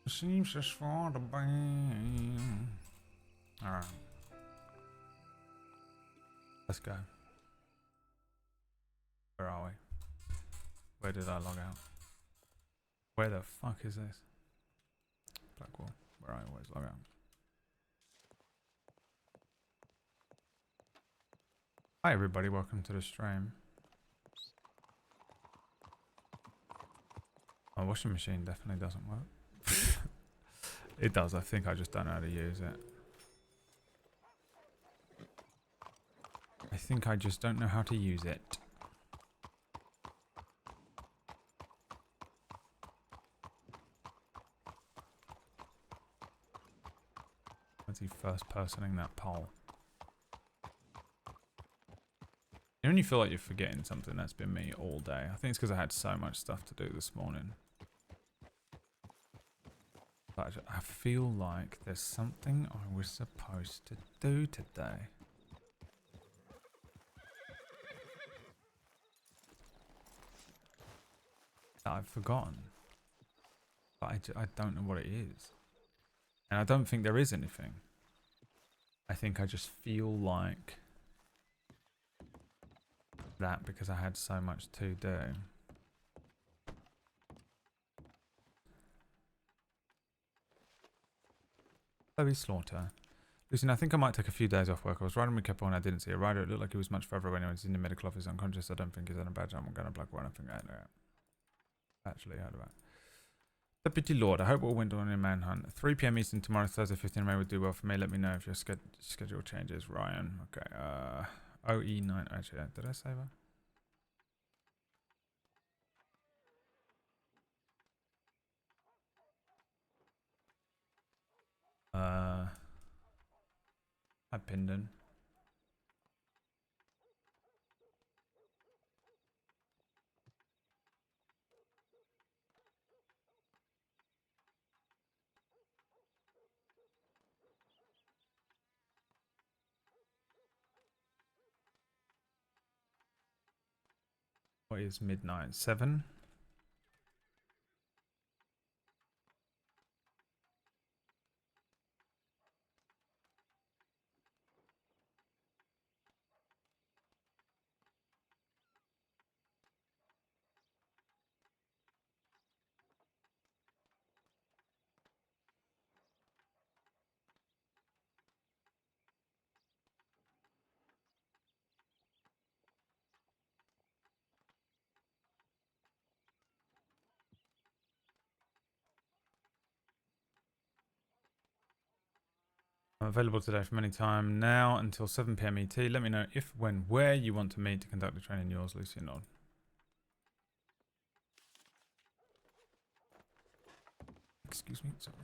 Seems just for the bang. Alright. Let's go. Where are we? Where did I log out? Where the fuck is this? Blackwall. Where I always log out. Hi everybody, welcome to the stream. My washing machine definitely doesn't work. It does, I think I just don't know how to use it. I think I just don't know how to use it. What's he first personing that pole? You know when you feel like you're forgetting something? That's been me all day. I think it's because I had so much stuff to do this morning. But I feel like there's something I was supposed to do today. That I've forgotten. But I don't know what it is. And I don't think there is anything. I think I just feel like that because I had so much to do. Chloe Slaughter. Lucien, I think I might take a few days off work. I was riding with Keppel and I didn't see a rider. It looked like he was much further away. He's in the medical office unconscious. I don't think he's on a badge. I'm going to black one. I think I actually heard about it. Deputy Lorde, I hope all went on in Manhunt. 3 PM Eastern tomorrow, Thursday, 15 May would do well for me. Let me know if your schedule changes. Ryan. Okay. OE9. Actually, did I save her? I pinned in. What is midnight? 7? I'm available today from any time now until 7 PM ET. Let me know if, when, where you want to meet to conduct the training. Yours, Lucien. Lorde. Excuse me, sorry.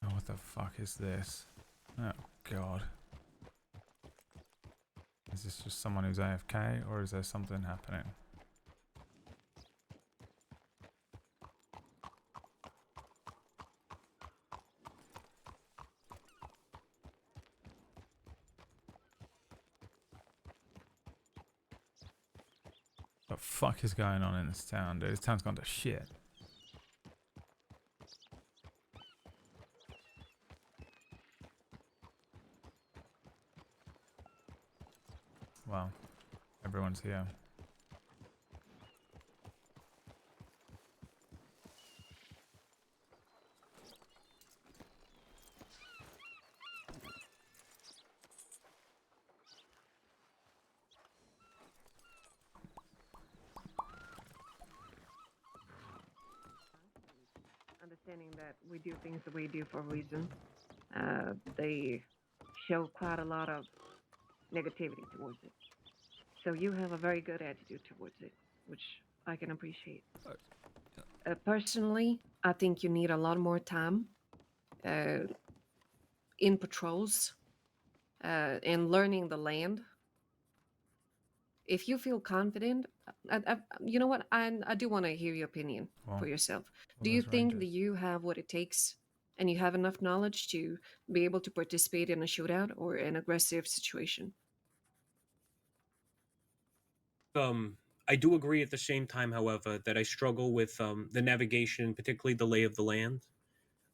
Oh, what the fuck is this? Oh, God. Is this just someone who's AFK, or is there something happening? What the fuck is going on in this town, dude? This town's gone to shit. Well, everyone's here. Understanding that we do things the way we do for a reason. They show quite a lot of negativity towards it. So you have a very good attitude towards it, which I can appreciate. Personally, I think you need a lot more time uh, in patrols and learning the land. If you feel confident, you know what? I do want to hear your opinion Well, for yourself. all Do you those think rangers. that you have what it takes and you have enough knowledge to be able to participate in a shootout or an aggressive situation? Um, I do agree at the same time, however, that I struggle with the navigation, particularly the lay of the land.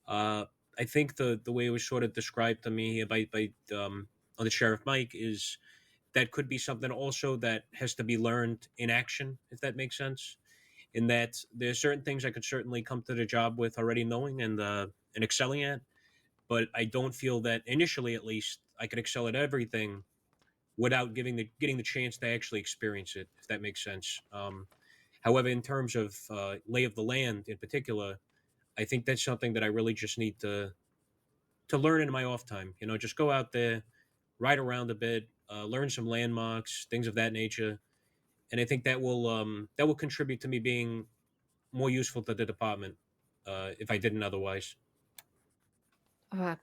Uh, I think the way it was sort of described to me by on the sheriff Mike is that could be something also that has to be learned in action, if that makes sense. In that there's certain things I could certainly come to the job with already knowing and excelling at, but I don't feel that initially, at least, I could excel at everything without getting the chance to actually experience it, if that makes sense. However, in terms of lay of the land in particular, I think that's something that I really just need to learn in my off time. You know, just go out there, ride around a bit, learn some landmarks, things of that nature, and I think that will contribute to me being more useful to the department if I didn't otherwise. Uh,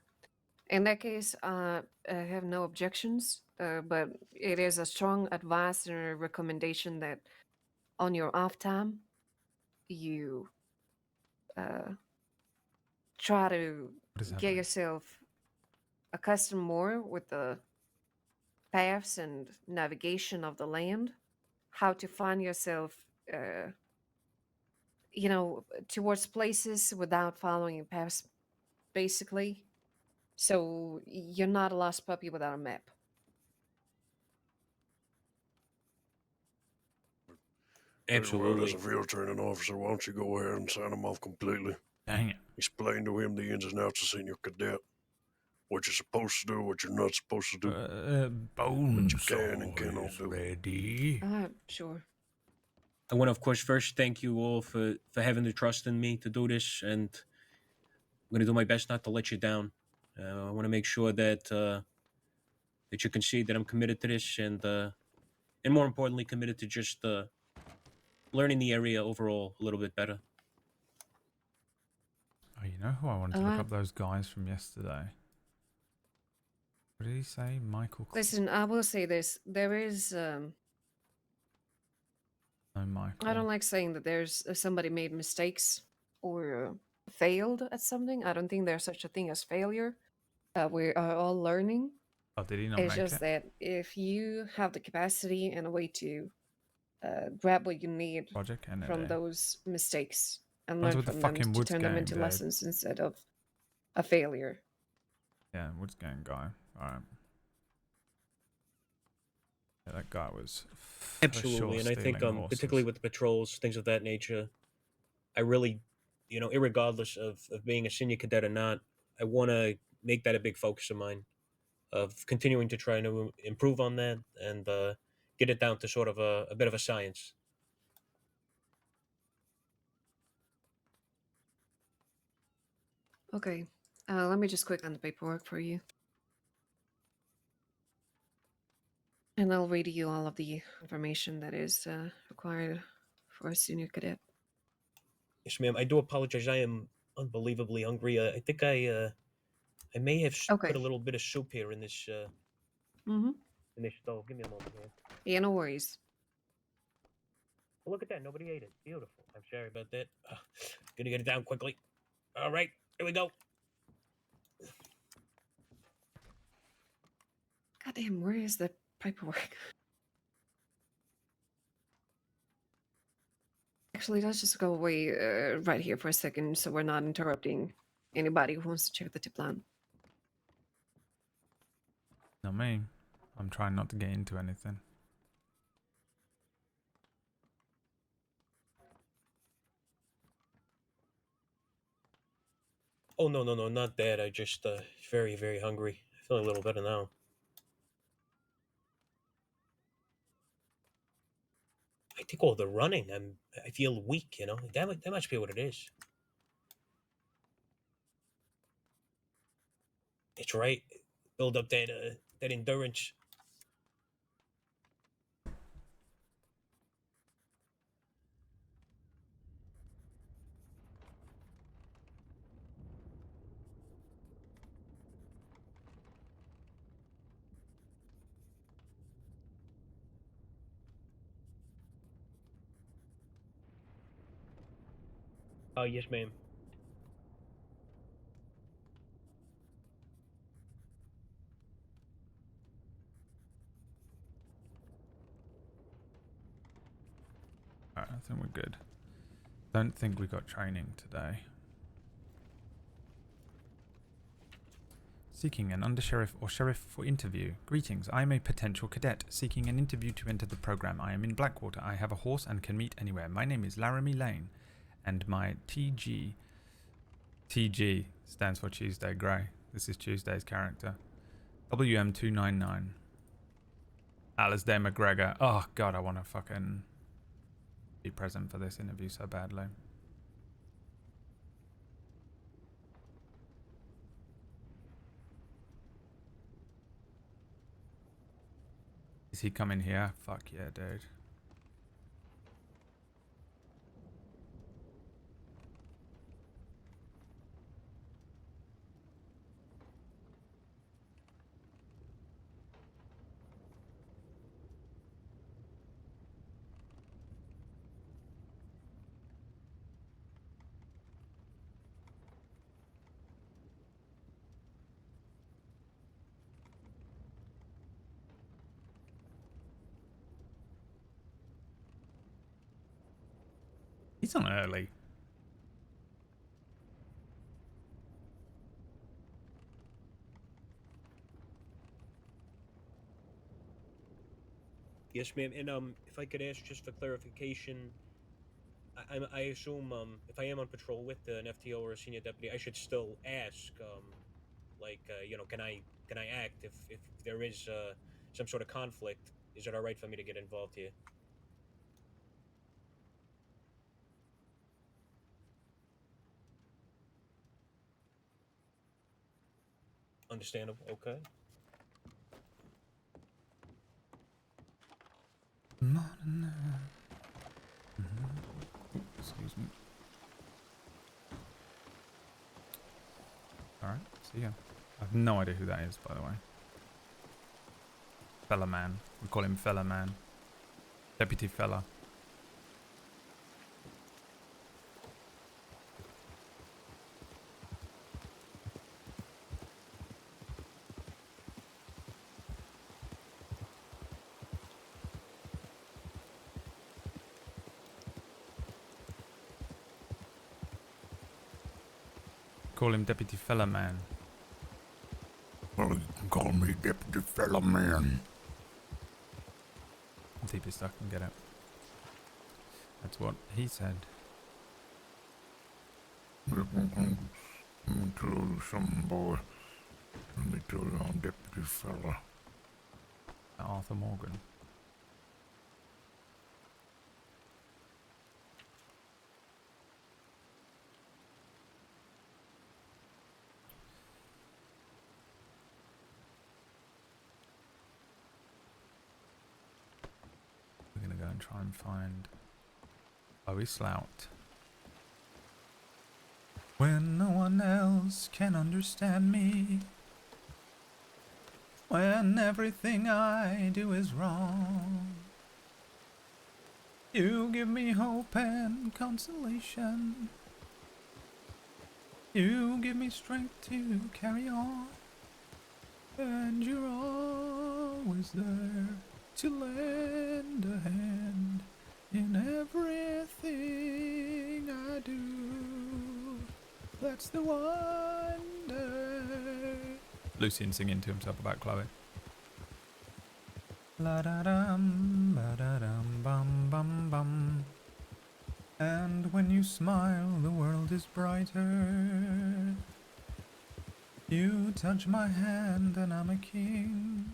in that case, I have no objections, but it is a strong advice and a recommendation that on your off time, you uh, try to What is get happening? yourself accustomed more with the paths and navigation of the land, how to find yourself, uh, towards places without following paths, basically. So you're not a lost puppy without a map. Tell you what, as a Absolutely. field training officer, why don't you go ahead and sign him off completely? Dang it. Explain to him the ins and outs of senior cadet, what you're supposed to do, what you're not supposed to do, what Bone you can and saw cannot is do. ready. Sure. I want to, of course, first thank you all for having the trust in me to do this, and I'm going to do my best not to let you down. I want to make sure that you can see that I'm committed to this, and more importantly, committed to just learning the area overall a little bit better. Oh, you know who I wanted to look Uh, up? Those guys from yesterday. What did he say? Michael. Listen, I will say this: there is. No, I Michael. don't like saying that there's somebody made mistakes or failed at something. I don't think there's such a thing as failure. We are all learning. Oh, did he not It's make just it? that if you have the capacity and a way to grab what you need Project from Kennedy. those mistakes and One's learn with the from them fucking to Woods turn them gang, into dude. lessons instead of a failure. Yeah, Woods gang guy. Alright. Yeah, that guy was for sure Absolutely, and I think stealing particularly horses. with the patrols, things of that nature, I really, irregardless of being a senior cadet or not, I want to make that a big focus of mine, of continuing to try to improve on that and get it down to sort of a bit of a science. Okay. Let me just click on the paperwork for you. And I'll read you all of the information that is required for a senior cadet. Yes, ma'am. I do apologize. I am unbelievably hungry. I think I may have put Okay. a little bit of soup here Mm-hmm. in this stove. Give me a moment here. Yeah, no worries. Oh, look at that. Nobody ate it. Beautiful. I'm sorry about that. Gonna get it down quickly. All right. Here we go. Goddamn, where is the paperwork? Actually, let's just go away right here for a second so we're not interrupting anybody who wants to check the tip line. Not me. I'm trying not to get into anything. Oh, no, no, no. Not that. I just very, very hungry. I feel a little better now. I think all the running. I feel weak, That must be what it is. That's right. Build up that endurance. Oh, yes, ma'am. Alright, I think we're good. Don't think we got training today. Seeking an undersheriff or sheriff for interview. Greetings, I am a potential cadet seeking an interview to enter the program. I am in Blackwater. I have a horse and can meet anywhere. My name is Laramie Lane, and my TG stands for Tuesday Grey. This is Tuesday's character. WM299. Alasdair McGregor. Oh god, I want to fucking be present for this interview so badly. Is he coming here? Fuck yeah, dude. He's on early. Yes, ma'am. And if I could ask just for clarification, I assume if I am on patrol with an FTO or a senior deputy, I should still ask can I act if there is some sort of conflict? Is it all right for me to get involved here? Understandable. Okay. Excuse me. Alright, see ya. I have no idea who that is, by the way. Fella man. We call him Fella man. Deputy Fella. Call him Deputy Fella man. Well, you can call me Deputy Fella Man. Deepest I can get it. That's what he said. Let me tell you something, boy. Let me tell you, I'm Deputy Fella. Arthur Morgan. We're gonna go and try and find Bowie Slout. When no one else can understand me, when everything I do is wrong, you give me hope and consolation. You give me strength to carry on, and you're always there to lend a hand in everything I do. That's the wonder. Lucien singing to himself about Chloe. La da dum, ba da dum, bum bum bum. And when you smile, the world is brighter. You touch my hand, and I'm a king.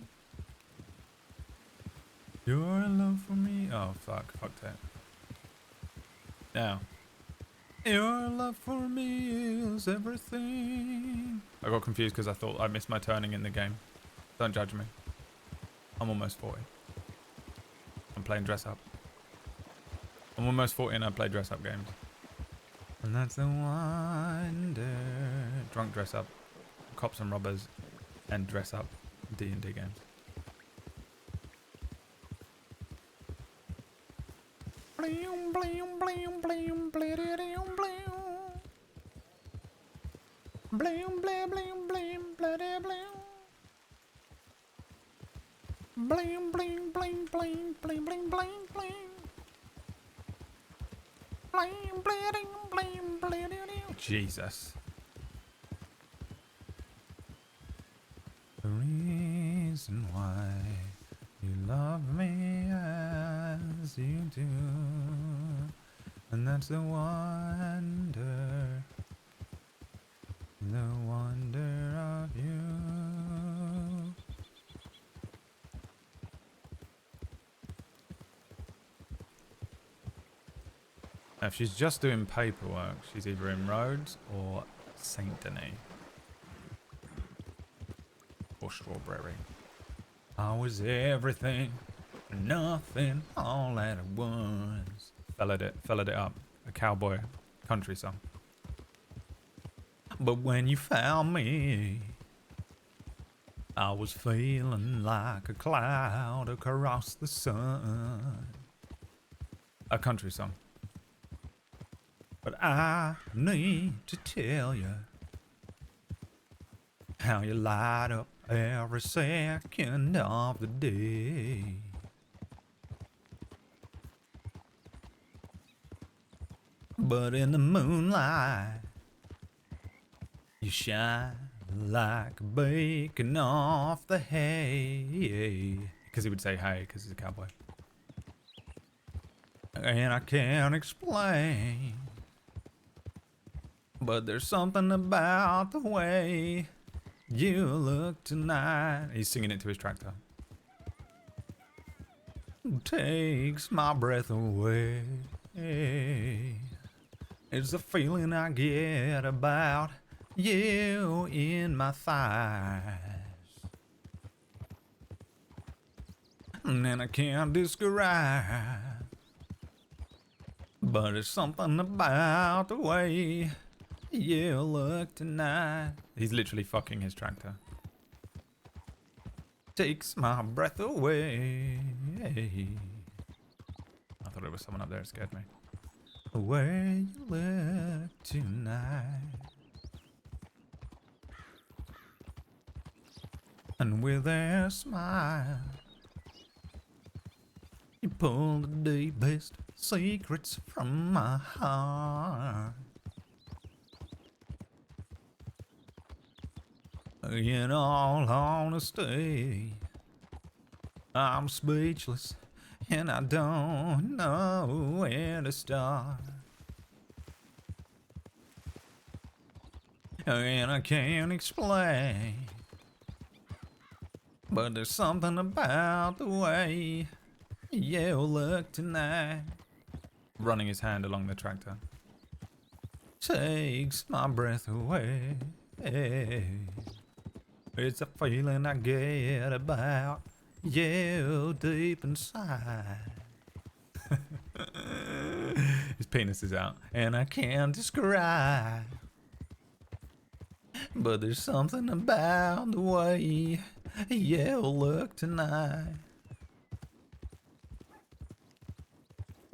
Your love for me. Oh fuck, fucked it. Now. Your love for me was everything. I got confused because I thought I missed my turning in the game. Don't judge me. I'm almost 40. I'm playing dress up. I'm almost 40 and I play dress up games. And that's the wonder. Drunk dress up. Cops and robbers. And dress up D&D games. Bling, bling, bling, bling, bling, bling, bling. Bling, bling, bling, bling, bling, bling. Bling, bling, bling, bling, bling, bling, bling, bling. Bling, bling, bling, bling, bling. Jesus. The reason why you love me as you do, and that's the wonder of you. Now, if she's just doing paperwork, she's either in Rhodes or Saint Denis. Or Strawberry. I was everything, nothing, all at once. Followed it up. A cowboy country song. But when you found me, I was feeling like a cloud across the sun. A country song. But I need to tell you how you light up every second of the day. But in the moonlight, you shine like a bacon off the hay. Because he would say hay, because he's a cowboy. And I can't explain, but there's something about the way you look tonight. He's singing it to his tractor. Takes my breath away. It's the feeling I get about you in my thighs. And I can't describe, but it's something about the way you look tonight. He's literally fucking his tractor. Takes my breath away. I thought it was someone up there. It scared me. The way you look tonight. And with a smile, you pull the deepest secrets from my heart. In all honesty, I'm speechless and I don't know where to start. And I can't explain, but there's something about the way you look tonight. Running his hand along the tractor. Takes my breath away. It's a feeling I get about you deep inside. His penis is out, and I can't describe, but there's something about the way you look tonight.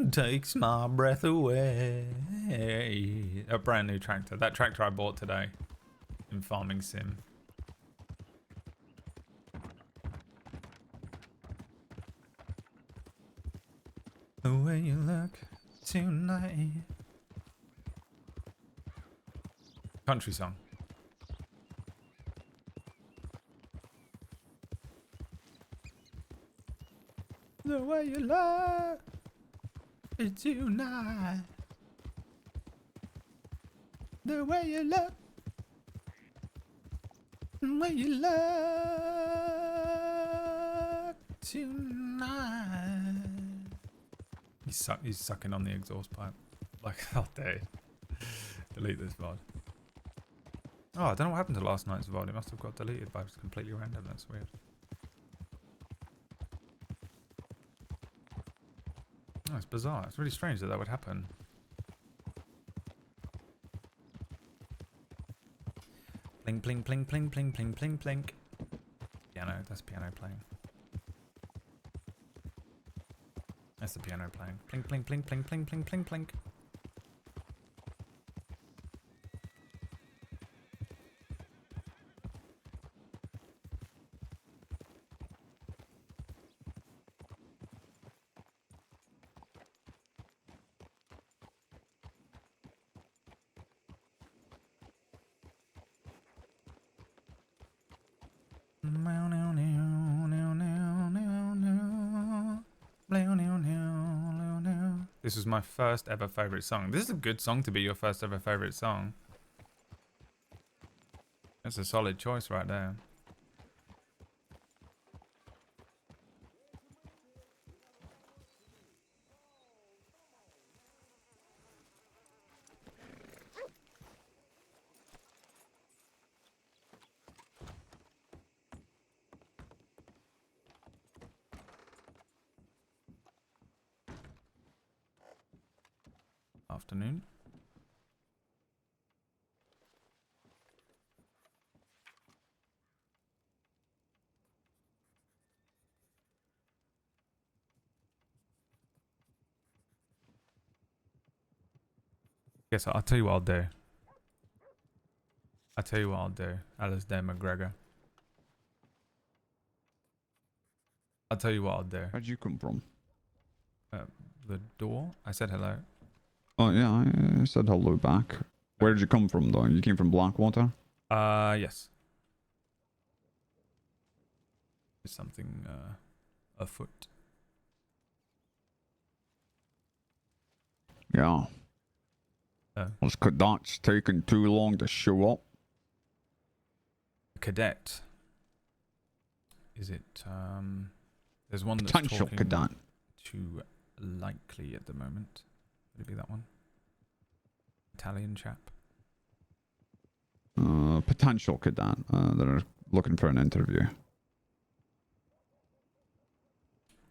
Takes my breath away. A brand new tractor. That tractor I bought today in Farming Sim. The way you look tonight. Country song. The way you look tonight. The way you look. The way you look tonight. He's sucking on the exhaust pipe. Like, oh, dude. Delete this VOD. Oh, I don't know what happened to last night's VOD. It must have got deleted by completely random. That's weird. Oh, it's bizarre. It's really strange that that would happen. Pling, pling, pling, pling, pling, pling, pling, pling. Piano. That's piano playing. That's the piano playing. Pling, pling, pling, pling, pling, pling, pling, pling. This was my first ever favorite song. This is a good song to be your first ever favorite song. That's a solid choice right there. Afternoon. Yes, I'll tell you what I'll do. I'll tell you what I'll do, Alistair McGregor. I'll tell you what I'll do. Where'd you come from? The door? I said hello. Oh yeah, I said hello back. Where did you come from though? You came from Blackwater? Yes. Is something, afoot? Yeah. Oh. Was cadets taking too long to show up? Cadet. Is it, there's one that's Potential talking cadet. too likely at the moment. Would it be that one? Italian chap. Potential cadet. They're looking for an interview.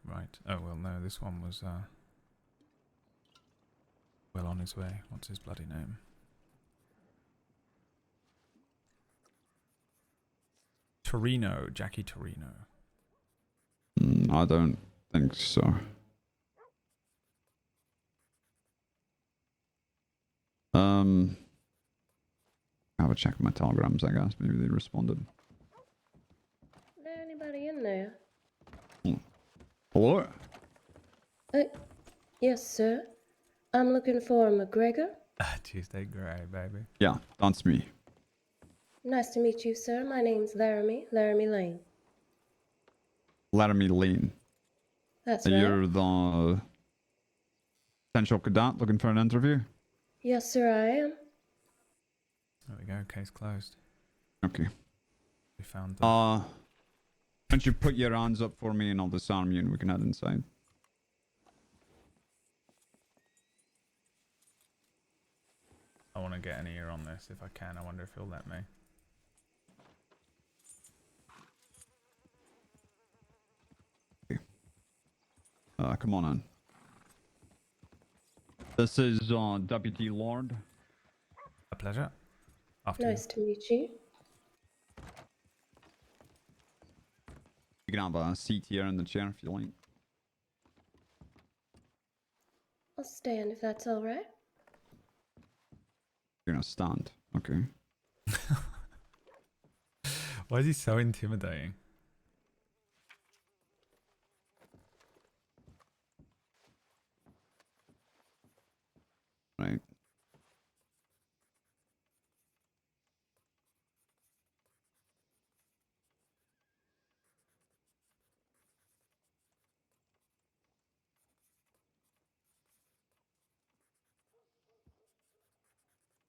Right. Oh, well, no, this one was, well on his way. What's his bloody name? Torino. Jackie Torino. I don't think so. I would check my telegrams, I guess. Maybe they responded. Is there anybody in there? Hello? Yes, sir. I'm looking for McGregor. Tuesday Grey, baby. Yeah, that's me. Nice to meet you, sir. My name's Laramie Lane. Laramie Lane. That's right. You're the potential cadet looking for an interview? Yes, sir, I am. There we go. Case closed. Okay. We found them. Why don't you put your hands up for me and I'll disarm you and we can head inside. I want to get an ear on this if I can. I wonder if he'll let me. Come on in. This is Deputy Lorde. A pleasure. After Nice to meet you. You can have a seat here in the chair if you like. I'll stand if that's all right. You're gonna stand. Okay. Why is he so intimidating? Right.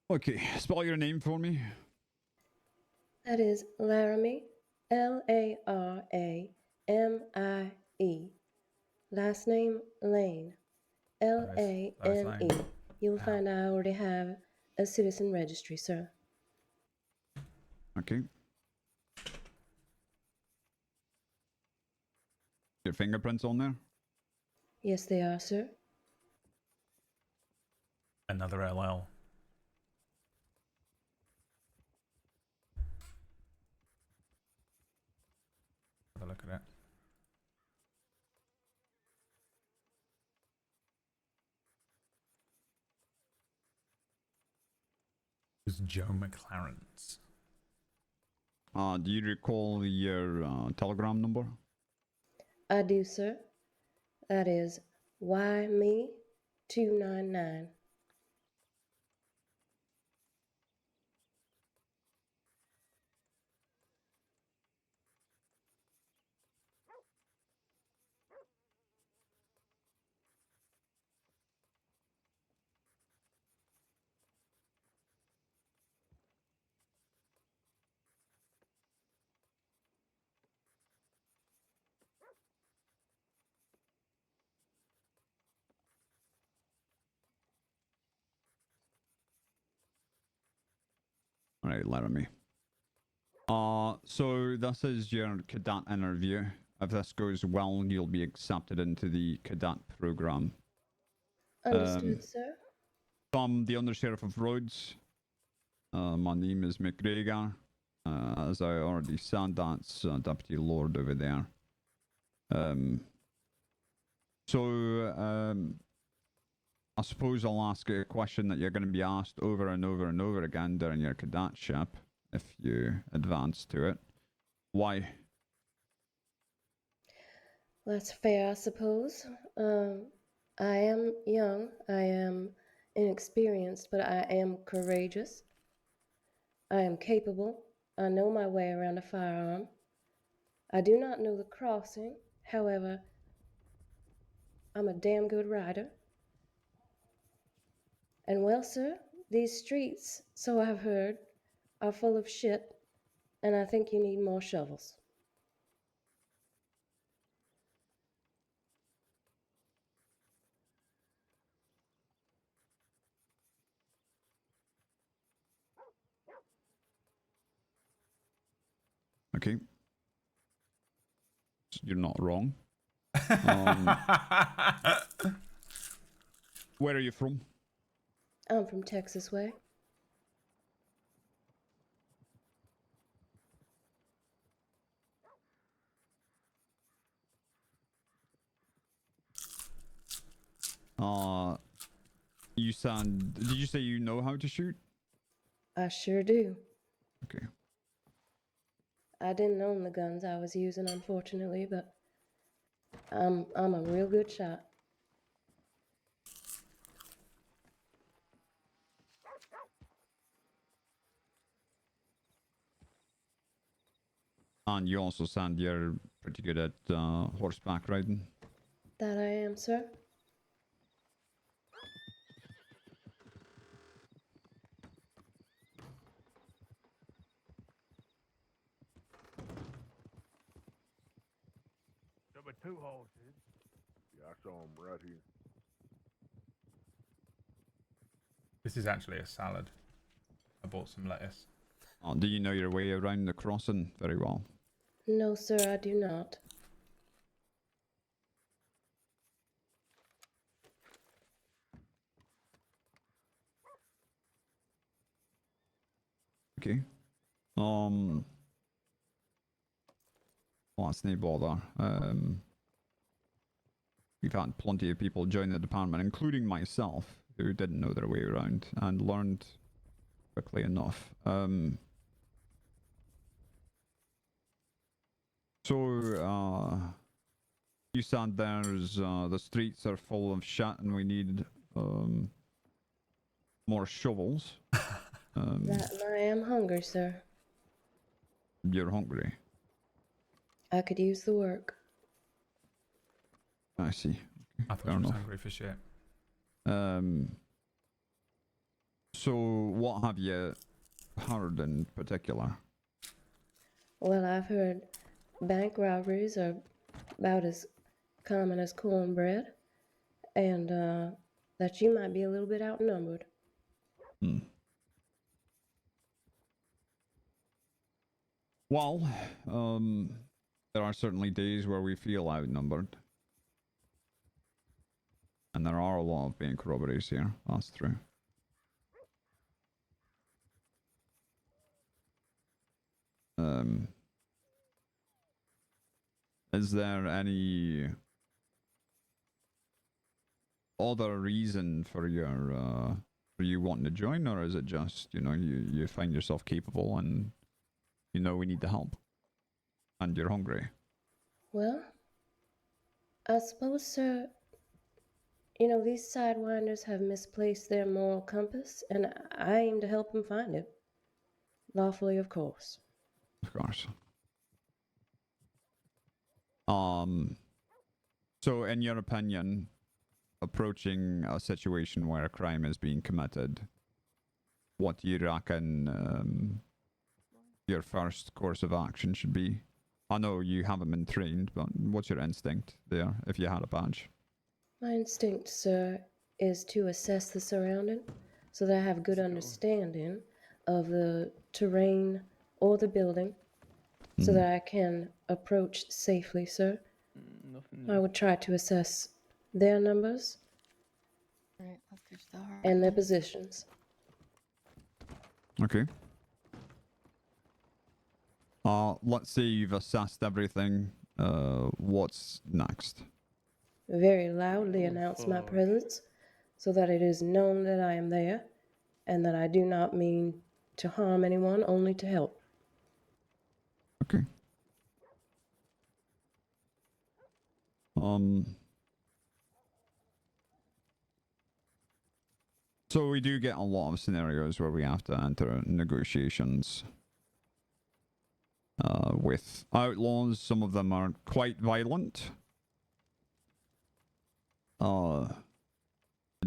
Okay, spell your name for me. That is Laramie. Laramie. Last name Lane. Lane. Lane. You'll Ow. find I already have a citizen registry, sir. Okay. Your fingerprints on there? Yes, they are, sir. Another LL. Have a look at it. It was Joe McLaren's. Do you recall your telegram number? I do, sir. That is Why Me 299. Alright, Laramie. So this is your cadet interview. If this goes well, you'll be accepted into the cadet program. Understood, sir. I'm the Undersheriff of Rhodes. My name is McGregor. As I already said, that's Deputy Lorde over there. I suppose I'll ask a question that you're going to be asked over and over and over again during your cadetship, if you advance to it. Why? That's fair, I suppose. I am young, I am inexperienced, but I am courageous. I am capable. I know my way around a firearm. I do not know the crossing, however, I'm a damn good rider. And well, sir, these streets, so I've heard, are full of shit, and I think you need more shovels. Okay. You're not wrong. Where are you from? I'm from Texas way. You sound... Did you say you know how to shoot? I sure do. Okay. I didn't own the guns I was using, unfortunately, but I'm a real good shot. And you also sound you're pretty good at horseback riding. That I am, sir. There were 2 horses. Yeah, I saw them right here. This is actually a salad. I bought some lettuce. Do you know your way around the crossing very well? No, sir, I do not. Okay. Well, that's no bother. We've had plenty of people join the department, including myself, who didn't know their way around and learned quickly enough. You said there's the streets are full of shit and we need more shovels. That and I am hungry, sir. You're hungry. I could use the work. I see. I thought Fair you was enough. hungry for shit. So what have you heard in particular? Well, I've heard bank robberies are about as common as cornbread, and that you might be a little bit outnumbered. Well, there are certainly days where we feel outnumbered. And there are a lot of bank robberies here. That's true. Is there any other reason for your for you wanting to join, or is it just, you know, you find yourself capable and you know we need the help and you're hungry? Well, I suppose, sir, you know, these sidewinders have misplaced their moral compass, and I aim to help them find it. Lawfully, of course. Of course. So in your opinion, approaching a situation where a crime is being committed, what do you reckon your first course of action should be? I know you haven't been trained, but what's your instinct there if you had a badge? My instinct, sir, is to assess the surrounding so that I have good understanding of the terrain or the building so that I can approach safely, sir. I would try to assess their numbers Alright, let's go to the hard and their one. positions. Okay. Let's say you've assessed everything. What's next? Very loudly announce my presence so that it is known that I am there and that I do not mean to harm anyone, only to help. Okay. So we do get a lot of scenarios where we have to enter negotiations with outlaws. Some of them are quite violent. Do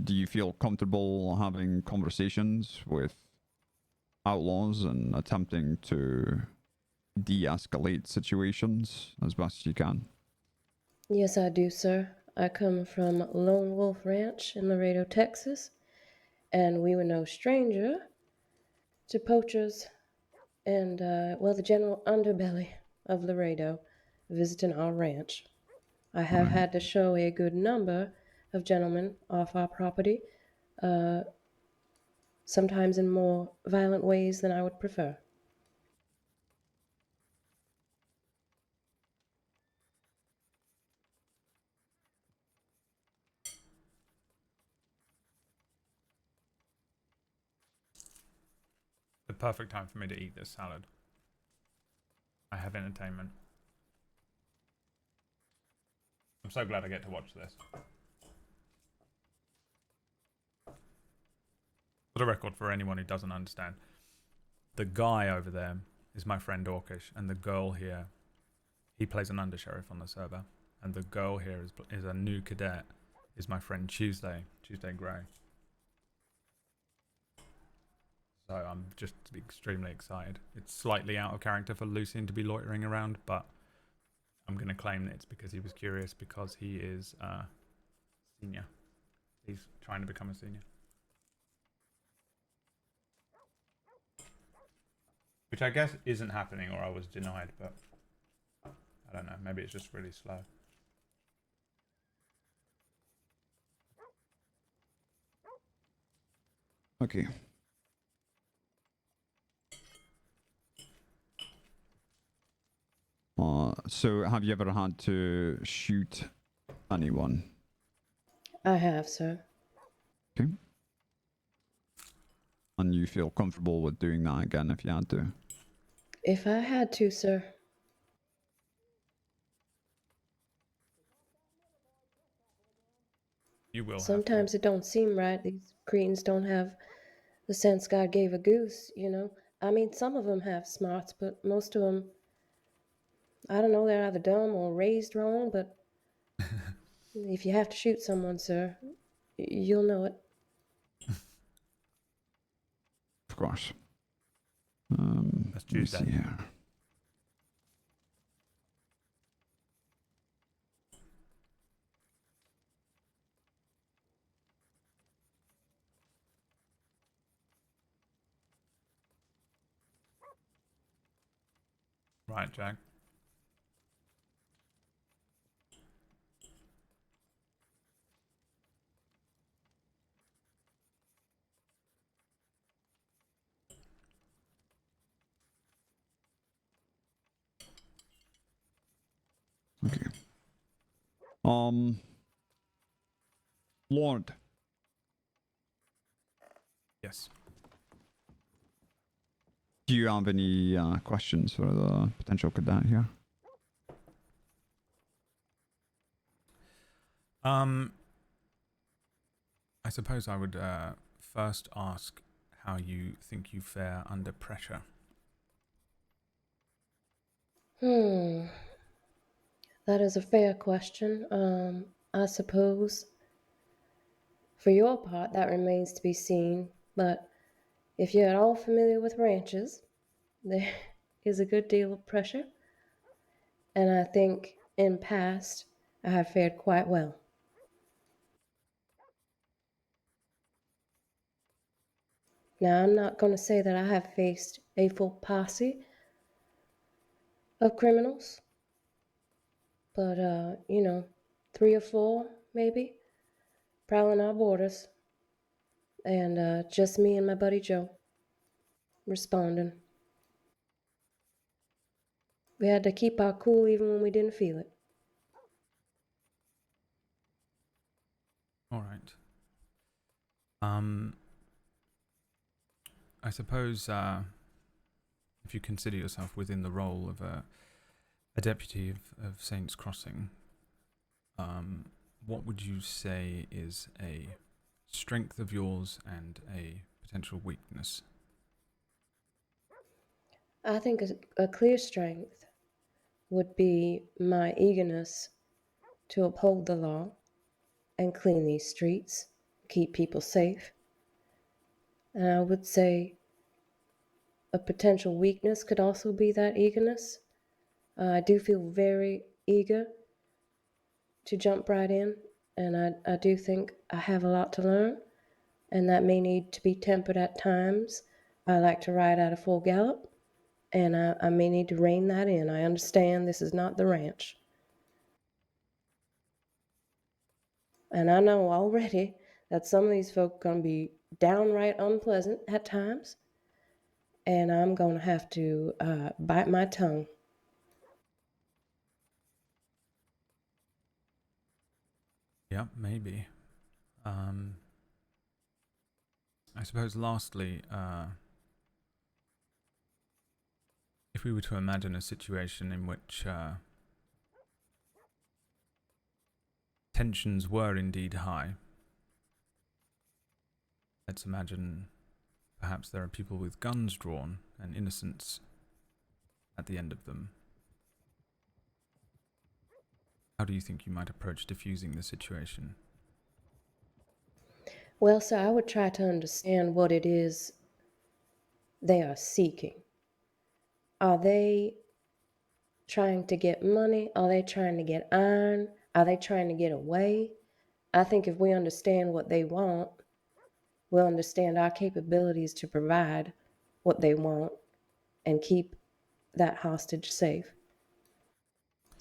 you feel comfortable having conversations with outlaws and attempting to de-escalate situations as best you can? Yes, I do, sir. I come from Lone Wolf Ranch in Laredo, Texas, and we were no stranger to poachers and, well, the general underbelly of Laredo visiting our ranch. I have had to show a good number of gentlemen off our property, sometimes in more violent ways than I would prefer. The perfect time for me to eat this salad. I have entertainment. I'm so glad I get to watch this. For the record, for anyone who doesn't understand, the guy over there is my friend Orkish, and the girl here, he plays an undersheriff on the server, and the girl here is a new cadet, is my friend Tuesday Gray. So I'm just extremely excited. It's slightly out of character for Lucien to be loitering around, but I'm going to claim that it's because he was curious, because he is senior. He's trying to become a senior. Which I guess isn't happening, or I was denied, but I don't know. Maybe it's just really slow. Okay. So have you ever had to shoot anyone? I have, sir. Okay. And you feel comfortable with doing that again if you had to? If I had to, sir. You will Sometimes it don't seem right. These Cretans don't have the sense God gave a goose, you know. I mean, some of them have smarts, but most of them, I don't know, they're either dumb or raised wrong, but if you have to shoot someone, sir, you'll know it. Of course. That's Let me see Tuesday. here. Right, Jack. Okay. Lord. Yes. Do you have any questions for the potential cadet here? I suppose I would first ask how you think you fare under pressure. That is a fair question. I suppose for your part that remains to be seen, but if you're at all familiar with ranches, there is a good deal of pressure, and I think in past I have fared quite well. Now, I'm not going to say that I have faced a full posse of criminals, but, 3 or 4, maybe, prowling our borders, and just me and my buddy Joe responding. We had to keep our cool even when we didn't feel it. All right. I suppose if you consider yourself within the role of a deputy of Saints Crossing, what would you say is a strength of yours and a potential weakness? I think a clear strength would be my eagerness to uphold the law and clean these streets, keep people safe. And I would say a potential weakness could also be that eagerness. I do feel very eager to jump right in, and I do think I have a lot to learn, and that may need to be tempered at times. I like to ride at a full gallop, and I may need to rein that in. I understand this is not the ranch. And I know already that some of these folk are going to be downright unpleasant at times, and I'm going to have to bite my tongue. Yeah, maybe. I suppose lastly, if we were to imagine a situation in which tensions were indeed high, let's imagine perhaps there are people with guns drawn and innocents at the end of them. How do you think you might approach diffusing the situation? Well, sir, I would try to understand what it is they are seeking. Are they trying to get money? Are they trying to get iron? Are they trying to get away? I think if we understand what they want, we'll understand our capabilities to provide what they want and keep that hostage safe.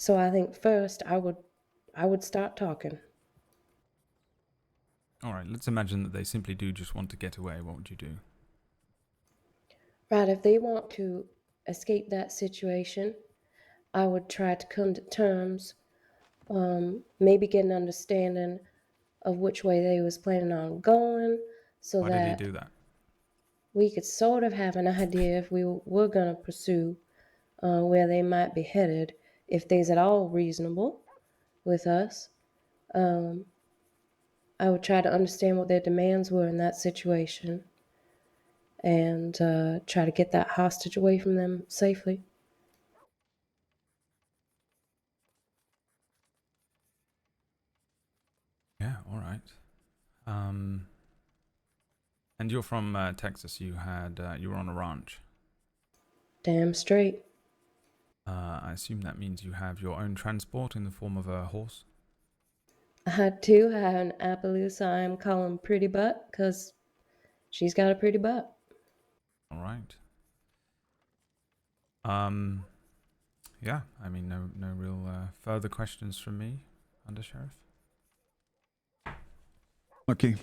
So I think first I would start talking. All right, let's imagine that they simply do just want to get away. What would you do? Right, if they want to escape that situation, I would try to come to terms, maybe get an understanding of which way they was planning on going, so Why did he that do that? we could sort of have an idea if we were going to pursue where they might be headed, if they's at all reasonable with us. I would try to understand what their demands were in that situation and try to get that hostage away from them safely. Yeah, all right. And you're from Texas. You were on a ranch. Damn straight. I assume that means you have your own transport in the form of a horse. I do have an Appaloosa I'm calling Pretty Butt because she's got a pretty butt. All right. yeah, I mean, no real further questions from me, Under Sheriff. Okay.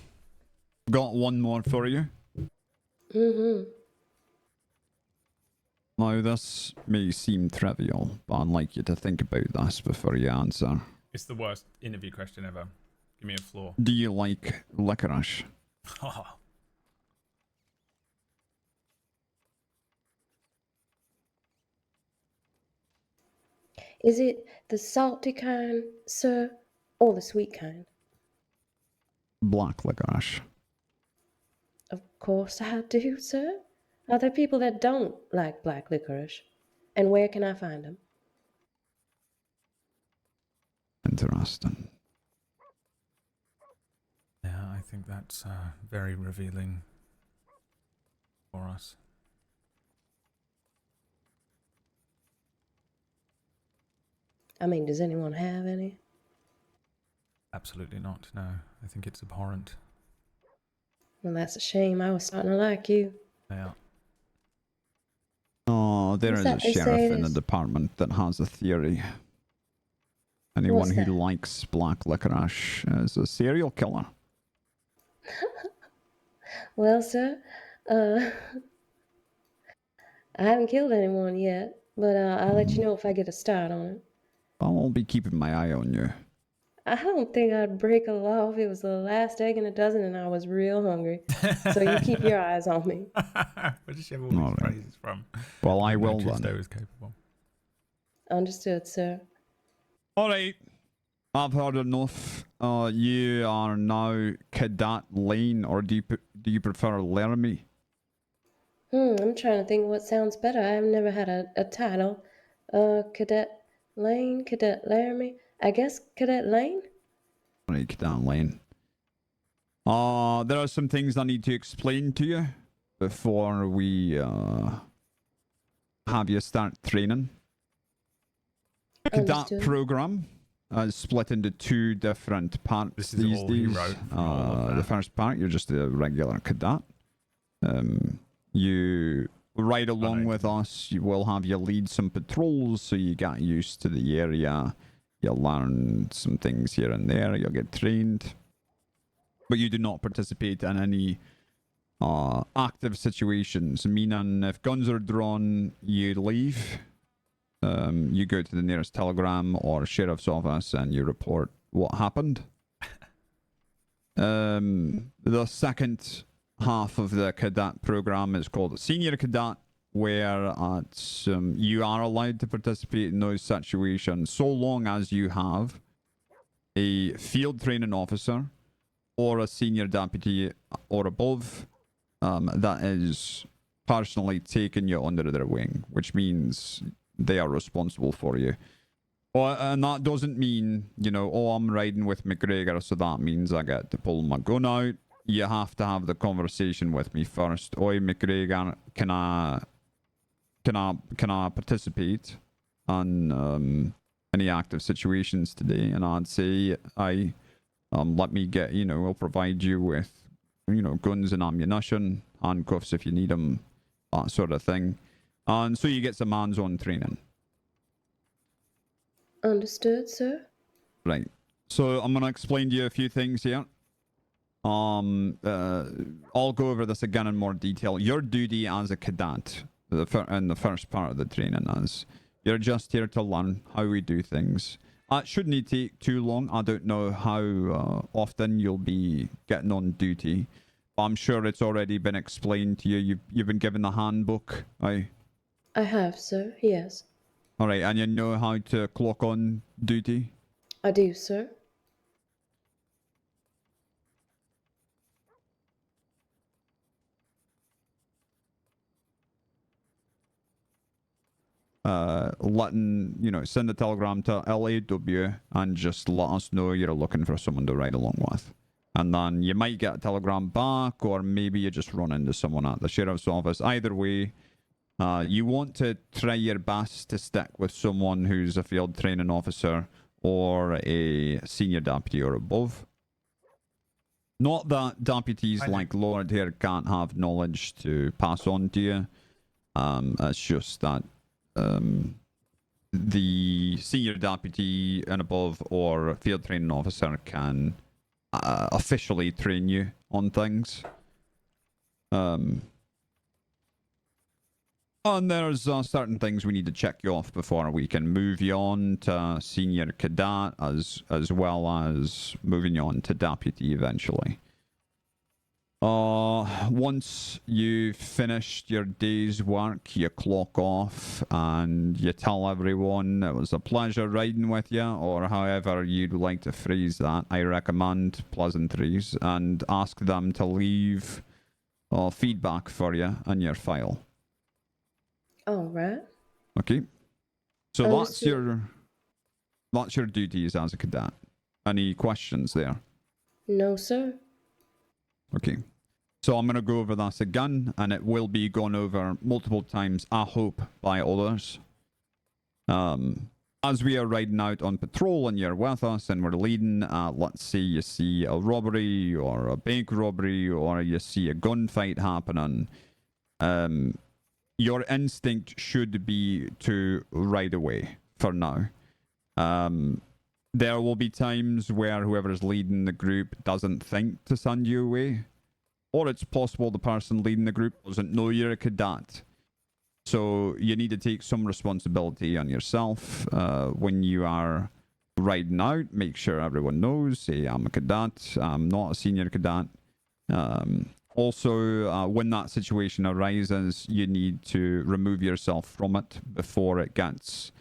Got one more for you. Mm-hmm. Now, this may seem trivial, but I'd like you to think about this before you answer. It's the worst interview question ever. Give me a floor. Do you like licorice? Is it the salty kind, sir, or the sweet kind? Black licorice. Of course I do, sir. Are there people that don't like black licorice? And where can I find them? Interesting. Yeah, I think that's very revealing for us. I mean, does anyone have any? Absolutely not, no. I think it's abhorrent. Well, that's a shame. I was starting to like you. Yeah. Oh, there What's is a that they say sheriff it in the is? department that has a theory. Anyone What's who that? likes black licorice is a serial killer. Well, sir, I haven't killed anyone yet, but I'll let you know if I get a start on it. I'll be keeping my eye on you. I don't think I'd break a law if it was the last egg in a dozen and I was real hungry. So you keep your eyes on me. Where did she have all these Alright. phrases from? Well, I didn't know will Tuesday then. was capable. Understood, sir. Alright. I've heard enough. You are now Cadet Lane, or do you prefer Laramie? I'm trying to think what sounds better. I've never had a title. Cadet Lane, Cadet Laramie. I guess Cadet Lane? Alright, Cadet Lane. There are some things I need to explain to you before we have you start training. The Cadet Understood. program is split into two different parts This is these all he days. wrote from all of The that. first part, you're just a regular cadet. You ride along Right. with us. You will have you lead some patrols, so you get used to the area. You'll learn some things here and there. You'll get trained, but you do not participate in any active situations. Meaning, if guns are drawn, you leave. You go to the nearest telegram or sheriff's office and you report what happened. The second half of the cadet program is called Senior Cadet, where you are allowed to participate in those situations so long as you have a field training officer or a senior deputy or above that is personally taking you under their wing, which means they are responsible for you. And that doesn't mean, oh, I'm riding with McGregor, so that means I get to pull my gun out. You have to have the conversation with me first. Oi, McGregor, can I participate on any active situations today? And I'd say, let me get, I'll provide you with, guns and ammunition, handcuffs if you need them, that sort of thing. And so you get some hands-on training. Understood, sir. Right. So I'm going to explain to you a few things here. I'll go over this again in more detail. Your duty as a cadet in the first part of the training is you're just here to learn how we do things. It shouldn't take too long. I don't know how often you'll be getting on duty. I'm sure it's already been explained to you. You've been given the handbook, aye? I have, sir. Yes. All right, and you know how to clock on duty? I do, sir. Send a telegram to LAW and just let us know you're looking for someone to ride along with. And then you might get a telegram back, or maybe you just run into someone at the sheriff's office. Either way, you want to try your best to stick with someone who's a field training officer or a senior deputy or above. Not that deputies like Lorde here can't have knowledge to pass on to you. It's just that the senior deputy and above or field training officer can officially train you on things. And there's certain things we need to check you off before we can move you on to senior cadet, as well as moving you on to deputy eventually. Once you've finished your day's work, you clock off and you tell everyone it was a pleasure riding with you, or however you'd like to phrase that. I recommend pleasantries, and ask them to leave feedback for you in your file. All right. Okay. So Understood. that's your duties as a cadet. Any questions there? No, sir. Okay. So I'm going to go over this again, and it will be gone over multiple times, I hope, by others. As we are riding out on patrol and you're with us and we're leading, let's say you see a robbery or a bank robbery or you see a gunfight happening, your instinct should be to ride away for now. There will be times where whoever is leading the group doesn't think to send you away. Or it's possible the person leading the group doesn't know you're a cadet. So you need to take some responsibility on yourself when you are riding out. Make sure everyone knows. Say, I'm a cadet. I'm not a senior cadet. Also, when that situation arises, you need to remove yourself from it before it gets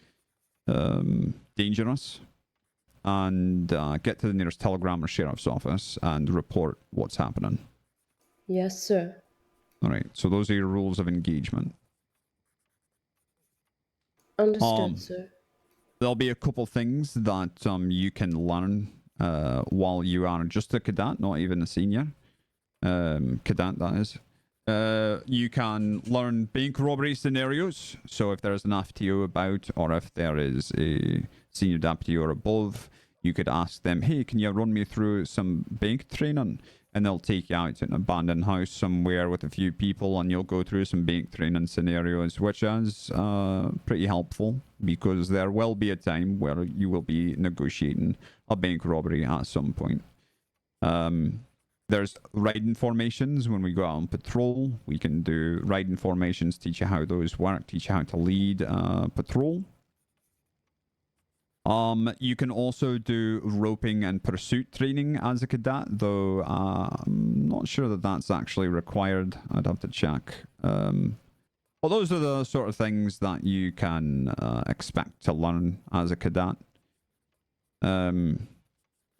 dangerous. And get to the nearest telegram or sheriff's office and report what's happening. Yes, sir. All right, so those are your rules of engagement. Understood, sir. There'll be a couple things that you can learn while you are just a cadet, not even a senior cadet, that is. You can learn bank robbery scenarios. So if there's an FTO about, or if there is a senior deputy or above, you could ask them, hey, can you run me through some bank training? And they'll take you out to an abandoned house somewhere with a few people, and you'll go through some bank training scenarios, which is pretty helpful, because there will be a time where you will be negotiating a bank robbery at some point. There's riding formations. When we go out on patrol, we can do riding formations, teach you how those work, teach you how to lead patrol. You can also do roping and pursuit training as a cadet, though I'm not sure that that's actually required. I'd have to check. But those are the sort of things that you can expect to learn as a cadet. Let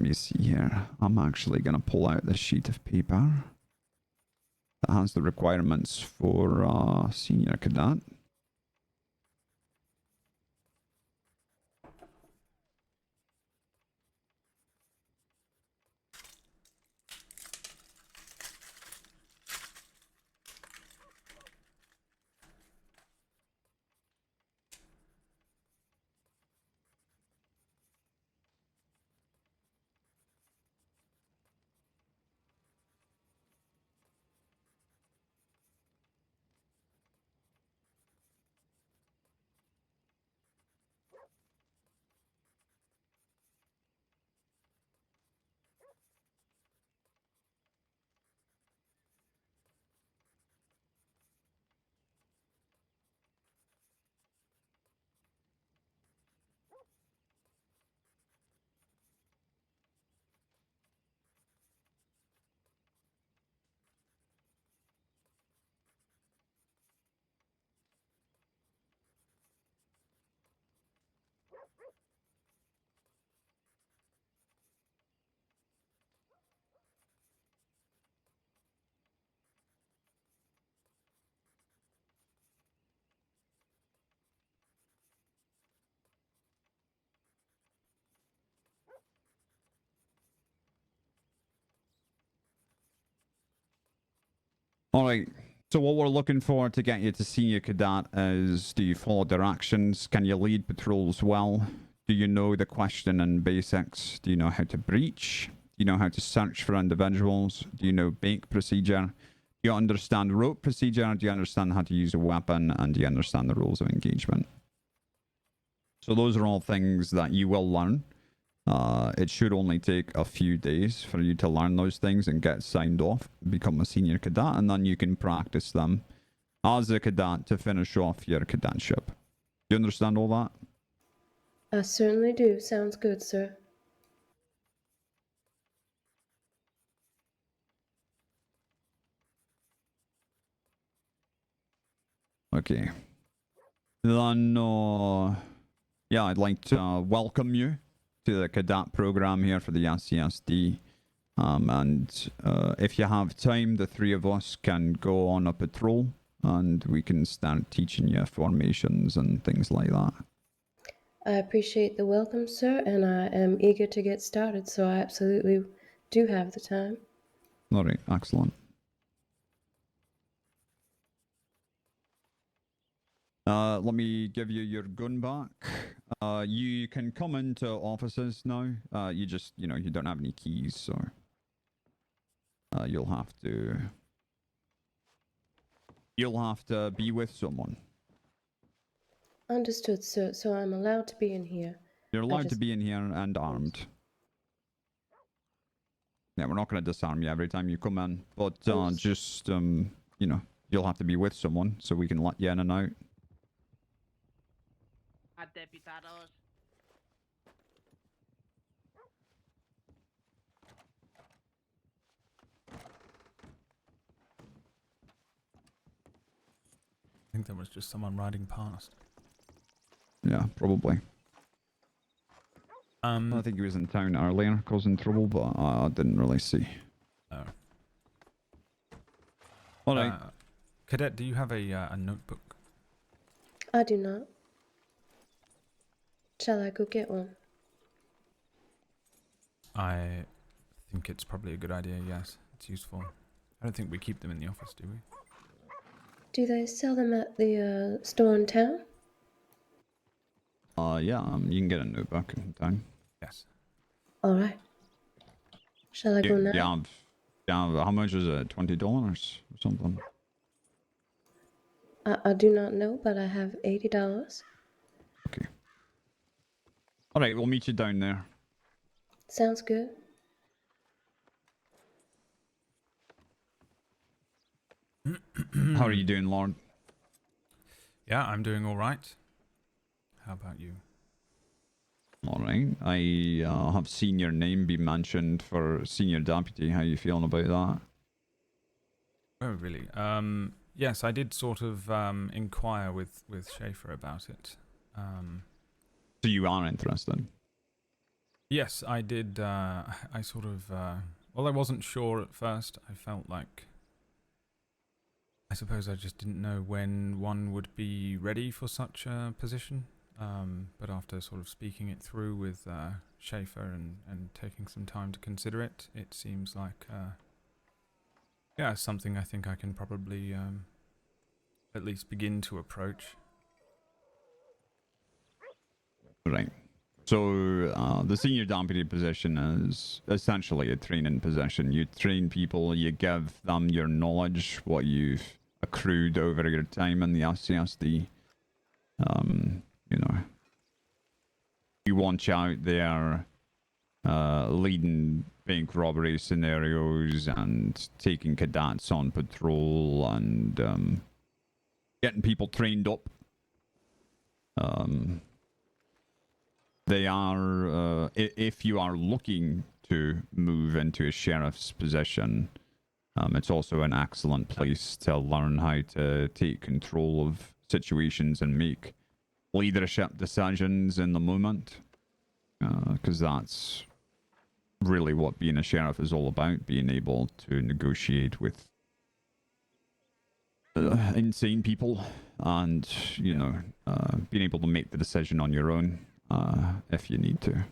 me see here. I'm actually going to pull out this sheet of paper that has the requirements for senior cadet. All right. So what we're looking for to get you to senior cadet is, do you follow directions? Can you lead patrols well? Do you know the question and basics? Do you know how to breach? Do you know how to search for individuals? Do you know bank procedure? Do you understand rope procedure? Do you understand how to use a weapon? And do you understand the rules of engagement? So those are all things that you will learn. It should only take a few days for you to learn those things and get signed off, become a senior cadet, and then you can practice them as a cadet to finish off your cadetship. Do you understand all that? I certainly do. Sounds good, sir. Okay. Then, yeah, I'd like to welcome you to the cadet program here for the SCSD. And if you have time, the three of us can go on a patrol and we can start teaching you formations and things like that. I appreciate the welcome, sir, and I am eager to get started, so I absolutely do have the time. All right, excellent. Let me give you your gun back. You can come into offices now. You just, you don't have any keys, so you'll have to be with someone. Understood, sir, so I'm allowed to be in here. You're allowed to be in here and armed. Yeah, we're not going to disarm you every time you come in, but just, you'll have to be with someone so we can let you in and out. Deputados. I think there was just someone riding past. Yeah, probably. I think he was in town earlier causing trouble, but I didn't really see. Oh. All right. Cadet, do you have a notebook? I do not. Shall I go get one? I think it's probably a good idea, yes. It's useful. I don't think we keep them in the office, do we? Do they sell them at the store in town? Yeah, you can get a notebook in town. Yes. All right. Shall I go now? How much is it? $20 or something? I do not know, but I have $80. Okay. All right, we'll meet you down there. Sounds good. How are you doing, Lorde? Yeah, I'm doing all right. How about you? All right. I have seen your name be mentioned for senior deputy. How are you feeling about that? Oh, really? Yes, I did sort of inquire with Schaefer about it. So you are interested? Yes, I did. I sort of... well, I wasn't sure at first. I felt like... I suppose I just didn't know when one would be ready for such a position. But after sort of speaking it through with Schaefer and taking some time to consider it, it seems like... yeah, something I think I can probably at least begin to approach. Right. So the senior deputy position is essentially a training position. You train people, you give them your knowledge, what you've accrued over your time in the SCSD. You want you out there leading bank robbery scenarios and taking cadets on patrol and getting people trained up. They are, if you are looking to move into a sheriff's position, it's also an excellent place to learn how to take control of situations and make leadership decisions in the moment. Because that's really what being a sheriff is all about, being able to negotiate with insane people and, being able to make the decision on your own. If you need to.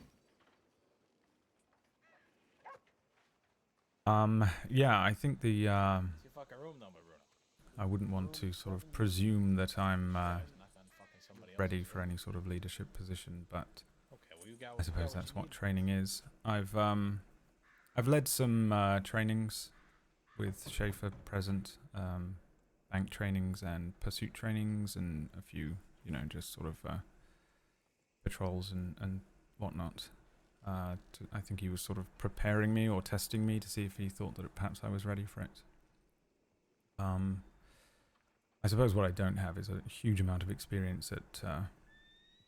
Yeah, I think the I wouldn't want to sort of presume that I'm ready for any sort of leadership position, but I suppose that's what training is. I've led some trainings with Schaefer present, bank trainings and pursuit trainings, and a few, just sort of patrols and whatnot. I think he was sort of preparing me or testing me to see if he thought that perhaps I was ready for it. I suppose what I don't have is a huge amount of experience at,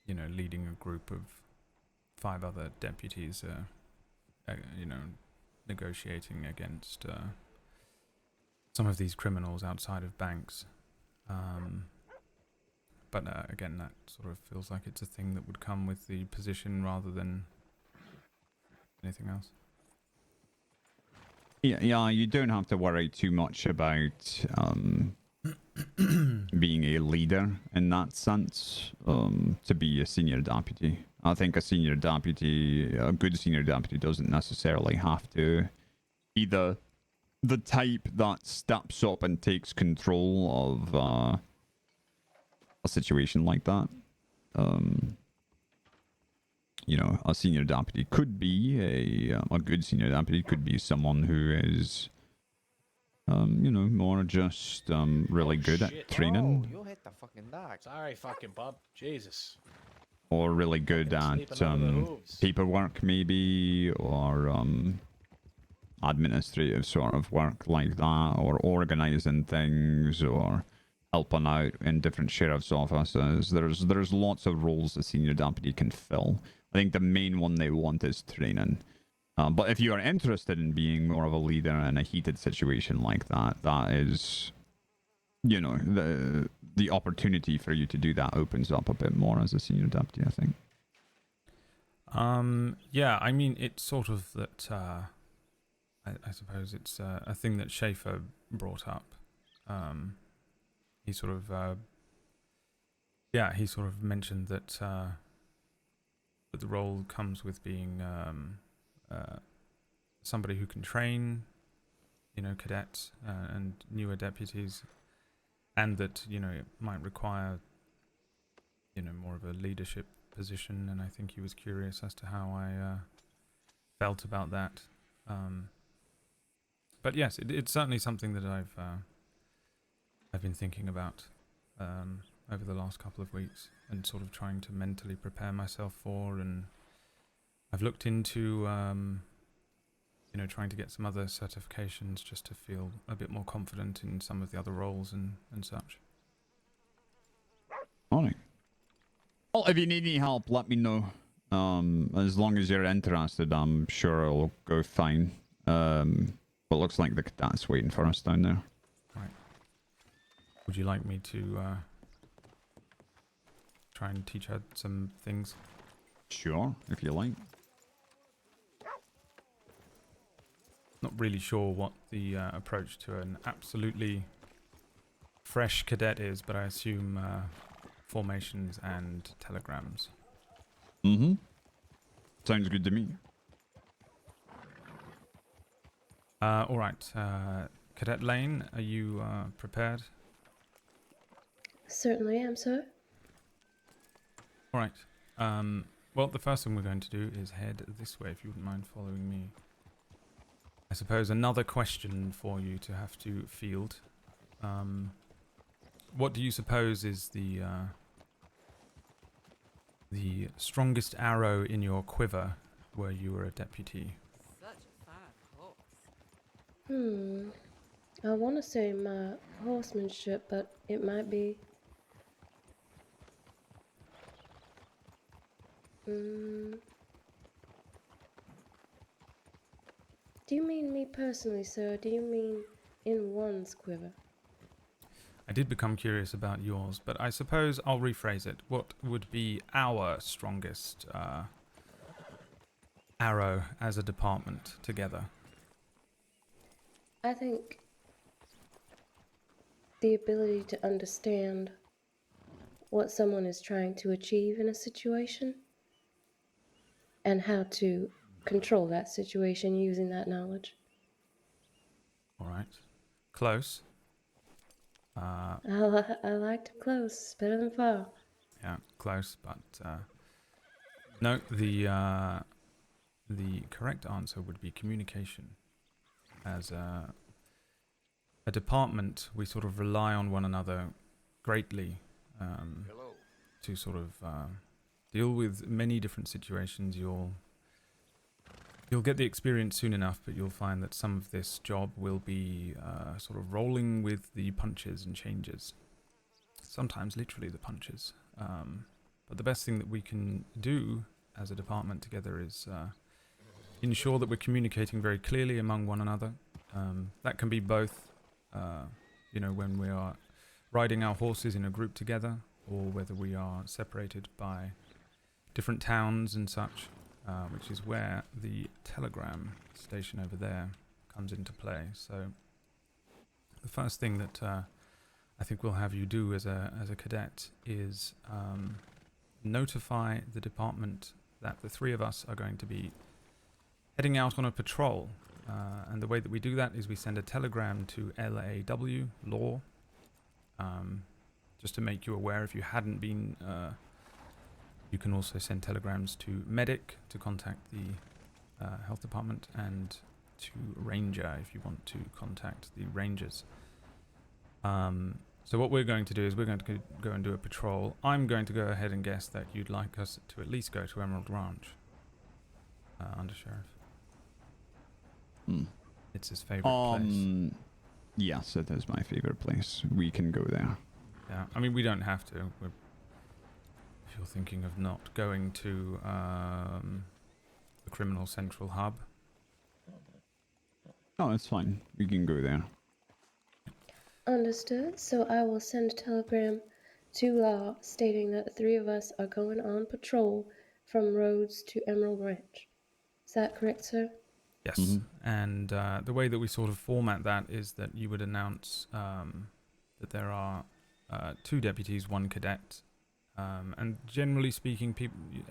leading a group of 5 other deputies, negotiating against some of these criminals outside of banks. But again, that sort of feels like it's a thing that would come with the position rather than anything else. Yeah, you don't have to worry too much about being a leader in that sense to be a senior deputy. I think a good senior deputy doesn't necessarily have to be the type that steps up and takes control of a situation like that. A senior deputy could be a good senior deputy could be someone who is more just really good at training. Oh, you hit the fucking dock. Sorry, fucking bub. Jesus. Or really good Fucking at sleeping under the hooves. paperwork maybe, or administrative sort of work like that, or organizing things, or helping out in different sheriff's offices. There's lots of roles a senior deputy can fill. I think the main one they want is training. But if you are interested in being more of a leader in a heated situation like that, that is, the opportunity for you to do that opens up a bit more as a senior deputy, I think. Yeah, I mean, it's sort of that, I suppose it's a thing that Schaefer brought up. He sort of mentioned that that the role comes with being somebody who can train, cadets and newer deputies, and that it might require more of a leadership position. And I think he was curious as to how I felt about that. But yes, it's certainly something that I've been thinking about over the last couple of weeks, and sort of trying to mentally prepare myself for. And I've looked into trying to get some other certifications just to feel a bit more confident in some of the other roles and such. Alright. Well, if you need any help, let me know. As long as you're interested, I'm sure it'll go fine. But looks like the cadet's waiting for us down there. Right. Would you like me to try and teach her some things? Sure, if you like. Not really sure what the approach to an absolutely fresh cadet is, but I assume formations and telegrams. Mm-hmm. Sounds good to me. All right. Cadet Lane, are you prepared? Certainly am, sir. All right. Well, the first thing we're going to do is head this way, if you wouldn't mind following me. I suppose another question for you to have to field. What do you suppose is the strongest arrow in your quiver where you were a deputy? I want to say my horsemanship, but it might be... Do you mean me personally, sir? Do you mean in one's quiver? I did become curious about yours, but I suppose I'll rephrase it. What would be our strongest arrow as a department together? I think the ability to understand what someone is trying to achieve in a situation and how to control that situation using that knowledge. All right. Close. I like to close. It's better than far. Yeah, close, but no. The correct answer would be communication. As a department, we sort of rely on one another greatly to sort of deal with many different situations. You'll get the experience soon enough, but you'll find that some of this job will be sort of rolling with the punches and changes. Sometimes literally the punches. But the best thing that we can do as a department together is ensure that we're communicating very clearly among one another. That can be both, when we are riding our horses in a group together, or whether we are separated by different towns and such, which is where the telegram station over there comes into play. So the first thing that I think we'll have you do as a cadet is notify the department that the three of us are going to be heading out on a patrol. And the way that we do that is we send a telegram to LAW, Law, just to make you aware. If you hadn't been, you can also send telegrams to Medic to contact the health department, and to Ranger if you want to contact the Rangers. So what we're going to do is we're going to go and do a patrol. I'm going to go ahead and guess that you'd like us to at least go to Emerald Ranch, Under Sheriff. It's his favorite place. Yes, it is my favorite place. We can go there. Yeah, I mean, we don't have to. If you're thinking of not going to the Criminal Central Hub. Oh, it's fine. We can go there. Understood. So I will send a telegram to Law stating that the three of us are going on patrol from Rhodes to Emerald Ranch. Is that correct, sir? Yes, and the way that we sort of format that is that you would announce that there are 2 deputies, 1 cadet, and generally speaking,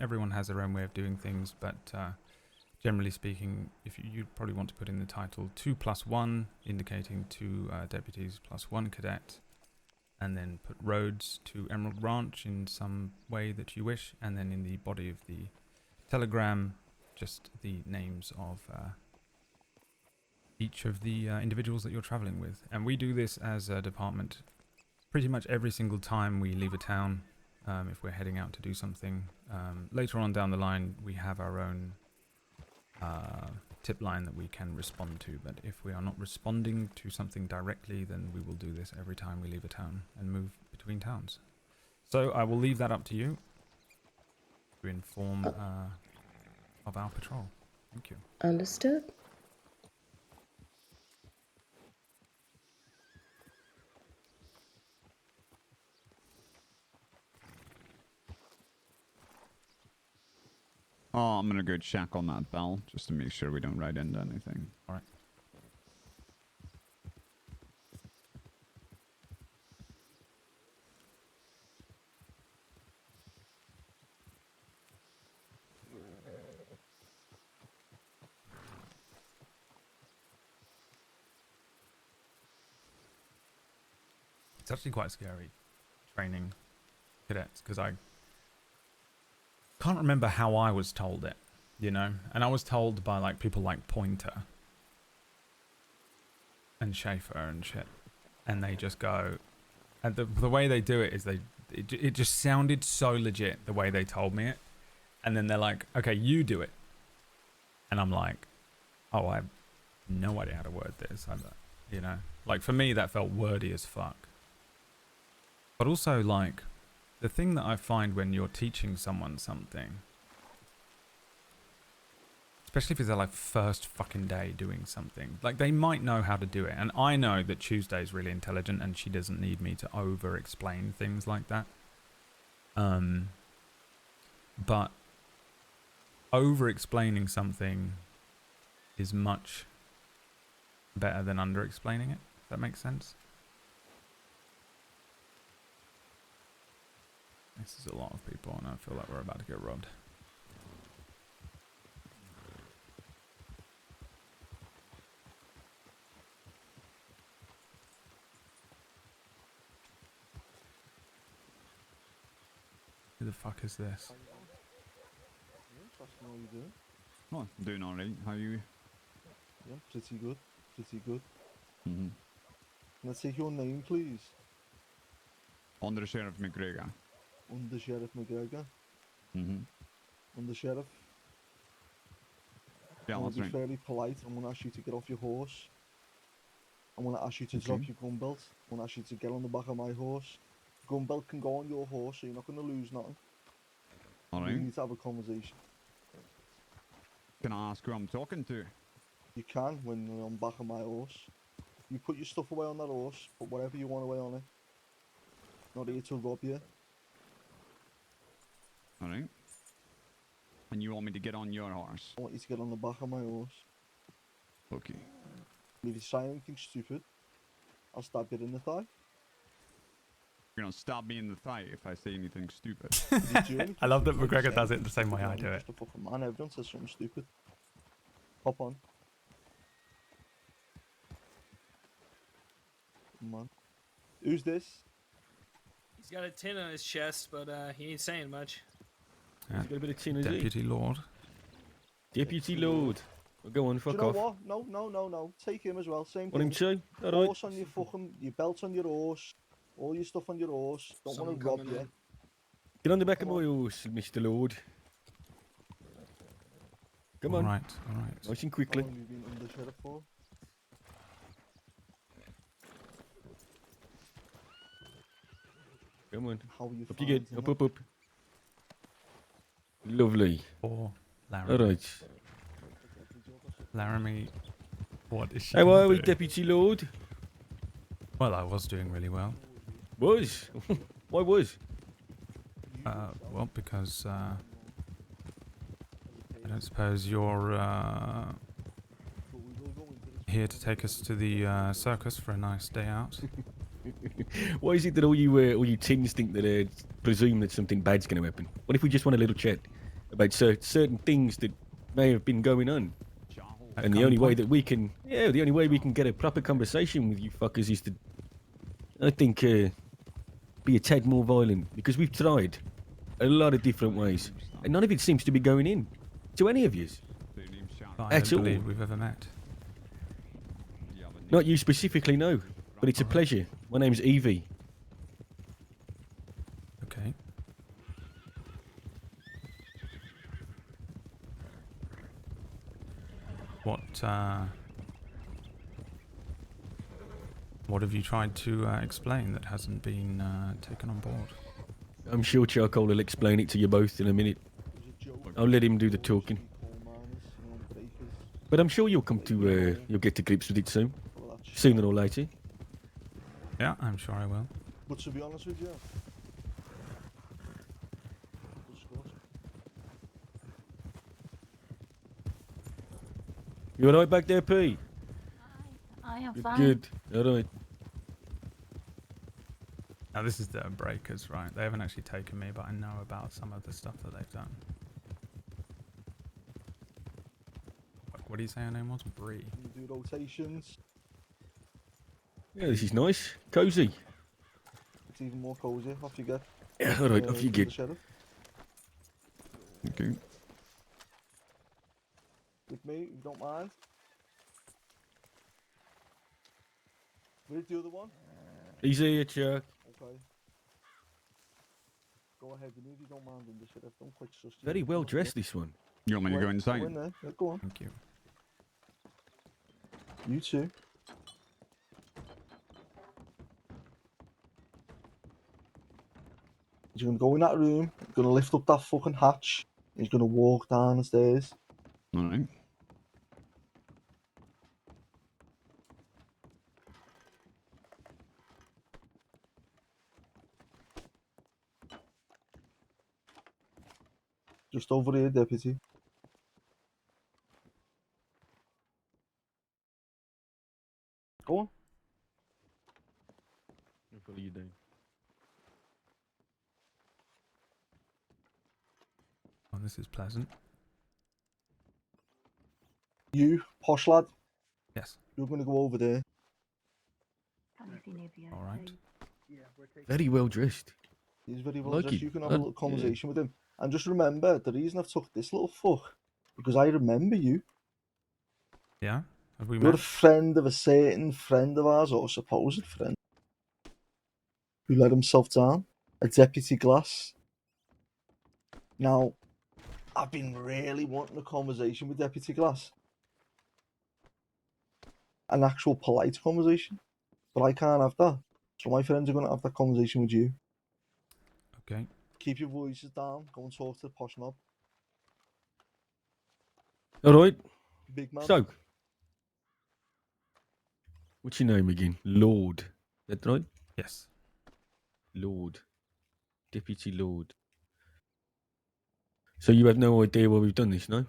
everyone has their own way of doing things, but generally speaking, if you'd probably want to put in the title 2+1, indicating 2 deputies plus 1 cadet, and then put Rhodes to Emerald Ranch in some way that you wish, and then in the body of the telegram, just the names of each of the individuals that you're traveling with. And we do this as a department pretty much every single time we leave a town, if we're heading out to do something. Later on down the line, we have our own tip line that we can respond to, but if we are not responding to something directly, then we will do this every time we leave a town and move between towns. So I will leave that up to you to inform of our patrol. Thank you. Understood. Oh, I'm gonna go check on that bell just to make sure we don't ride into anything. All right. It's actually quite scary training cadets, because I can't remember how I was told it, and I was told by like people like Pointer and Schaefer and shit, and they just go, and the way they do it is it just sounded so legit the way they told me it, and then they're like, okay, you do it, and I'm like, oh, I have no idea how to word this, like for me that felt wordy as fuck. But also, like, the thing that I find when you're teaching someone something, especially if it's their like first fucking day doing something, like they might know how to do it, and I know that Tuesday's really intelligent and she doesn't need me to over explain things like that. But over explaining something is much better than under explaining it, if that makes sense. This is a lot of people, and I feel like we're about to get robbed. Who the fuck is this? How you doing? Oh, doing alright. How are you? Yeah, pretty good. Pretty good. Mm-hmm. Can I take your name, please? Under Sheriff McGregor. Under Sheriff McGregor. Mm-hmm. I'm the sheriff. Yeah, I'm going that's to be right. fairly polite. I'm going to ask you to get off your horse. I'm going to ask you to drop Okay. your gun belt. I'm going to ask you to get on the back of my horse. Gun belt can go on your horse, so you're not going to lose nothing. All We right. need to have a conversation. Can I ask who I'm talking to? You can when you're on the back of my horse. You put your stuff away on that horse, put whatever you want away on it. Not here to rob you. All right. And you want me to get on your horse? I want you to get on the back of my horse. Okay. And if you say anything stupid, I'll stab you in the thigh. You're gonna stab me in the thigh if I say anything stupid. If you do anything I love that stupid, like you McGregor say does it anything the same stupid, way I man, do you're it. just a fucking man. Everyone says something stupid. Hop on. Come on. Who's this? He's got a tin on his chest, but he ain't saying much. Yeah. He's got a bit of tin, has he? Deputy Lord. Deputy Lord. Well, go on, Do fuck you know off. what? No. Take him as well. Same Want him thing. too? Alright. Horse on your fucking, your belt on your horse, all your stuff on your horse. Don't want Someone to rob coming you. in. Get on the back of Come my on. horse, Mr. Lord. Come on. All right. Nice and How quickly. long have you been under sheriff for? Come on. How are you Up you get. finding Up, it? up, up. Lovely. Or Laramie. Alright. Laramie, what is she How gonna are we, do? Deputy Lord? Well, I was doing really well. Was? Why was? Well, because I don't suppose you're here to take us to the circus for a nice day out. Why is it that all you teens think that presume that something bad's going to happen? What if we just want a little chat about certain things that may have been going on? At And the only way gunpoint? that we can, the only way we can get a proper conversation with you fuckers is to, I think, be a tad more violent, because we've tried a lot of different ways, and none of it seems to be going in to any of yous. I At don't all. believe we've ever met. Not you specifically, no, but it's a pleasure. My name's Evie. Okay. What have you tried to explain that hasn't been taken on board? I'm sure Charcoal will explain it to you both in a minute. I'll let him do the talking. But I'm sure you'll come to, you'll get to grips with it soon. Sooner or later. Yeah, I'm sure I will. But to be honest with you, You alright back there, P? I am Good, fine. good. Alright. Now this is the breakers, right? They haven't actually taken me, but I know about some of the stuff that they've done. What do you say her name was? Bree. you do rotations. Yeah, this is nice. Cozy. It's even more cozy. Off you get. Yeah, alright, off you to the get. sheriff. Okay. With me, if you don't mind. Where's the other one? He's here, Chuck. Okay. Go ahead, if you don't mind, in the sheriff. Don't quick trust you. Very well dressed, this one. You want me to go inside? Go in there. Yeah, go on. Thank you. You too. He's gonna go in that room, he's gonna lift up that fucking hatch, he's gonna walk down the stairs. Alright. Just over here, deputy. Go on. What are you doing? Oh, this is pleasant. You, posh lad. Yes. You're gonna go over there. All right. Very well dressed. He's very well Like dressed. him. You can have a little Yeah. conversation with him. And just remember, the reason I've took this little fuck, because I remember you. Yeah? Have we You're a met? friend of a certain friend of ours, or supposed friend, who let himself down. A deputy Glass. Now, I've been really wanting a conversation with Deputy Glass. An actual polite conversation. But I can't have that. So my friends are going to have that conversation with you. Okay. Keep your voices down. Go and talk to the posh knob. All right. Big man. So, what's your name again? Lord. That right? Yes. Lord. Deputy Lord. So you have no idea why we've done this, no?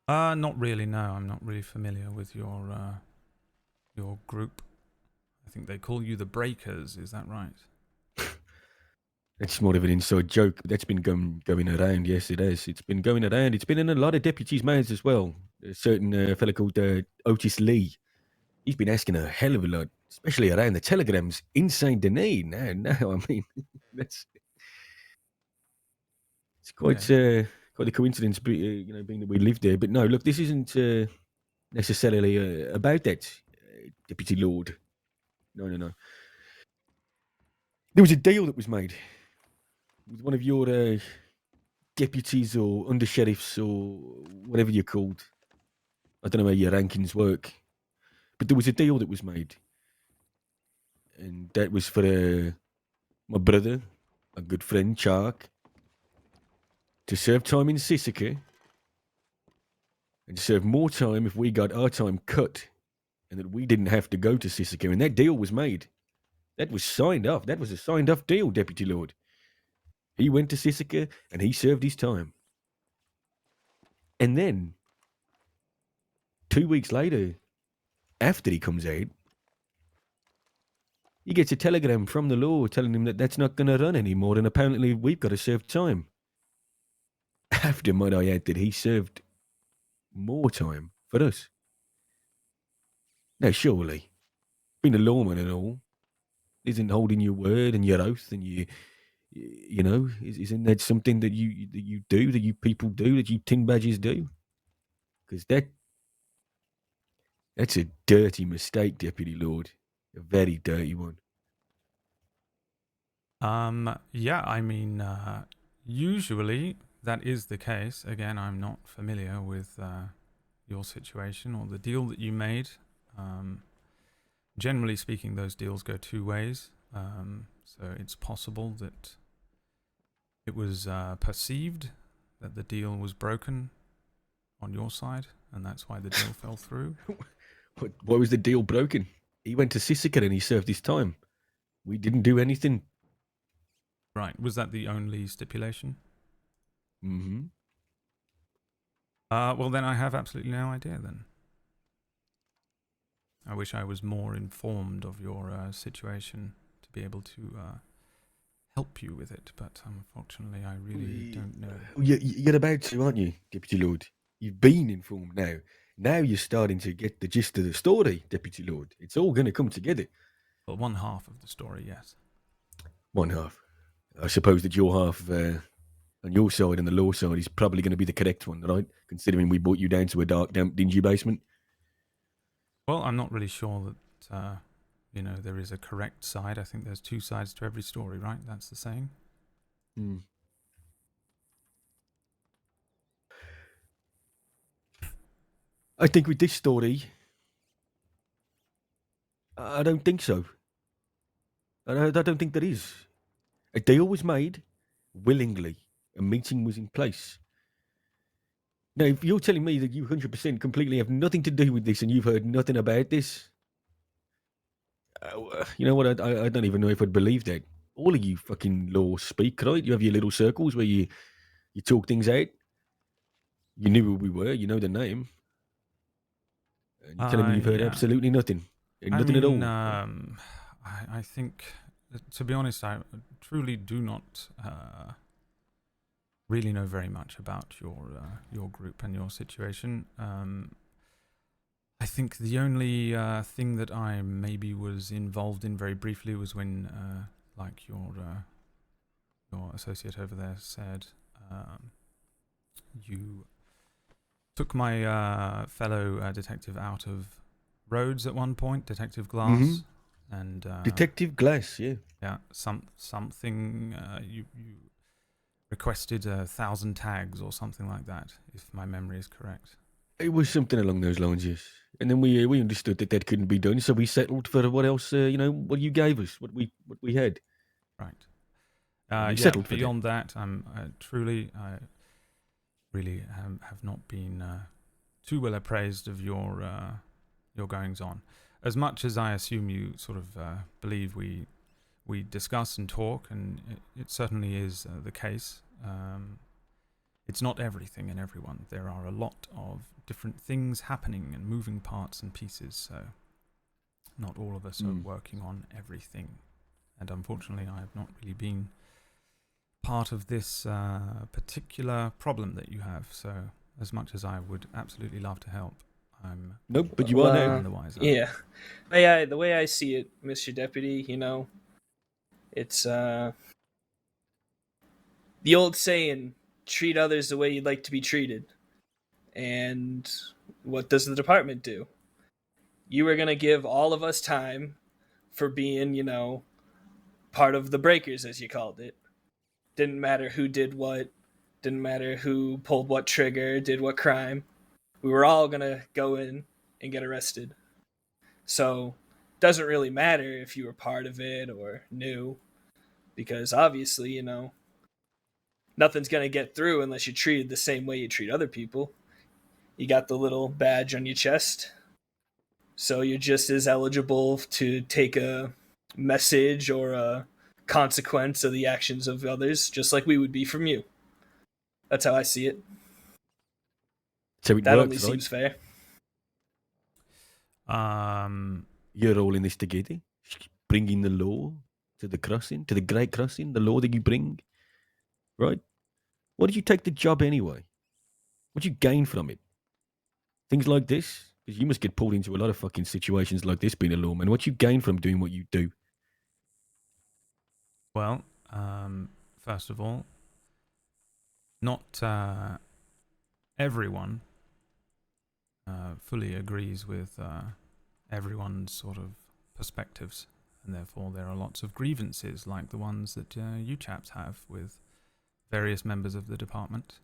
Not really. No, I'm not really familiar with your group. I think they call you the Breakers. Is that right? That's more of an inside joke. That's been going around. Yes, it has. It's been going around. It's been in a lot of deputies' mouths as well. A certain fella called Otis Lee. He's been asking a hell of a lot, especially around the telegrams inside the need. Now, I mean, it's quite quite a coincidence, being that we live there. But no, look, this isn't necessarily about that, Deputy Lord. No. There was a deal that was made with one of your deputies or undersheriffs or whatever you're called. I don't know how your rankings work, but there was a deal that was made, and that was for my brother, a good friend, Chark, to serve time in Sisika and to serve more time if we got our time cut and that we didn't have to go to Sisika. And that deal was made. That was signed off. That was a signed off deal, Deputy Lord. He went to Sisika and he served his time. And then, 2 weeks later, after he comes out, he gets a telegram from the law telling him that that's not going to run anymore, and apparently we've got to serve time. After, might I add, that he served more time for us. Now, surely, being a lawman and all, isn't holding your word and your oath and isn't that something that you do, that you people do, that you tin badgers do? Because that's a dirty mistake, Deputy Lord. A very dirty one. Yeah, I mean, usually that is the case. Again, I'm not familiar with your situation or the deal that you made. Generally speaking, those deals go two ways. So it's possible that it was perceived that the deal was broken on your side, and that's why the deal fell through. Why was the deal broken? He went to Sisika and he served his time. We didn't do anything. Right. Was that the only stipulation? Mm-hmm. Well, then I have absolutely no idea then. I wish I was more informed of your situation to be able to help you with it, but unfortunately I really don't know. You're about to, aren't you, Deputy Lord? You've been informed now. Now you're starting to get the gist of the story, Deputy Lord. It's all going to come together. Well, one half of the story, yes. One half. I suppose that your half on your side and the law side is probably going to be the correct one, right? Considering we brought you down to a dark, damp, dingy basement. Well, I'm not really sure that, there is a correct side. I think there's two sides to every story, right? That's the saying. Hmm. I think with this story, I don't think so. I don't think there is. A deal was made willingly. A meeting was in place. Now, if you're telling me that you 100% completely have nothing to do with this and you've heard nothing about this, you know what? I don't even know if I'd believe that. All of you fucking law speak, right? You have your little circles where you talk things out. You knew who we were. You know the name. And you're telling me you've heard absolutely nothing. Nothing at all. I think, to be honest, I truly do not really know very much about your group and your situation. I think the only thing that I maybe was involved in very briefly was when, like your associate over there said, you took my fellow detective out of Rhodes at one point, Detective Glass. Mm-hmm. And Detective Glass, yeah. Yeah, something you requested 1,000 tags or something like that, if my memory is correct. It was something along those lines, yes. And then we understood that couldn't be done, so we settled for what else, what you gave us, what we had. Right. We Yeah, settled for that. beyond that, I'm I really have not been too well appraised of your goings on. As much as I assume you sort of believe we discuss and talk, and it certainly is the case. It's not everything and everyone. There are a lot of different things happening and moving parts and pieces, so not all of us are working on everything. And unfortunately, I have not really been part of this particular problem that you have. So as much as I would absolutely love to help, I'm nope, but you are now. the wiser. Yeah. The way I see it, Mr. Deputy, it's the old saying, treat others the way you'd like to be treated. And what does the department do? You were going to give all of us time for being, part of the breakers, as you called it. Didn't matter who did what, didn't matter who pulled what trigger, did what crime. We were all going to go in and get arrested. So it doesn't really matter if you were part of it or new, because obviously, nothing's going to get through unless you're treated the same way you treat other people. You got the little badge on your chest, so you're just as eligible to take a message or a consequence of the actions of others, just like we would be from you. That's how I see it. So it That works, only right? seems fair. You're all in this together, bringing the law to the crossing, to the great crossing, the law that you bring, right? Why did you take the job anyway? What did you gain from it? Things like this? Because you must get pulled into a lot of fucking situations like this being a lawman. What you gain from doing what you do? Well, first of all, not everyone fully agrees with everyone's sort of perspectives, and therefore there are lots of grievances like the ones that you chaps have with various members of the department.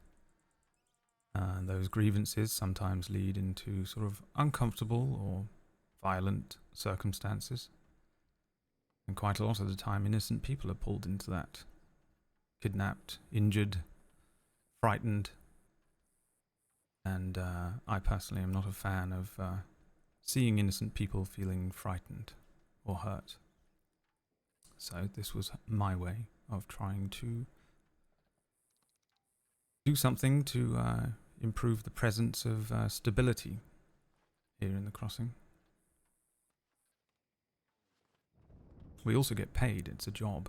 And those grievances sometimes lead into sort of uncomfortable or violent circumstances. And quite a lot of the time, innocent people are pulled into that. Kidnapped, injured, frightened. And I personally am not a fan of seeing innocent people feeling frightened or hurt. So this was my way of trying to do something to improve the presence of stability here in the crossing. We also get paid. It's a job.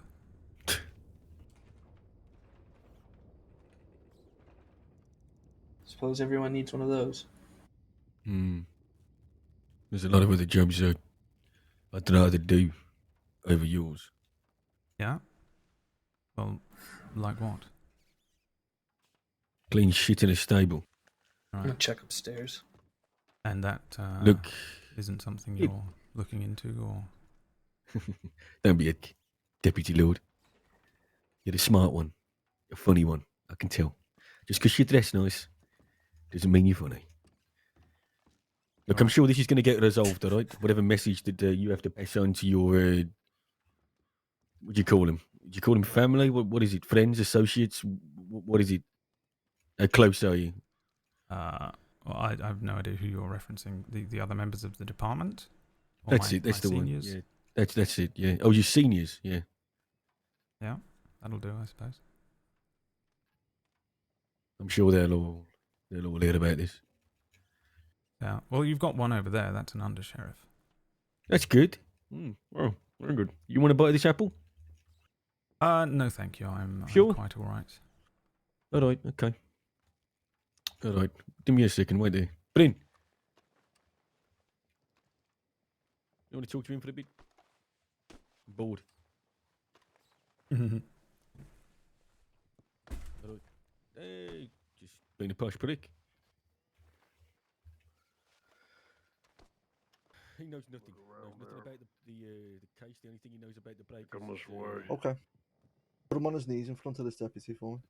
Suppose everyone needs one of those. There's a lot of other jobs I'd rather do over yours. Yeah? Well, like what? Clean shit in a stable. I'm Right. gonna check upstairs. And that Look, isn't something you're looking into, or? Don't be a deputy lord. You're a smart one, a funny one. I can tell. Just because you dress nice doesn't mean you're funny. Look, I'm sure this is going to get resolved, all right? Whatever message that you have to pass on to your, what do you call them? Do you call them family? What is it? Friends, associates? What is it? How close are you? Well, I have no idea who you're referencing. The other members of the department? Or That's my, it. That's my the seniors? one. Yeah, that's it. Yeah. Oh, your seniors. Yeah. Yeah, that'll do, I suppose. I'm sure they'll all hear about this. Yeah. Well, you've got one over there. That's an undersheriff. That's good. Well, very good. You want to bite this apple? No, thank you. I'm quite all right. All right. Okay. All right. Give me a second. Wait there. Bryn. You want to talk to him for a bit? I'm bored. All right. Hey, just being a posh prick. He knows nothing. Nothing about the case. The only thing he knows about the break Come this way. Okay. Put him on his knees in front of this deputy for me.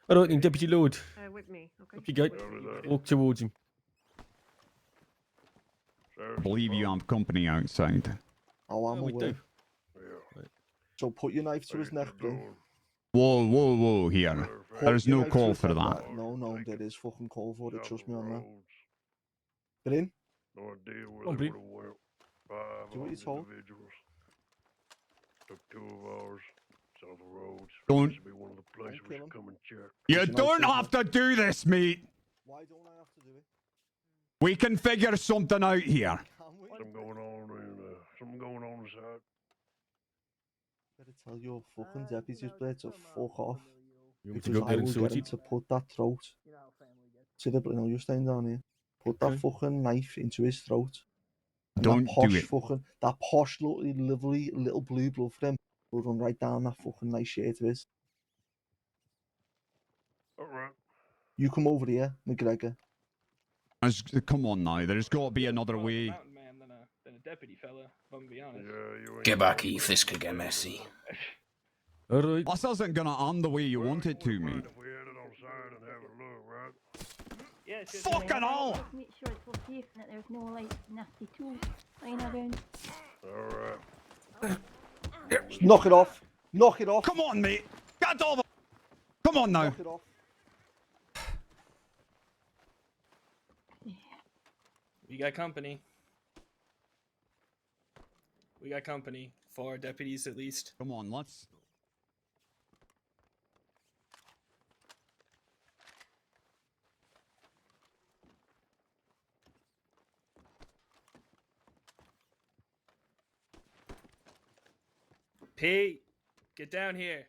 All right, then, Deputy Lord. With me, okay? Up you go. Walk towards him. I believe you have company outside. Oh, I'm we aware. do. So put your knife to his neck, bro. Whoa, here. Put There's your no knife to call his for neck. that. No, there is fucking call for it. Trust me on that. Get in. No idea where Come on, they Breen. would have went. 5 Do what you're armed told. individuals. Took 2 of ours. South roads. Don't- This should be one of the places we kill should him. come and check. You Listen, don't I'll have to do this, mate. Why don't I have to do it? We can figure something out here. Can we? Something going on inside. Better tell your fucking deputies, Brett, to fuck off. You want me to Because go up I there and will sort get him it? to put that throat to the... No, you're staying down here. Put that Okay. fucking knife into his throat. And Don't that do posh it. fucking... That posh, lovely little blue blood for him will run right down that fucking nice shirt of his. Alright. You come over here, McGregor. Come on now, there's got to be another More of a way. mountain man than a deputy fella, if I'm gonna be honest. Yeah, you ain't Get back, wrong, Eve. but- This could get messy. All right. This isn't gonna end the way you want it to, Wouldn't mate. mind if we headed on side and have a look, right? Yeah, sure. Fucking hell! Just make sure it's all safe and that there's no like nasty tools lying around. Alright. Knock it off. Knock it off. Come on, mate. Get over. Come on now. Knock it off. We got company. We got company. 4 deputies at least. Come on, let's. Pete, get down here.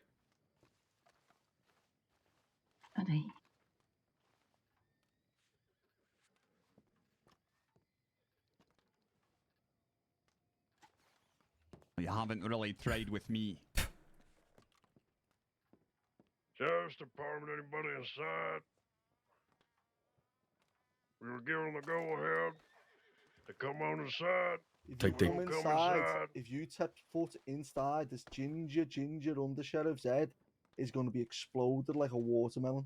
Alright. You haven't really tried with me. Sheriff's Department, anybody inside? We were given the go-ahead to come on inside. If Take you the- come Come inside, inside. if you tap foot inside, this ginger under sheriff's head is going to be exploded like a watermelon.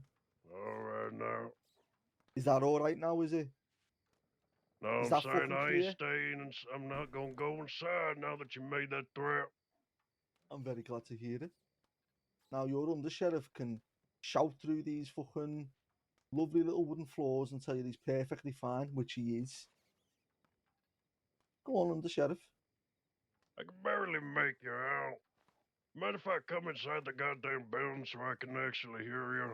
Alright now. Is that all right now? Is it? No, Is I'm that saying fucking I clear? ain't staying and I'm not gonna go inside now that you made that threat. I'm very glad to hear it. Now your under sheriff can shout through these fucking lovely little wooden floors and tell you he's perfectly fine, which he is. Go on, under sheriff. I can barely make you out. Mind if I come inside the goddamn building so I can actually hear you?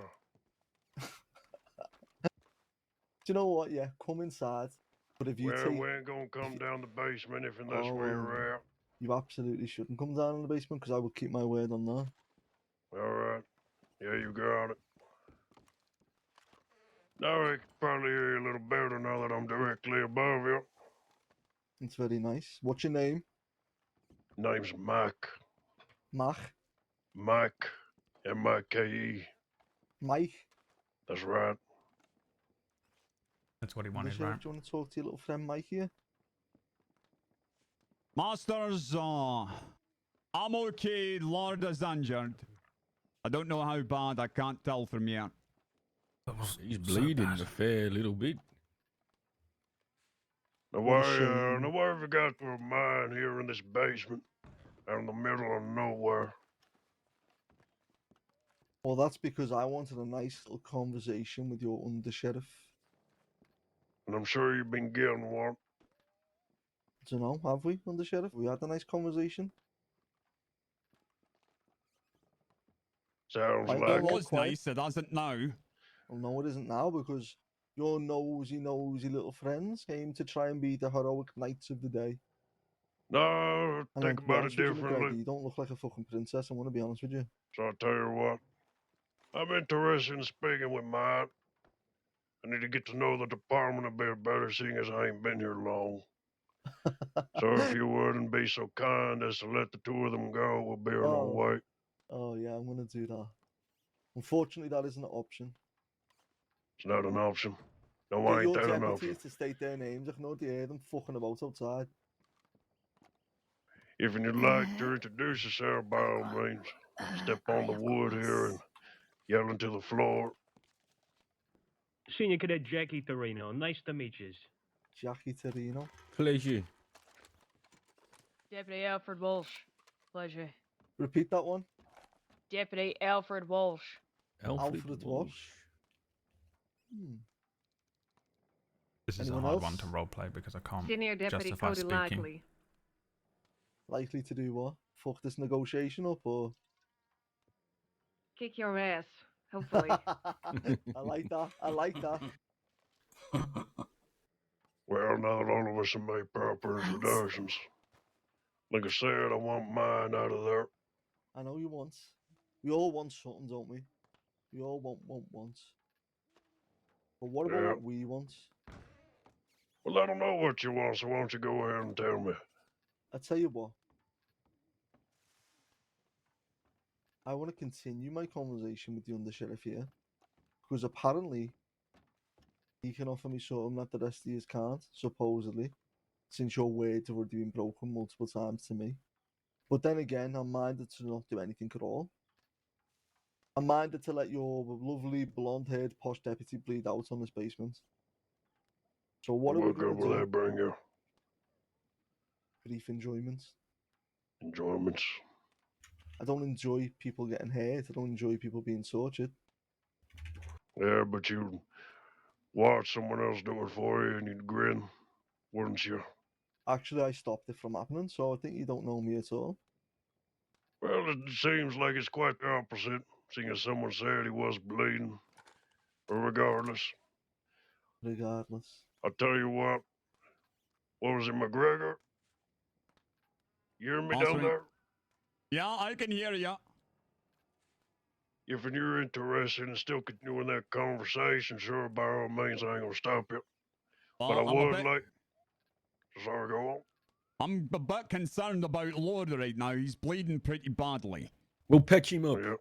Do you know what? Yeah, come inside. But if you Well, take, we ain't gonna come down the basement if that's Oh, where you're at. you absolutely shouldn't come down in the basement because I will keep my word on that. Alright. Yeah, you got it. Now I can probably hear you a little better now that I'm directly above you. It's very nice. What's your name? Name's Mike. Mach? Mike. M-I-K-E. Mike? That's right. That's what he Under wanted, sheriff, right? do you want to talk to your little friend Mike here? Masters, I'm okay. Lorde is injured. I don't know how bad. I can't tell from here. He's bleeding a fair little bit. Now What a why, shame. now why have you got to a mine here in this basement? Out in the middle of nowhere. Well, that's because I wanted a nice little conversation with your under sheriff. And I'm sure you've been getting one. Don't know, have we, under sheriff? We had a nice conversation. Sounds Right, like It well, was quiet. nice. It isn't now. Well, no, it isn't now because your nosy little friends came to try and be the heroic knights of the day. No, And think to be about it honest with you, differently. McGregor, you don't look like a fucking princess. I want to be honest with you. So I'll tell you what. I'm interested in speaking with Mike. I need to get to know the department a bit better, seeing as I ain't been here long. So if you wouldn't be so kind as to let the 2 of them go, we'll be on our Oh. way. Oh yeah, I'm gonna do that. Unfortunately, that isn't an option. It's not an option. No, Get I ain't your that an deputies option. to state their names. I can already hear them fucking about outside. If you'd like to introduce yourself, by all means, step on the wood here and yelling to the floor. Senior Cadet Jackie Torino. Nice to meet you. Jackie Torino. Pleasure. Deputy Alfred Walsh. Pleasure. Repeat that one. Deputy Alfred Walsh. Alfred Walsh. This is Anyone a hard else? one to roleplay because I can't Senior Deputy justify Cody speaking. Likely. Likely to do what? Fuck this negotiation up, or? Kick your ass, hopefully. I like that. I like that. Well, not all of us have made proper introductions. Like I said, I want mine out of there. I know you want. We all want something, don't we? We all want. But what about Yeah. what we want? Well, I don't know what you want, so why don't you go ahead and tell me? I tell you what. I want to continue my conversation with the undersheriff here, because apparently he can offer me something that the rest of you can't, supposedly, since your words have already been broken multiple times to me. But then again, I'm minded to not do anything at all. I'm minded to let your lovely blonde-haired posh deputy bleed out on this basement. So what are we What going good to will do? that bring you? Brief enjoyment. Enjoyments. I don't enjoy people getting hurt. I don't enjoy people being tortured. Yeah, but you'd watch someone else do it for you and you'd grin, wouldn't you? Actually, I stopped it from happening, so I think you don't know me at all. Well, it seems like it's quite the opposite, seeing as someone said he was bleeding. But regardless, I'll tell you what was it, McGregor? You hear me down Awesome. there? Yeah, I can hear you. If you're interested in still continuing that conversation, sure, by all means, I ain't gonna stop you. Well, But I I'm a would bit- like. Sorry, go on. I'm a bit concerned about Lorde right now. He's bleeding pretty badly. We'll patch him up. Yeah.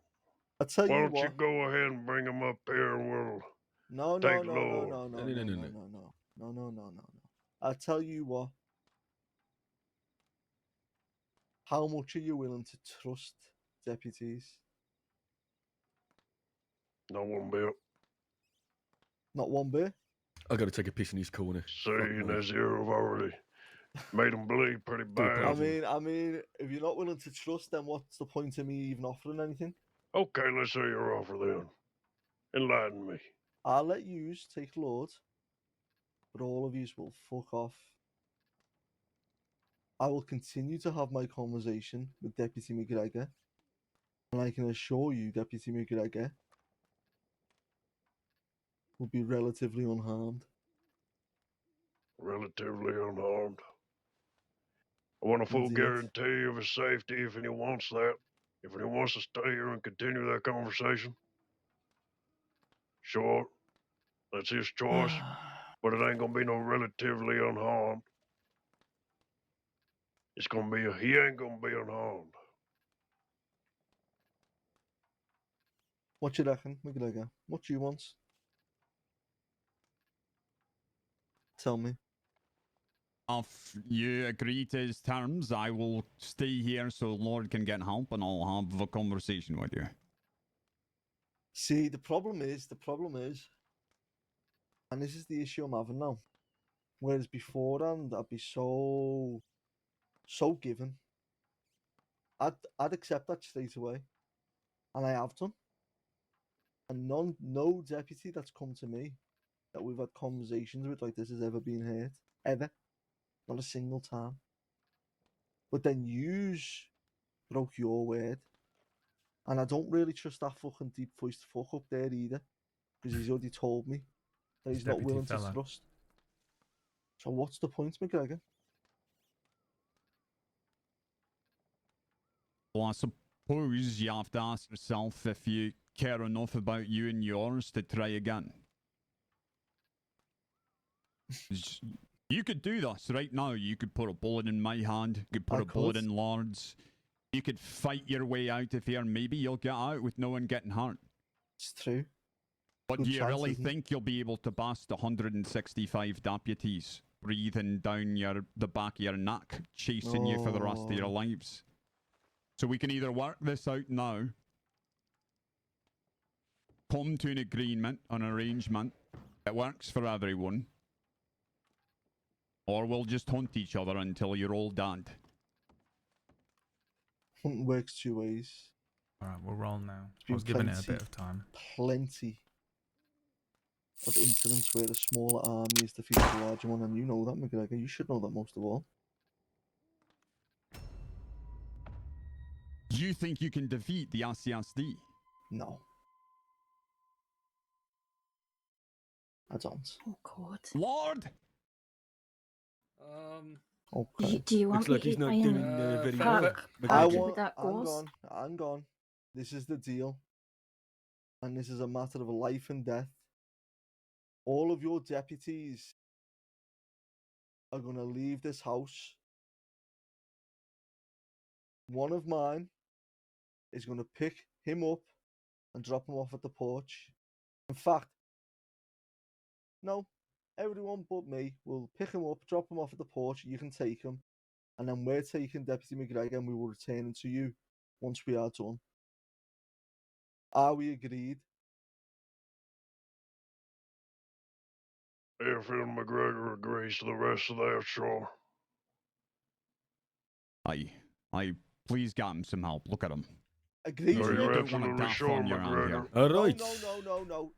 I tell Why you don't you what. go ahead and bring him up here and we'll No. take Lord. No. I tell you what. How much are you willing to trust deputies? Not one bit. Not one bit. I got to take a piss in his corner. Seeing as you've already made him bleed pretty bad. I mean, if you're not willing to trust, then what's the point of me even offering anything? Okay, let's hear your offer then. Enlighten me. I'll let yous take Lord, but all of yous will fuck off. I will continue to have my conversation with Deputy McGregor, and I can assure you, Deputy McGregor will be relatively unharmed. Relatively unharmed. I want a full Indeed. guarantee of his safety if he wants that. If he wants to stay here and continue that conversation. Sure, that's his choice, but it ain't gonna be no relatively unharmed. It's gonna be he ain't gonna be unharmed. What you reckon, McGregor? What you want? Tell me. If you agree to his terms, I will stay here so Lord can get help and I'll have a conversation with you. See, the problem is, and this is the issue I'm having now. Whereas beforehand, I'd be so given. I'd accept that straight away, and I have done. And no deputy that's come to me that we've had conversations with like this has ever been hurt, ever, not a single time. But then yous broke your word, and I don't really trust that fucking deep-voiced fuck up there either, because he's already told me that he's not Deputy willing fella. to trust. So what's the point, McGregor? Well, I suppose you have to ask yourself if you care enough about you and yours to try again. You could do this right now. You could put a bullet in my hand. You could put a bullet in Lord's. You could fight your way out of here. Maybe you'll get out with no one getting hurt. It's true. But Good do you chance, really isn't it? think you'll be able to bust 165 deputies breathing down the back of your neck, chasing you for the rest of your Oh. lives? So we can either work this out now, come to an agreement, an arrangement that works for everyone, or we'll just hunt each other until you're all dead. Hunting works two ways. Alright, we'll roll now. I been was giving it a plenty. bit of time. Plenty of incidents where a smaller army has defeated a larger one, and you know that, McGregor. You should know that most of all. Do you think you can defeat the RCSD? No. I don't. Oh God. Lord! Okay. Do you want Looks like me he's to not try doing and very pack well. I with want. that Hang goes? on. Hang on. This is the deal. And this is a matter of life and death. All of your deputies are going to leave this house. One of mine is going to pick him up and drop him off at the porch. In fact, no, everyone but me will pick him up, drop him off at the porch. You can take him. And then we're taking Deputy McGregor and we will return him to you once we are done. Are we agreed? If Ian McGregor agrees to the rest of that, sure. Aye. Please get him some help. Look at him. Agreed Are to you it? Don't want a absolutely daft sure, on your hand here. McGregor? All No, right. no.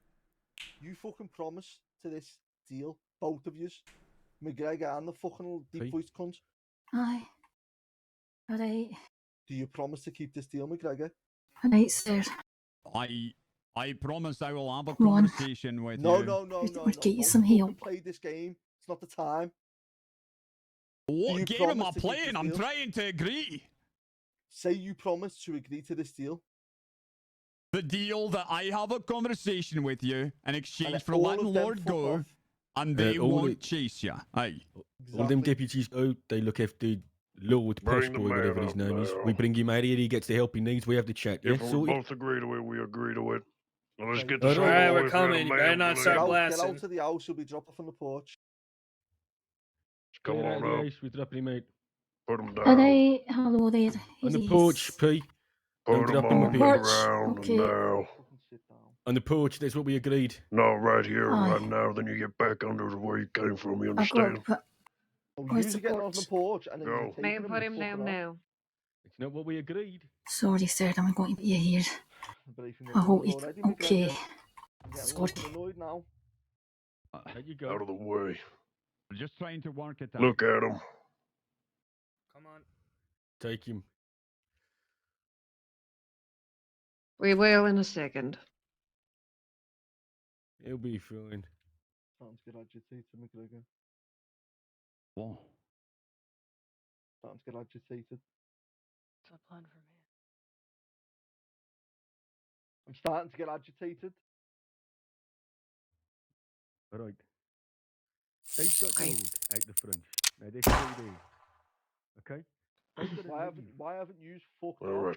You fucking promise to this deal, both of yous. McGregor and the fucking deep voiced cunt. Aye. All right. Do you promise to keep this deal, McGregor? All right, sir. I promise I will have a Come on. conversation with No, you. no. We'll get you Don't some fucking help. play this game. It's not the time. What you game am promise I to keep playing? this I'm deal? trying to agree. Say you promise to agree to this deal. The deal that I have a conversation with you in exchange And for all letting of them Lord fuck go, off. and they all won't the- chase you. Aye. All them deputies go, they look after Lord Bring the Postboy, man whatever his up name is. now. We bring him out here, he gets the help he needs, we have the chat, yeah? If we Sorted? both agree to it, we agree to it. Now let's Okay. get this All over right, with. we're We got a coming. You better man not to start leave. blasting. Get out of the house. You'll be dropped off on the porch. Come Get out on of the up. house, we're dropping him out. Put him All down. right. Hello there. On the It porch, is. P. Don't Put him drop him up on the here. Porch, ground okay. now. On the porch, that's what we agreed. No, right here, Aye. right now. Then you get back under where you came from. You I got understand? but Oh, where's you're the getting off the porch? porch and then Go. you're taking Man, him put and him fucking down off. now. It's not what we agreed. Sorry, sir, I'm going to be here. But if you I hope know you already, okay. McGregor, I'm getting Sorry. fucking annoyed now. There you go. Out of the way. We're just trying to work it out. Look at him. Come on. Take him. We will in a second. He'll be fine. Starting to get agitated, McGregor. What? Starting to get agitated. What's the plan for me? I'm starting to get agitated. All right. They've got Lord out the front. Now they're still there. Okay? They've got to leave. Why haven't you fucked All off? right.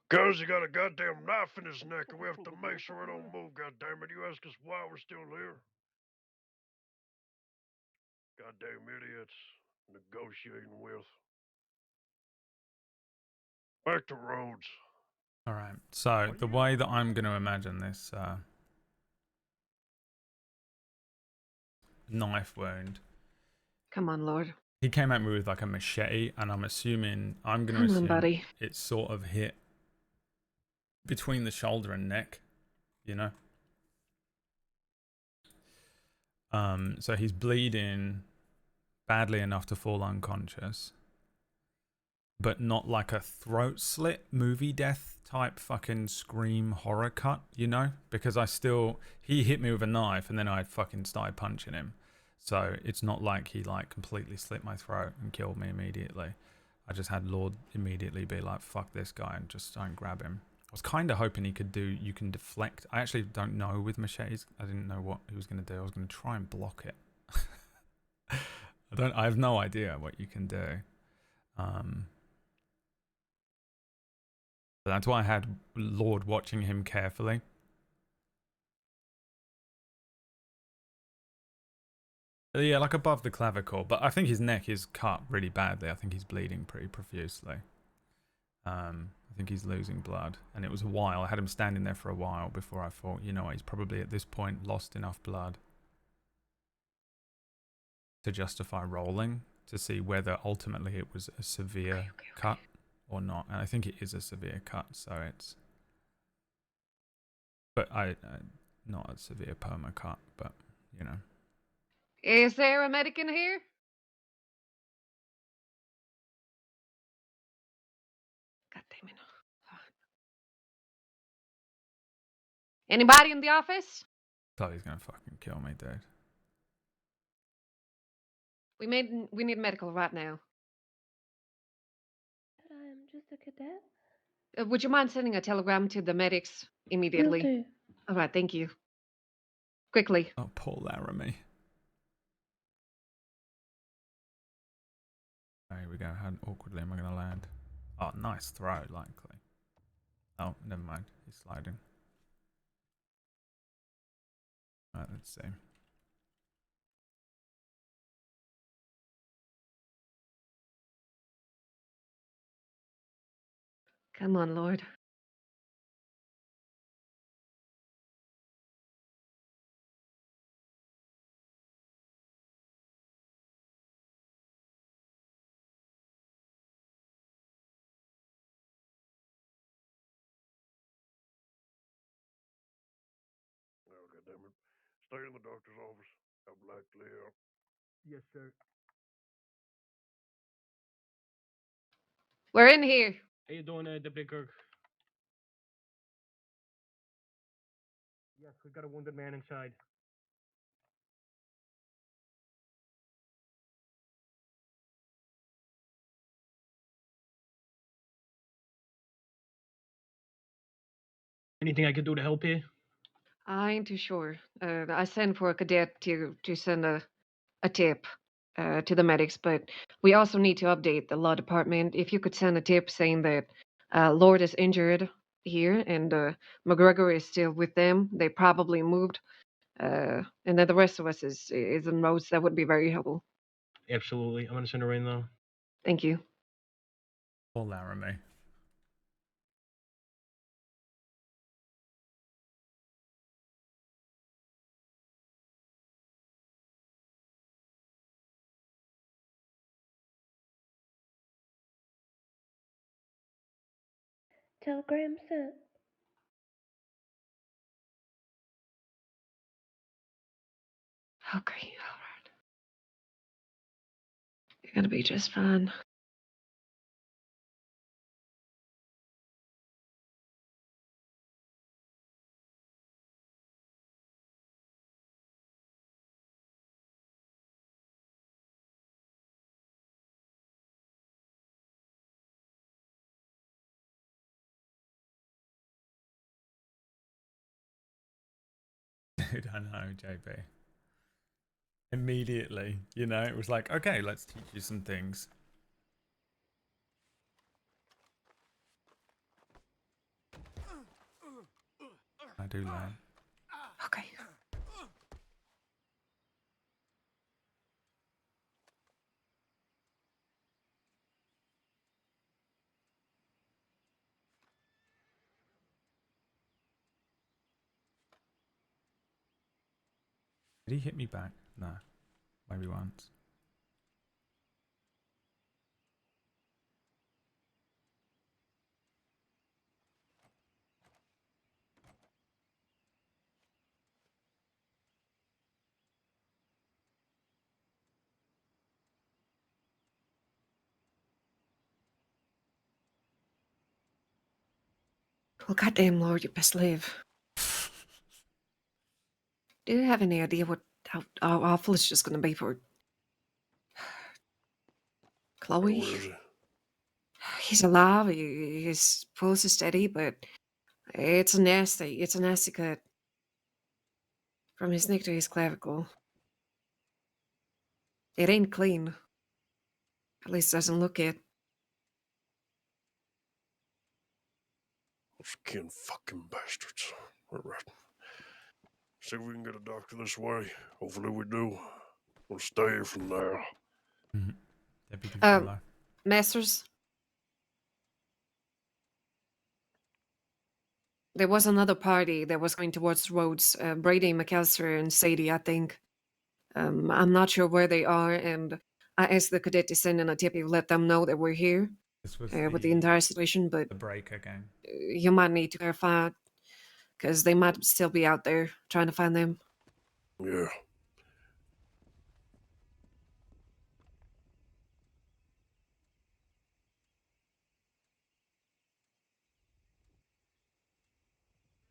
Cause he got a goddamn knife in his neck, and we have to make sure it don't move. Goddamn it! You ask us why we're still here. Goddamn idiots negotiating with. Back to roads. Alright, so the way that I'm going to imagine this knife wound, Come on, Lord. he came at me with like a machete, and I'm assuming, I'm going to Come on, assume buddy. it sort of hit between the shoulder and neck, you know? So he's bleeding badly enough to fall unconscious, but not like a throat slit movie death type fucking scream horror cut, you know? Because he hit me with a knife and then I fucking started punching him. So it's not like he like completely slit my throat and killed me immediately. I just had Lorde immediately be like, fuck this guy, and just try and grab him. I was kind of hoping he could you can deflect. I actually don't know with machetes. I didn't know what he was going to do. I was going to try and block it. I have no idea what you can do. But that's why I had Lorde watching him carefully. Yeah, like above the clavicle. But I think his neck is cut really badly. I think he's bleeding pretty profusely. I think he's losing blood, and it was a while. I had him standing there for a while before I thought, you know what, he's probably at this point lost enough blood to justify rolling to see whether ultimately it was a severe cut or not. And I think it is a severe cut, so it's. But not a severe perma cut, but you know. Is there a medic in here? God damn it. Anybody in the office? Thought he's gonna fucking kill me, dude. We need medical right now. I'm just a cadet. Would you mind sending a telegram to the medics immediately? Will do. All right, thank you. Quickly. Oh, poor Laramie. Oh, here we go. How awkwardly am I gonna land? Oh, nice throw, likely. Oh, never mind. He's sliding. Right, let's see. Come on, Lord. Oh, goddammit. Stay in the doctor's office. I'll black clear. Yes, sir. We're in here. How you doing, Deputy Kirk? Yes, we got a wounded man inside. Anything I could do to help you? I ain't too sure. I sent for a cadet to send a tip to the medics, but we also need to update the law department. If you could send a tip saying that Lorde is injured here and McGregor is still with them, they probably moved, and then the rest of us is in roads. That would be very helpful. Absolutely. I'm gonna send her right now. Thank you. Poor Laramie. Telegram sent. Okay, all right. You're gonna be just fine. Dude, I know, JB. Immediately, you know, it was like, okay, let's teach you some things. I do learn. Okay. Did he hit me back? No. Maybe once. Well, goddamn, Lord, you best leave. Do you have any idea how awful it's just gonna be for Chloe? Where is he? He's alive. His pulse is steady, but it's a nasty cut from his neck to his clavicle. It ain't clean. At least doesn't look it. Those kin fucking bastards. All right. See if we can get a doctor this way. Hopefully we do. We'll stay here from there. Deputy Fuller. Masters, there was another party that was going towards Rhodes. Brady, McAllister, and Sadie, I think. I'm not sure where they are, and I asked the cadet to send in a tip to let them know that we're here This was with the entire situation, but the breaker gang. you might need to clarify because they might still be out there trying to find them. Yeah.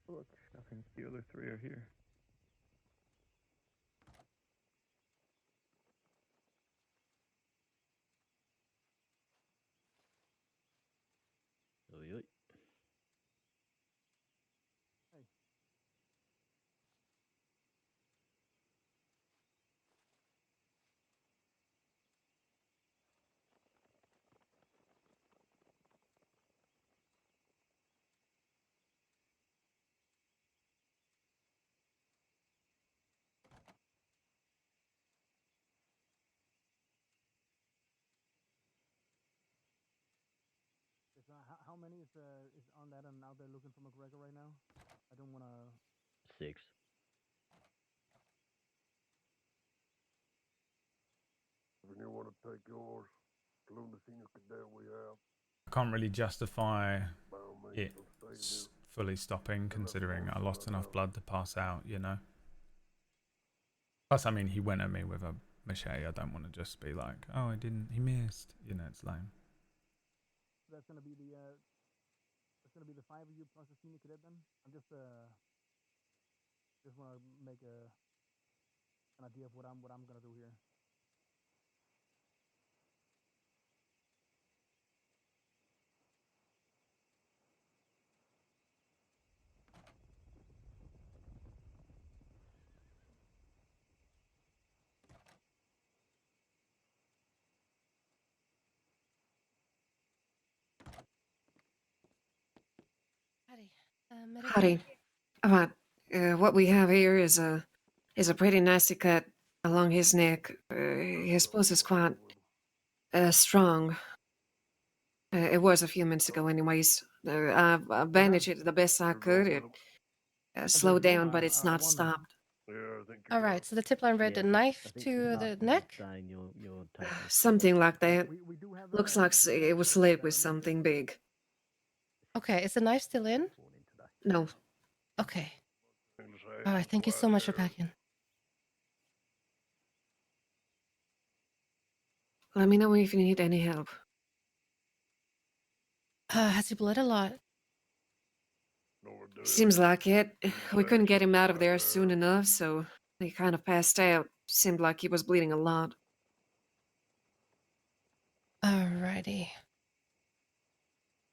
Look, I think the other three are here. Oy, oy. How many is on that and out there looking for McGregor right now? I don't want to. 6. If you want to take yours, including the senior cadet we have, I can't really justify by all means, it so stay here. fully stopping, considering I lost enough blood to pass out, you know. Plus, I mean, he went at me with a machete. I don't want to just be like, oh, he missed. You know, it's lame. That's gonna be the 5 of you plus the senior cadet then. I'm just want to make an idea of what I'm gonna do here. Howdy. What we have here is a pretty nasty cut along his neck. His pulse is quite strong. It was a few minutes ago, anyways. I bandaged it the best I could. It slowed down, but it's not stopped. All right, so the tip line read a knife to the neck? Something like that. Looks like it was slit with something big. Okay, is the knife still in? No. Okay. All right, thank you so much for packing. Let me know if you need any help. Has he bled a lot? Seems like it. We couldn't get him out of there soon enough, so he kind of passed out. Seemed like he was bleeding a lot. Alrighty.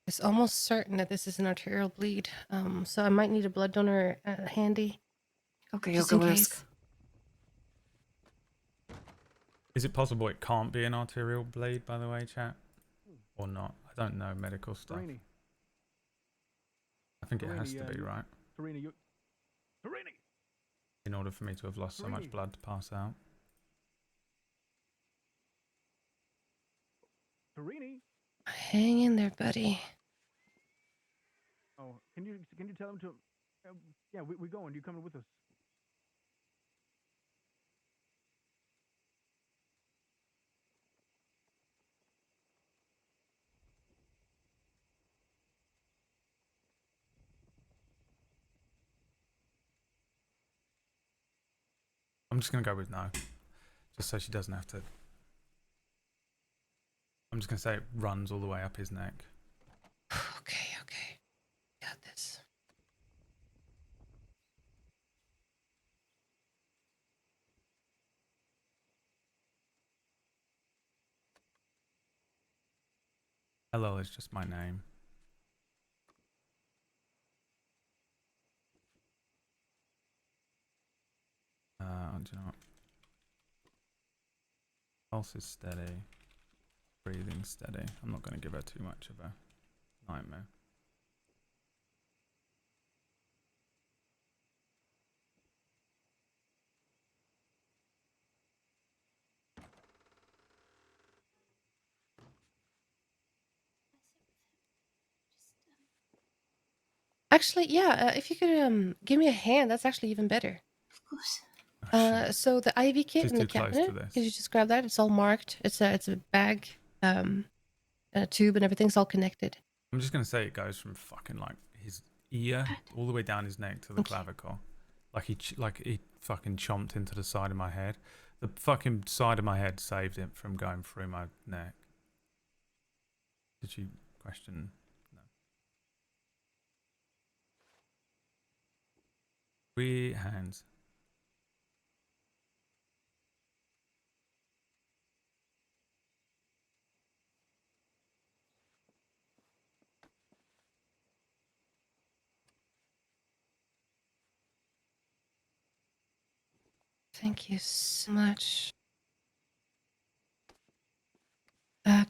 It's almost certain that this is an arterial bleed, so I might need a blood donor handy. Okay, just I'll go in ask. case. Is it possible it can't be an arterial bleed, by the way, chat? Or not? I don't know medical stuff. Torini. I think it Torini, has to be, right? Torini, you. Torini! In order for me to have lost so much Torini. blood to pass out. Torini! Hang in there, buddy. Oh, can you tell him to? Yeah, we're going. You coming with us? I'm just going to go with no. Just so she doesn't have to. I'm just going to say it runs all the way up his neck. Okay. Got this. Hello is just my name. Do you know what? Pulse is steady. Breathing steady. I'm not going to give her too much of a nightmare. Actually, yeah. If you could give me a hand, that's actually even better. Of course. So the IV kit She's in the too close to cabinet. this. Could you just grab that? It's all marked. It's a bag, and a tube, and everything's all connected. I'm just gonna say it goes from fucking like his ear all the way down his neck to the clavicle, like he fucking chomped into the side of my head. The fucking side of my head saved it from going through my neck. Did you question? No. 3 hands. Thank you so much.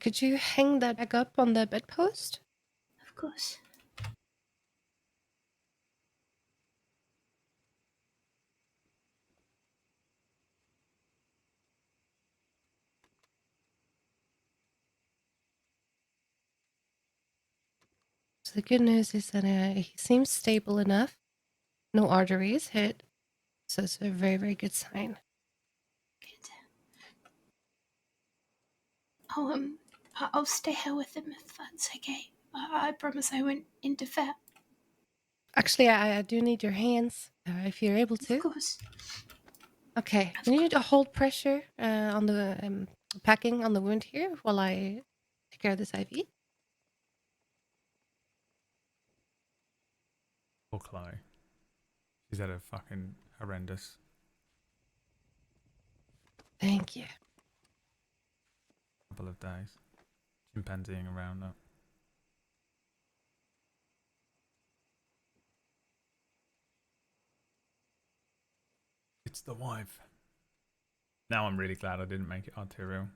Could you hang that back up on the bedpost? Of course. So the good news is that he seems stable enough. No arteries hit. So it's a very, very good sign. Good. I'll stay here with him if that's okay. I promise I won't interfere. Actually, I do need your hands, if you're able to. Of course. Okay. You need to hold pressure on the packing on the wound here while I take care of this IV. Poor Chloe. She's had a fucking horrendous. Thank you. Couple of days. Chimpanzeeing around that. It's the wife. Now I'm really glad I didn't make it arterial.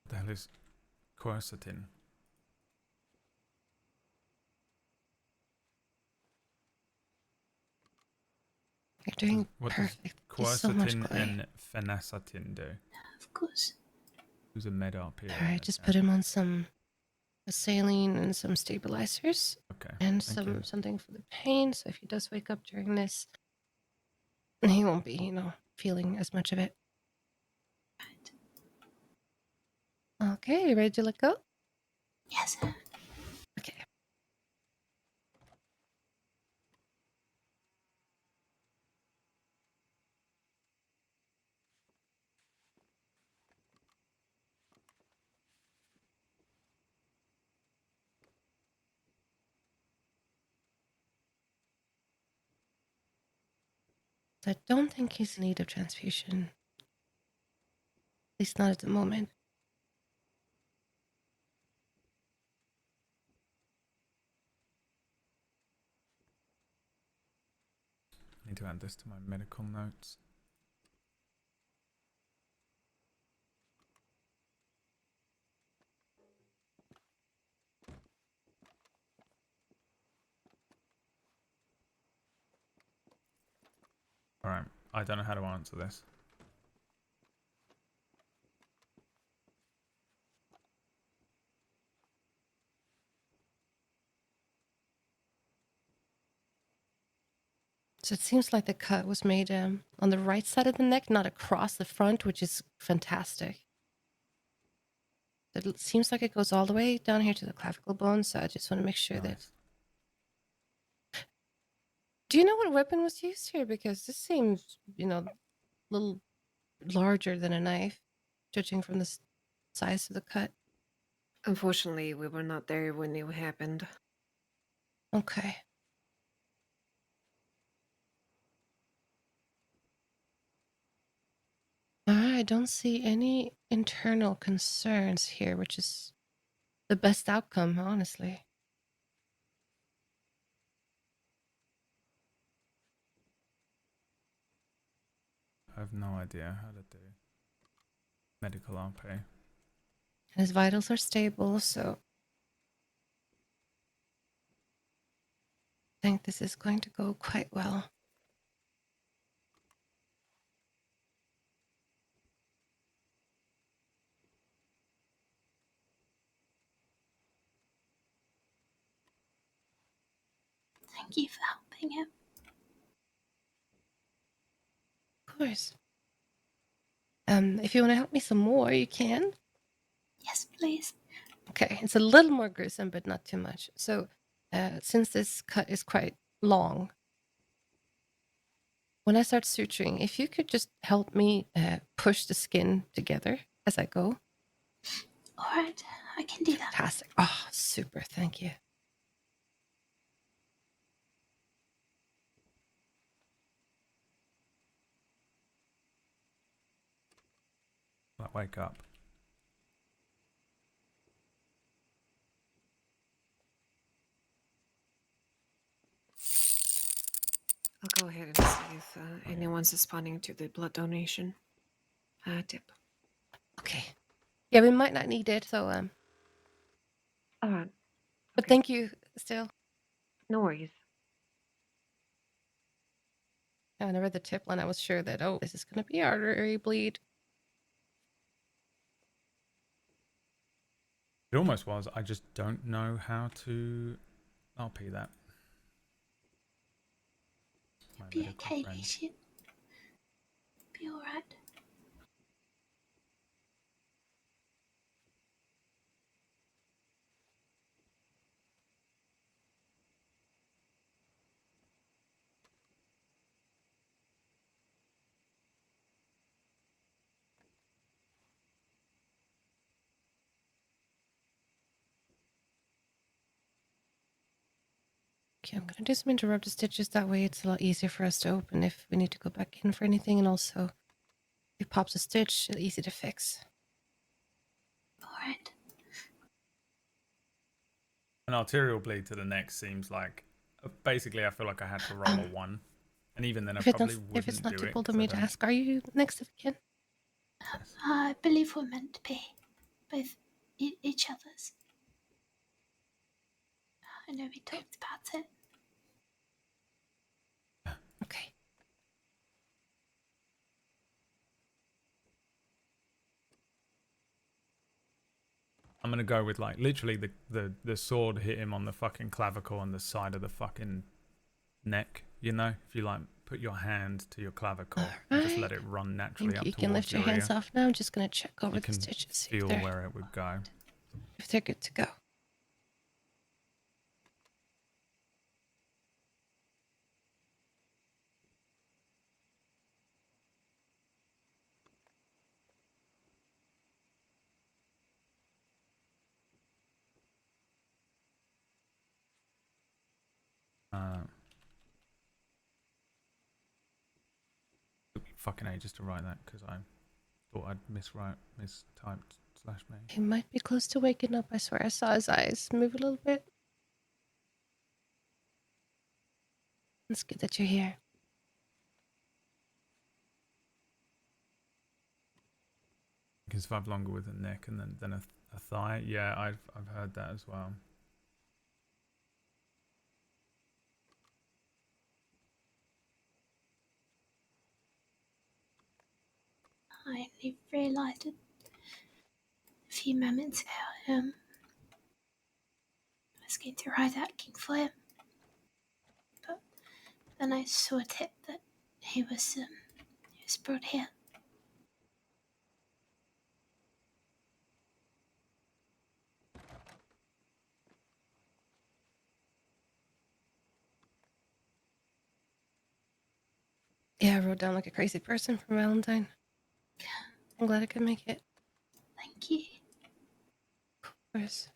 What the hell is quercetin? You're doing What perfect. does Thank you so much, quercetin Chloe. and phenacetin do? Of course. Who's a med RP? All right, just put him on some saline and some stabilizers. Okay. And Thank you. something for the pain. So if he does wake up during this, he won't be, feeling as much of it. Okay, you ready to let go? Yes. Okay. I don't think he's in need of transfusion. At least not at the moment. I need to add this to my medical notes. Alright, I don't know how to answer this. So it seems like the cut was made on the right side of the neck, not across the front, which is fantastic. It seems like it goes all the way down here to the clavicle bone, so I just want to make sure that... Do you know what weapon was used here? Because this seems, a little larger than a knife, judging from the size of the cut. Unfortunately, we were not there when it happened. Okay. I don't see any internal concerns here, which is the best outcome, honestly. I have no idea how to do medical RP. And his vitals are stable, so I think this is going to go quite well. Thank you for helping him. Of course. If you want to help me some more, you can. Yes, please. Okay, it's a little more gruesome, but not too much. So, since this cut is quite long, when I start suturing, if you could just help me push the skin together as I go. All right, I can do that. Fantastic. Oh, super. Thank you. Like, wake up. I'll go ahead and see if anyone's responding to the blood donation tip. Okay. Yeah, we might not need it, so All right. but Okay. thank you still. No worries. When I read the tip line, I was sure that, oh, this is going to be artery bleed. It almost was. I just don't know how to RP that. My Be medical okay, friend. Lucien. Be all right. Okay, I'm going to do some interrupted stitches. That way it's a lot easier for us to open if we need to go back in for anything. And also, if he pops a stitch, it's easy to fix. All right. An arterial bleed to the neck seems like... Basically, I feel like I had to roll a 1. And even then, I probably If it's wouldn't not do too it. bold of 'cause I me to don't- ask, are you next of kin? I believe we're meant to be both each other's. I know we talked about it. Okay. I'm gonna go with like literally the sword hit him on the fucking clavicle on the side of the fucking neck. You know, if you like put your hand to your clavicle and just let it run naturally Thank up you. You towards can lift your hands ear. off now. I'm just going to check over You the can stitches. See feel where it would go. if they're good to go. Took me fucking ages to write that because I thought I'd mistyped /me. He might be close to waking up. I swear I saw his eyes move a little bit. It's good that you're here. You can survive longer with a neck and then a thigh. Yeah, I've heard that as well. I only realised it a few moments ago. I was going to write out King for him, but then I saw a tip that he was brought here. Yeah, I wrote down like a crazy person for Valentine. I'm glad I could make it. Thank you. Of course.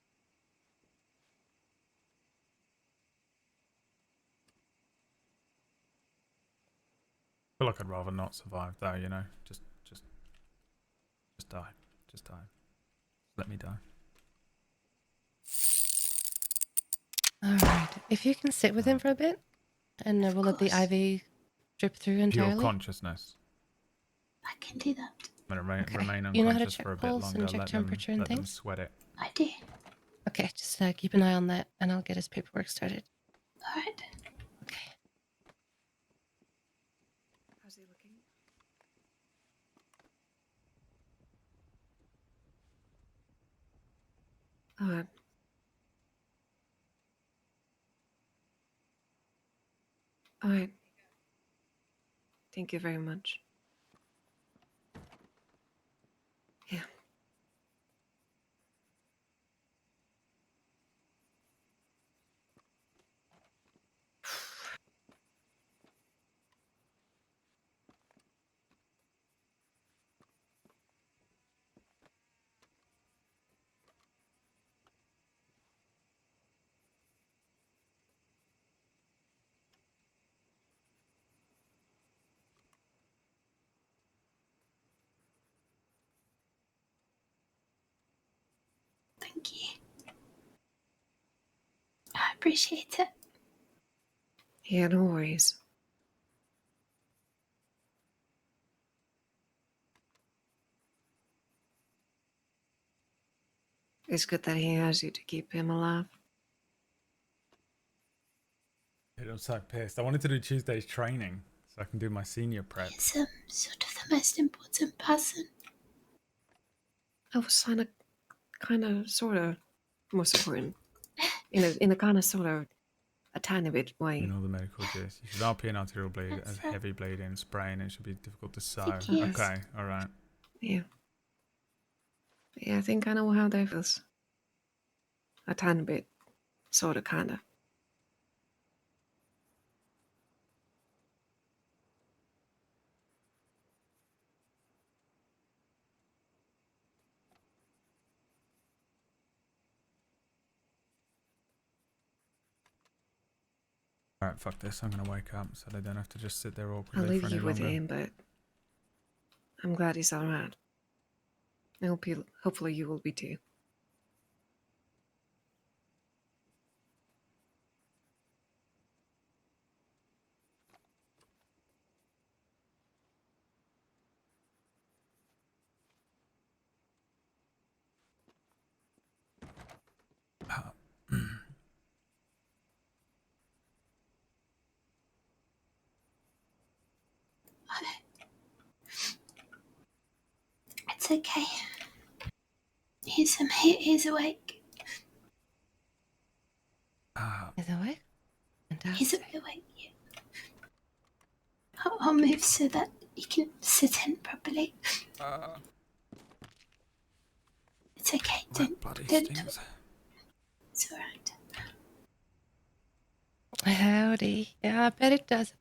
I feel like I'd rather not survive though, you know. Just die. Just die. Let me die. All right. If you can sit with him for a bit, and we'll let the IV drip through Pure entirely. consciousness. I can do that. Okay. remain You know how to unconscious check for a bit pulse longer. and check temperature and let them things? sweat it. I do. Okay, just keep an eye on that, and I'll get his paperwork started. All right. Okay. How's he looking? Uh, all right. Thank you very much. Yeah. Thank you. I appreciate it. Yeah, no worries. It's good that he has you to keep him alive. I'm so pissed. I wanted to do Tuesday's training so I can do my senior prep. He's sort of the most important person. I was kind of, sort of most important. In a kind of, sort of, a tiny bit way. You know the medical gist. You should RP an arterial bleed as heavy bleeding, spraying. It should be difficult to sew. Yes. Okay, all right. Yeah. Yeah, I think I know how that feels. A tiny bit. Sort of, kind of. All right, fuck this. I'm gonna wake up so they don't have to just sit there I'll awkwardly leave for any you with longer. him, but I'm glad he's alright. Hopefully you will be too. It's okay. He's awake. Is that what? He's Fantastic. awake. Yeah. I'll move so that he can sit in properly. It's okay. Bloody Don't. stings. It's alright. Howdy. Yeah, I bet it does.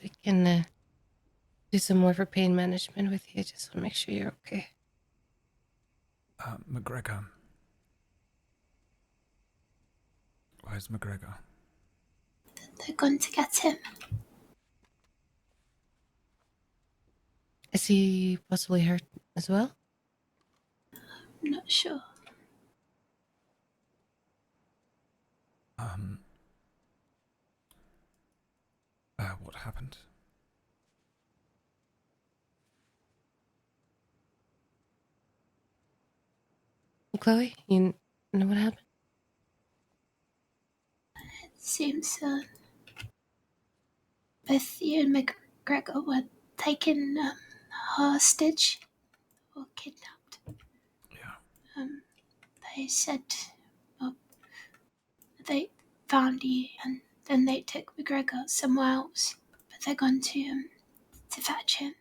We can do some more for pain management with you. Just want to make sure you're okay. McGregor. Where's McGregor? They're going to get him. Is he possibly hurt as well? I'm not sure. What happened? Chloe, you know what happened? It seems both you and McGregor were taken hostage or kidnapped. Yeah. They said they found you and then they took McGregor somewhere else, but they're going to fetch him.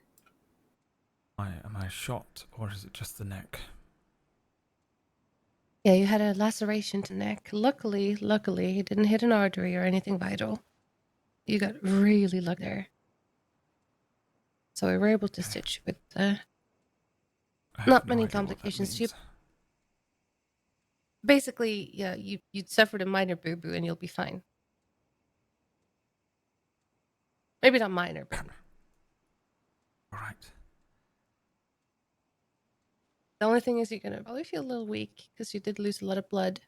Am I shot or is it just the neck? Yeah, you had a laceration to neck. Luckily, you didn't hit an artery or anything vital. You got really lucky there. So we were able to stitch with not many complications too. Basically, yeah, you suffered a minor boo-boo and you'll be fine. Maybe not minor, but all right. The only thing is you're gonna probably feel a little weak because you did lose a lot of blood.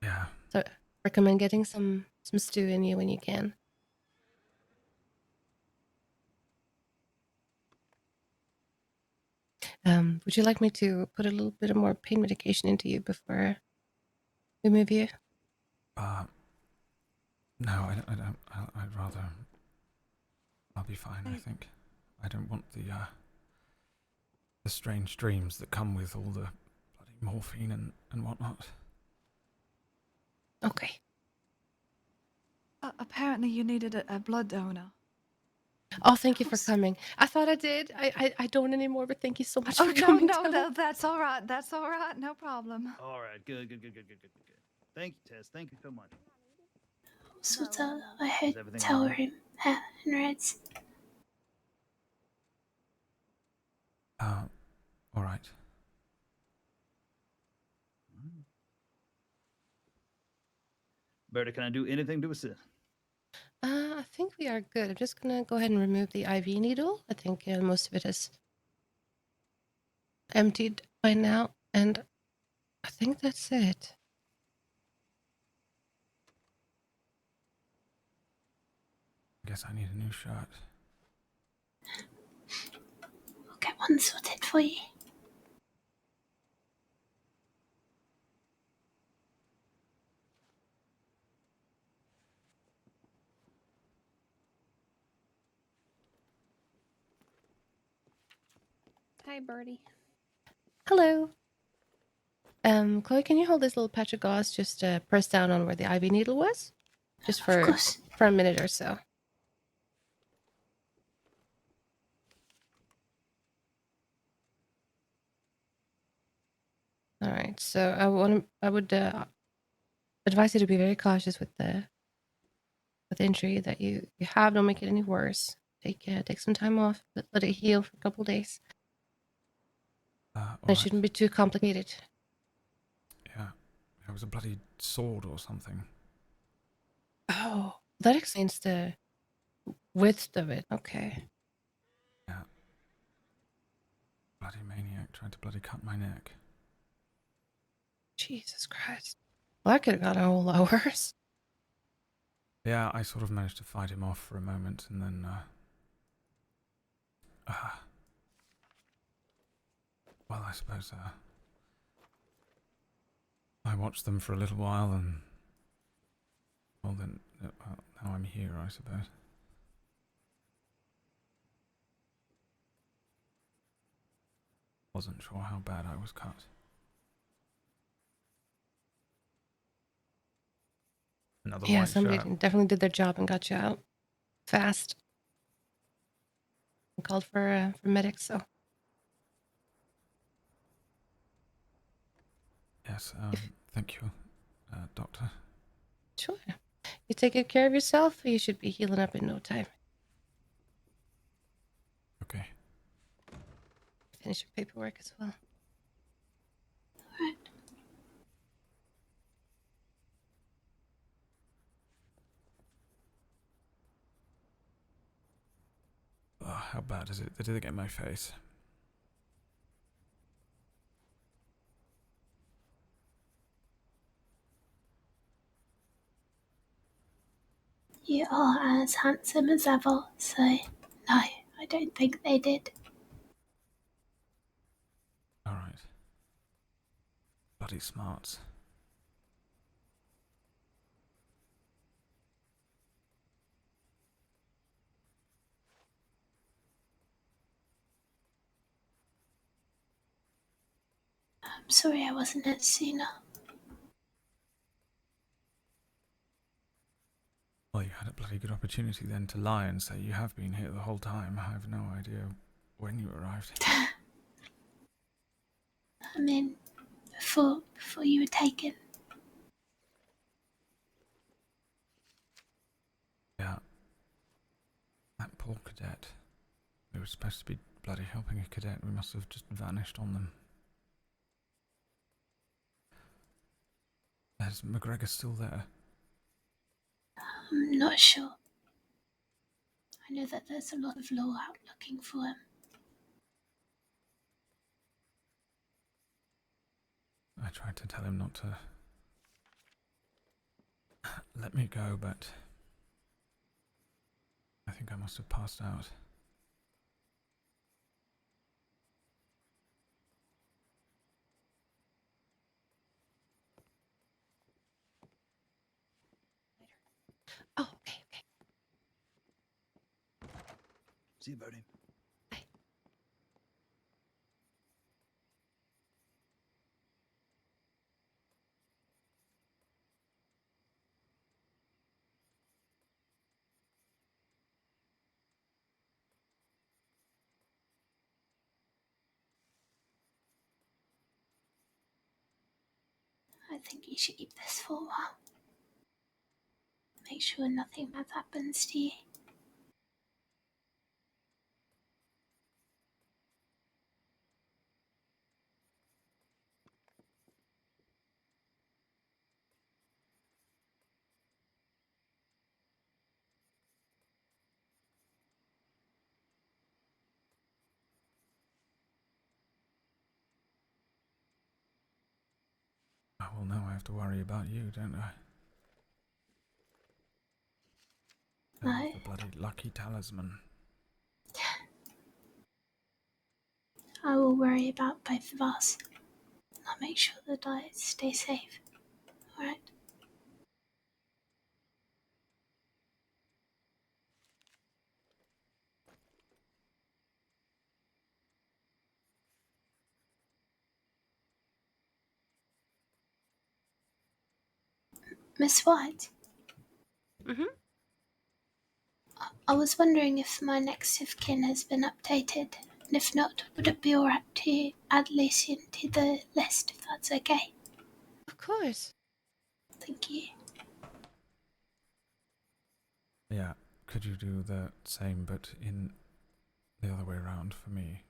Yeah. So recommend getting some stew in you when you can. Would you like me to put a little bit of more pain medication into you before we move you? No, I don't. I'd rather. I'll be fine. I think. I don't want the strange dreams that come with all the bloody morphine and whatnot. Okay. Apparently, you needed a blood donor. Oh, thank you for coming. I thought I did. I don't anymore, but thank you so much Oh, for no, coming. no, down. no, that's all right. That's all right. No problem. All right, good. Thank you, Tess. Thank you so much. So I heard everything tell all right? him in Reds. All right. Berta, can I do anything to assist? I think we are good. I'm just gonna go ahead and remove the IV needle. I think most of it is emptied by now, and I think that's it. I guess I need a new shirt. I'll get one sorted for you. Hi, Birdie. Hello. Chloe, can you hold this little patch of gauze? Just press down on where the IV needle was, just for a minute or so. All right. So I would advise you to be very cautious with the injury that you have. Don't make it any worse. Take some time off. Let it heal for a couple days. It shouldn't be too complicated. Yeah. It was a bloody sword or something. Oh, that explains the width of it. Okay. Yeah. Bloody maniac tried to bloody cut my neck. Jesus Christ. Well, that could have gotten a whole lot worse. Yeah, I sort of managed to fight him off for a moment, and then, well, I suppose, I watched them for a little while, and, well, then, now I'm here, I suppose. Wasn't sure how bad I was cut. Another Yeah, white somebody shirt. definitely did their job and got you out fast. And called for medics, so. Yes, thank you, Doctor. Sure. You take good care of yourself, you should be healing up in no time. Okay. Finish your paperwork as well. Oh, how bad is it? Did it get my face? You are as handsome as ever, so no, I don't think they did. Alright. Bloody smarts. I'm sorry I wasn't at sooner. Well, you had a bloody good opportunity then to lie and say you have been here the whole time. I have no idea when you arrived. I mean, before you were taken. Yeah. That poor cadet. We were supposed to be bloody helping a cadet. We must have just vanished on them. Is McGregor still there? I'm not sure. I know that there's a lot of law out looking for him. I tried to tell him not to let me go, but I think I must have passed out. See you, Birdie. I think you should keep this for a while. Make sure nothing bad happens to you. Oh, well, now I have to worry about you, don't I? No. The bloody lucky talisman. I will worry about both of us. I'll make sure that I stay safe. Alright? Miss White? Mm-hmm. I was wondering if my next of kin has been updated, and if not, would it be alright to add Lucien to the list if that's okay? Of course. Thank you. Yeah, could you do the same but in the other way around for me?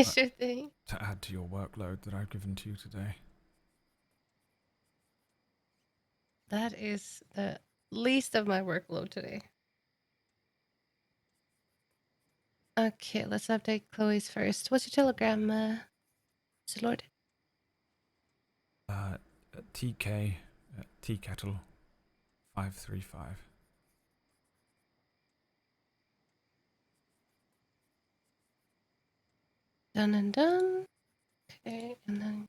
Sure thing. To add to your workload that I've given to you today. That is the least of my workload today. Okay, let's update Chloe's first. What's your telegram, Mr. Lord? TK, Tea Kettle 535. Done and done. Okay, and then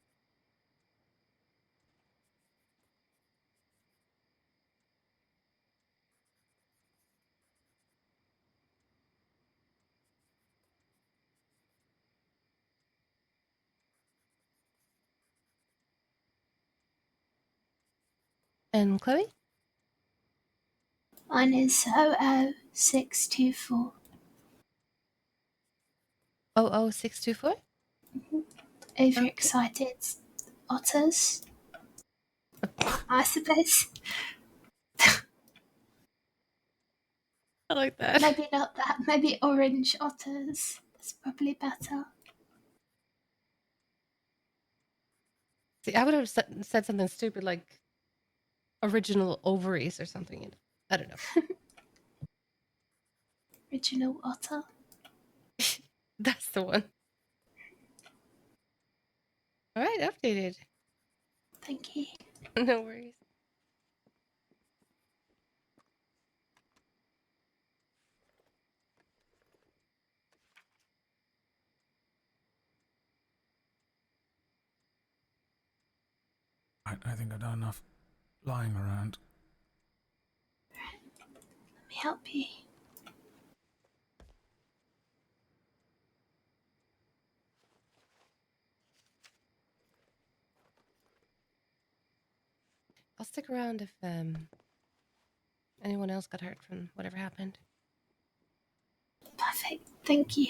and Chloe? Mine is 00624. 00624? Overexcited otters, I suppose. I like that. Maybe not that. Maybe orange otters. That's probably better. See, I would have said something stupid like original ovaries or something. I don't know. Original otter. That's the one. All right, updated. Thank you. No worries. I think I've done enough lying around. Let me help you. I'll stick around if anyone else got hurt from whatever happened. Perfect. Thank you.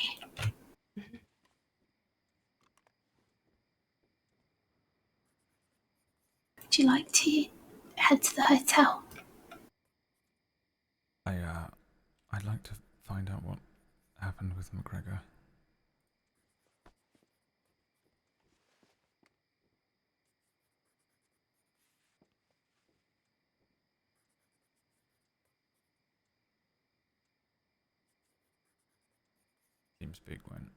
Would you like to head to the hotel? I'd like to find out what happened with McGregor. Seems big one.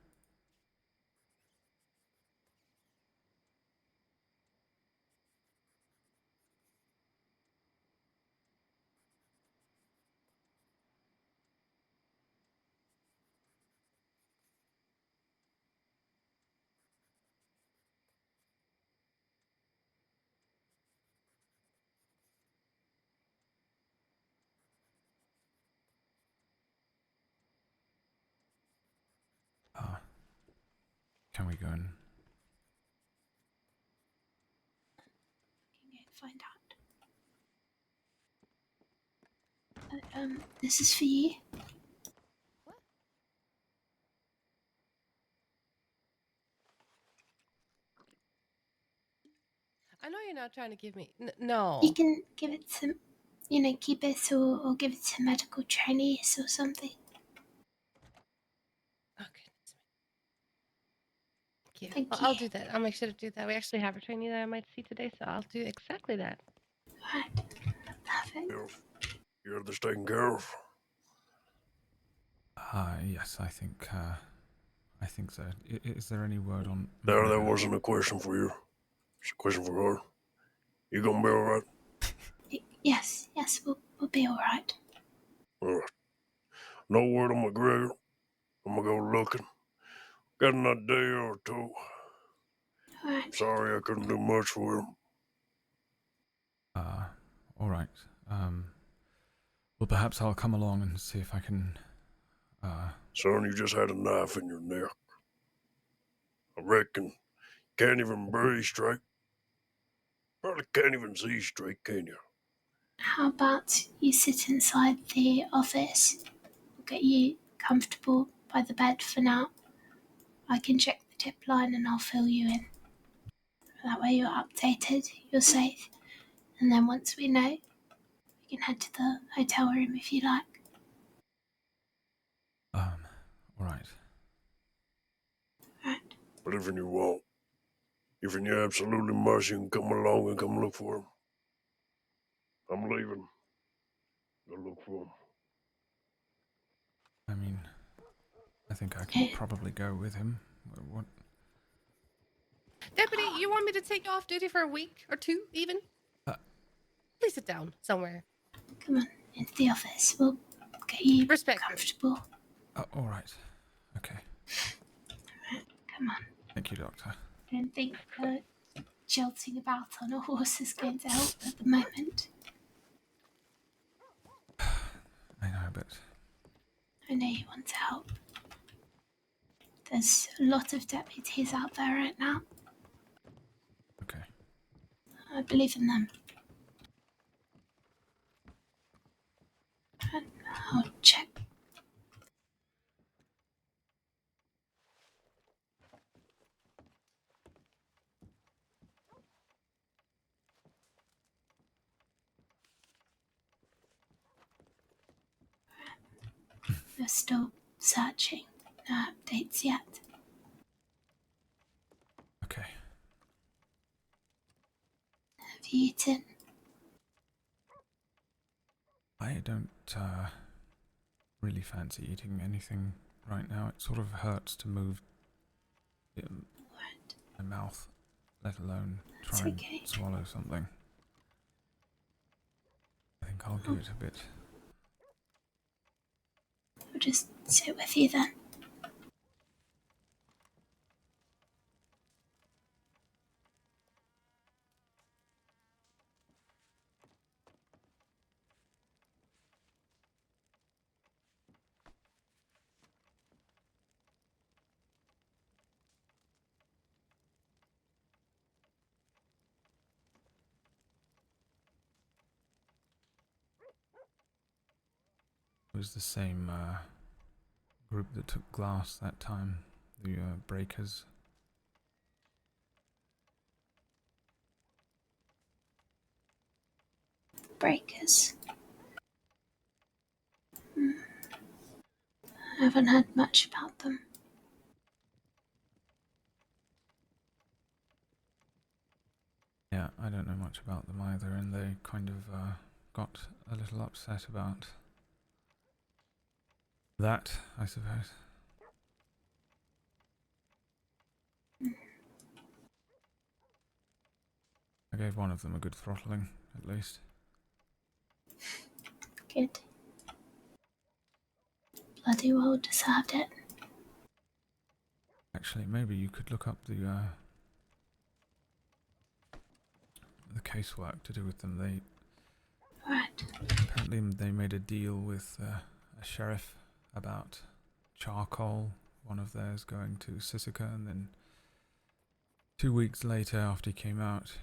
Can we go in? Can go find out. This is for you. I know you're not trying to give me. No. You can give it to, keep it or give it to medical trainees or something. Okay. Thank you. Thank I'll you. do that. I'll make sure to do that. We actually have a trainee that I might see today, so I'll do exactly that. Right. Perfect. You have this taken care of? Yes, I think so. Is there any word on... That wasn't a question for you. It's a question for her. You gonna be alright? Yes, we'll be alright. Alright. No word on McGregor. I'm gonna go looking. Got another day or two. Alright. Sorry I couldn't do much for him. Alright. Well, perhaps I'll come along and see if I can... Son, you just had a knife in your neck. I reckon can't even breathe straight. Probably can't even see straight, can you? How about you sit inside the office? We'll get you comfortable by the bed for now. I can check the tip line and I'll fill you in. That way you're updated, you're safe. And then once we know, we can head to the hotel room if you like. Alright. Right. But if you want, if you absolutely must, you can come along and come look for him. I'm leaving. Go look for him. I mean, I think I can probably go with him. What? Deputy, you want me to take you off duty for a week or two, even? Please sit down somewhere. Come on, into the office. We'll get you comfortable. Alright. Okay. Come on. Thank you, Doctor. I don't think jolting about on a horse is going to help at the moment. I know, but... I know you want to help. There's a lot of deputies out there right now. Okay. I believe in them. And I'll check. They're still searching. No updates yet. Okay. Have you eaten? I don't really fancy eating anything right now. It sort of hurts to move my mouth, let alone try and swallow something. I think I'll give it a bit. I'll just sit with you then. It was the same group that took glass that time, the breakers. Breakers. I haven't heard much about them. Yeah, I don't know much about them either, and they kind of got a little upset about that, I suppose. I gave one of them a good throttling, at least. Good. Bloody well deserved it. Actually, maybe you could look up the casework to do with them. Apparently they made a deal with a sheriff about charcoal, one of theirs going to Sisika, and then 2 weeks later, after he came out,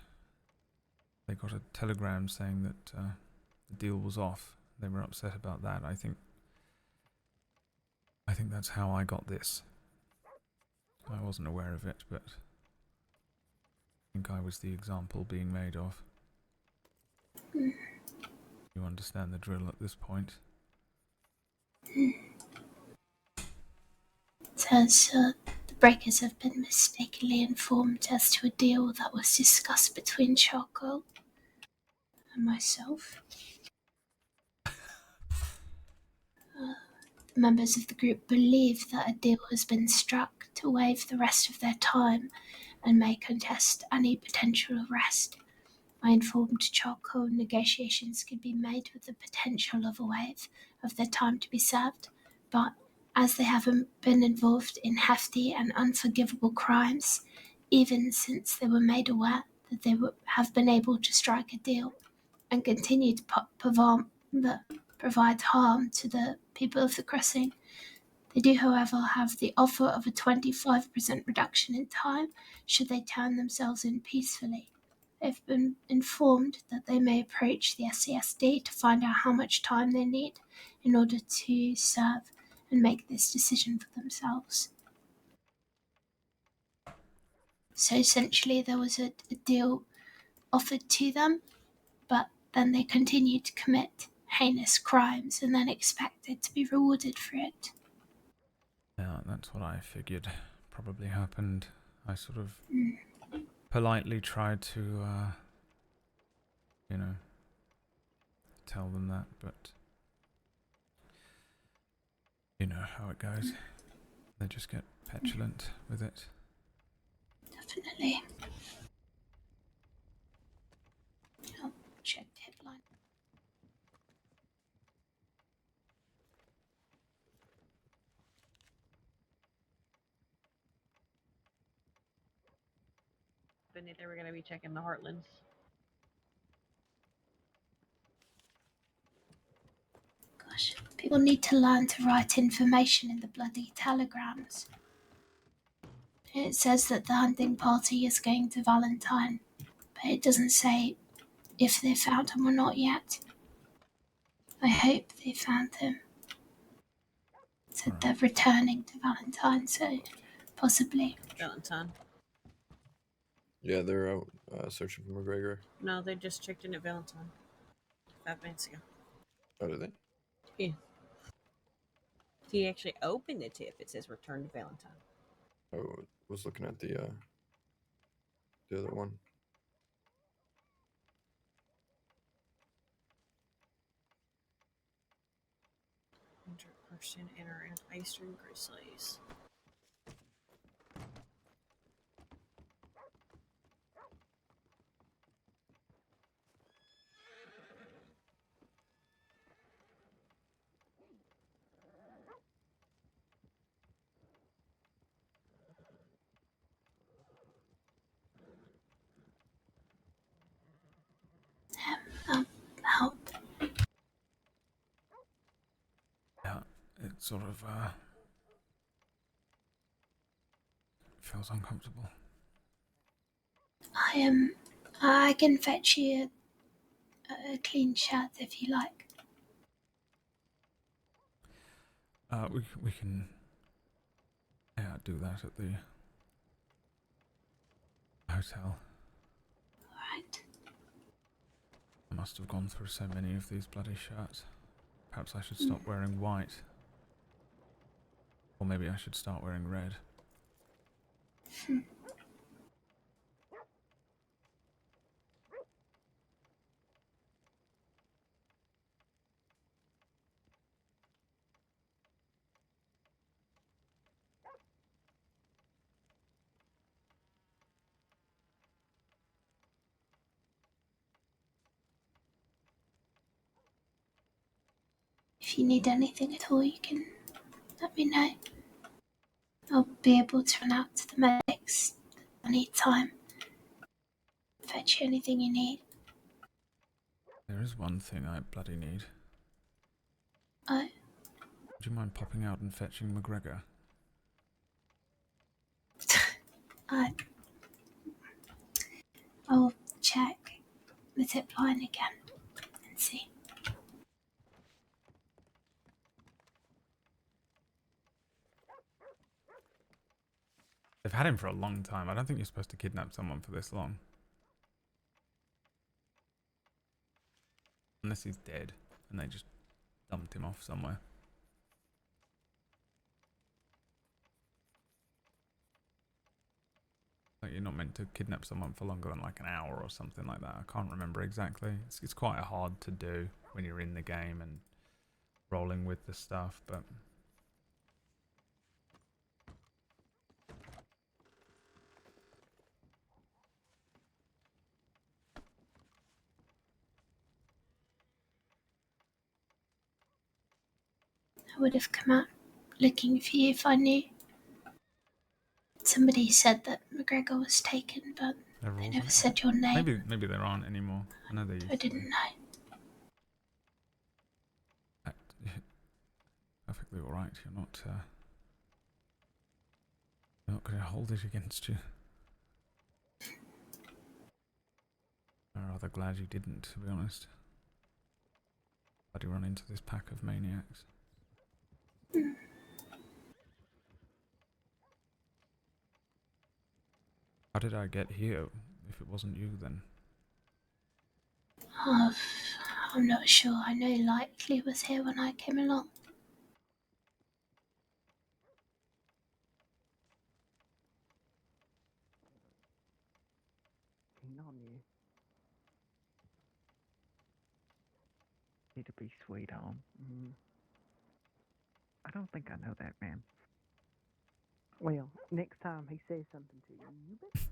they got a telegram saying that the deal was off. They were upset about that. I think that's how I got this. I wasn't aware of it, but I think I was the example being made of. Mm. You understand the drill at this point. Says the breakers have been mistakenly informed as to a deal that was discussed between Charcoal and myself. Members of the group believe that a deal has been struck to waive the rest of their time and may contest any potential arrest. I informed Charcoal negotiations could be made with the potential of a waive of their time to be served, but as they haven't been involved in hefty and unforgivable crimes, even since they were made aware that they have been able to strike a deal and continue to provide harm to the people of the crossing. They do, however, have the offer of a 25% reduction in time should they turn themselves in peacefully. They've been informed that they may approach the SCSD to find out how much time they need in order to serve and make this decision for themselves. So essentially there was a deal offered to them, but then they continued to commit heinous crimes and then expected to be rewarded for it. Yeah, that's what I figured probably happened. I sort of politely tried to, tell them that, but you know how it goes. They just get petulant with it. Definitely. I'll check the headline. They were going to be checking the Heartlands. Gosh, people need to learn to write information in the bloody telegrams. It says that the hunting party is going to Valentine, but it doesn't say if they found him or not yet. I hope they found him. It said they're returning to Valentine, so possibly. Valentine. Yeah, they're out searching for McGregor. No, they just checked in at Valentine 5 minutes ago. Oh, did they? Yeah. He actually opened the tip. It says return to Valentine. Oh, was looking at the other one. Person enter in Eastern Grizzlies. Help. Yeah, it sort of feels uncomfortable. I can fetch you a clean shirt if you like. We can do that at the hotel. Alright. I must have gone through so many of these bloody shirts. Perhaps I should stop wearing white. Or maybe I should start wearing red. If you need anything at all, you can let me know. I'll be able to run out to the medics any time. Fetch you anything you need. There is one thing I bloody need. Oh? Would you mind popping out and fetching McGregor? the zip line again and see. They've had him for a long time. I don't think you're supposed to kidnap someone for this long. Unless he's dead and they just dumped him off somewhere. Like, you're not meant to kidnap someone for longer than like an hour or something like that. I can't remember exactly. It's quite hard to do when you're in the game and rolling with the stuff, but... I would have come out looking for you if I knew. Somebody said that McGregor was taken, but they never said your name. Maybe there aren't anymore. I know they used I didn't know. Perfectly alright. You're not going to hold it against you. I'm rather glad you didn't, to be honest. Glad you run into this pack of maniacs. How did I get here if it wasn't you then? Oh, I'm not sure. I know Likely was here when I came along. On you. Need to be sweet home. I don't think I know that man. Well, next time he says something to you, you bet.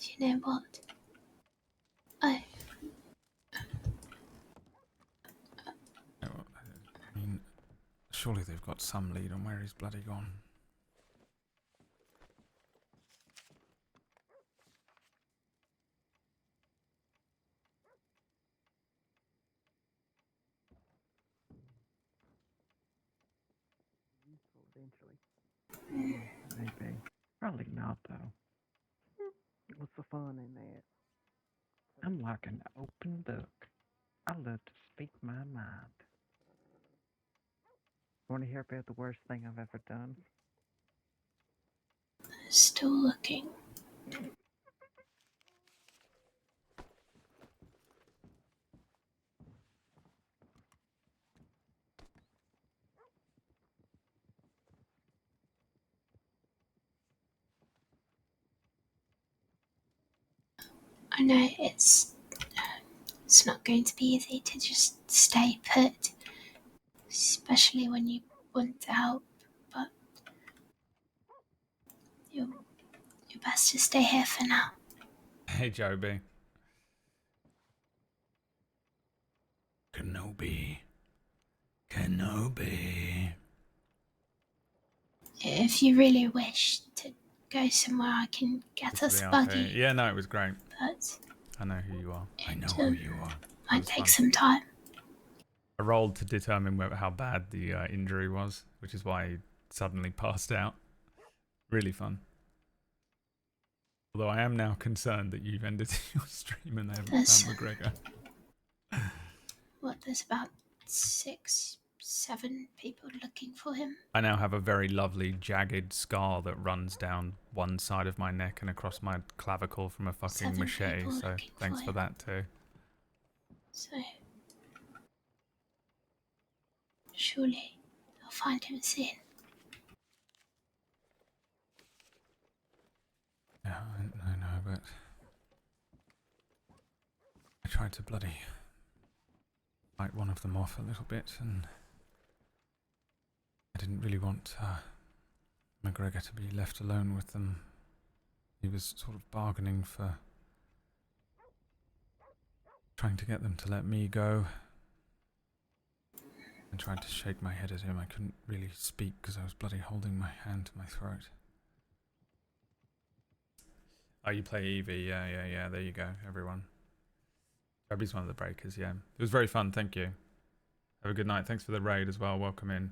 Do you know what? I mean, surely they've got some lead on where he's bloody gone. Eventually. Maybe. Probably not, though. What's the fun in that? I'm like an open book. I love to speak my mind. Want to hear about the worst thing I've ever done? still looking. I know it's not going to be easy to just stay put, especially when you want to help, but you're best to stay here for now. Hey, Joby. Kenobi. If you really wish to go somewhere, I can get us a buggy. Yeah, no, it was great. But I know who you are. I know who you are. Might take some time. I rolled to determine how bad the injury was, which is why he suddenly passed out. Really fun. Although I am now concerned that you've ended your stream and they haven't found McGregor. What, there's about 6, 7 people looking for him? I now have a very lovely jagged scar that runs down one side of my neck and across my clavicle from a fucking 7 machete, people so looking thanks for him. that too. So, surely I'll find him soon. Yeah, I know, but I tried to bloody fight one of them off a little bit, and I didn't really want McGregor to be left alone with them. He was sort of bargaining for trying to get them to let me go. I tried to shake my head at him. I couldn't really speak because I was bloody holding my hand to my throat. Oh, you play Evie. Yeah. There you go, everyone. Toby's one of the breakers, yeah. It was very fun, thank you. Have a good night. Thanks for the raid as well. Welcome in.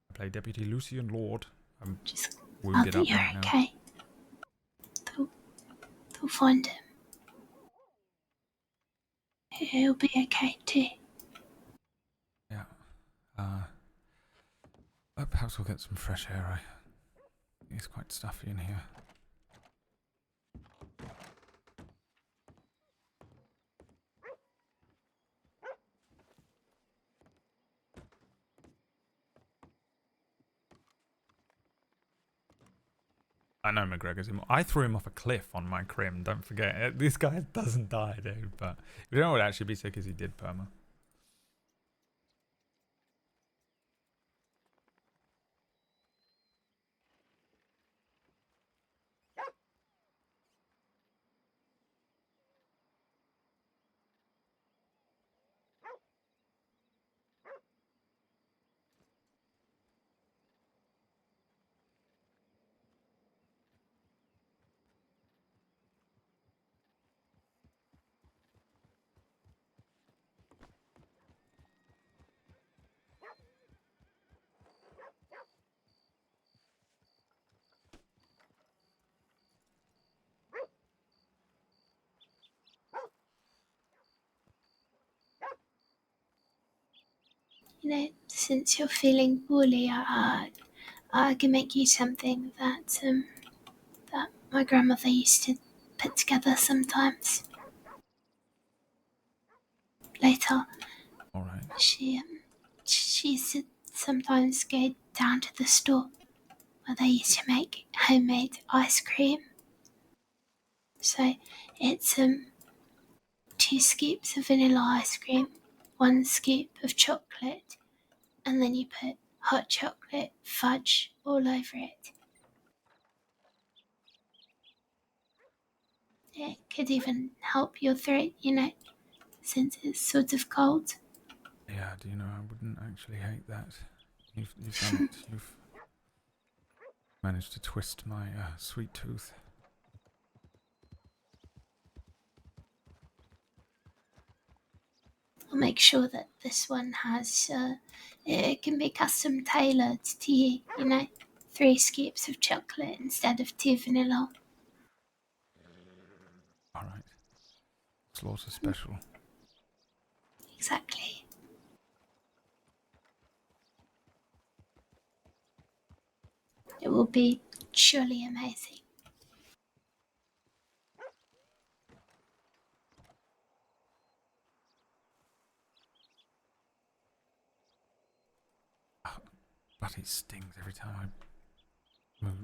I play Deputy Lucien Lorde. I'm Just wounded that up you're right now. okay. They'll find him. He'll be okay too. Yeah. Perhaps we'll get some fresh air. It's quite stuffy in here. I know McGregor's in. I threw him off a cliff on my crim. Don't forget, this guy doesn't die, dude. But you know what would actually be sick is he did perma. You know, since you're feeling poorly, I can make you something that my grandmother used to put together sometimes. Later, all right. She used to sometimes go down to the store where they used to make homemade ice cream. So it's 2 scoops of vanilla ice cream, 1 scoop of chocolate, and then you put hot chocolate fudge all over it. It could even help your throat, you know, since it's sort of cold. Yeah, do you know, I wouldn't actually hate that. You've done it. You've managed to twist my sweet tooth. I'll make sure that this one has, it can be custom tailored to you, you know, 3 scoops of chocolate instead of 2 vanilla. Alright. Slaughter special. Exactly. It will be surely amazing. Oh, bloody stings every time I move.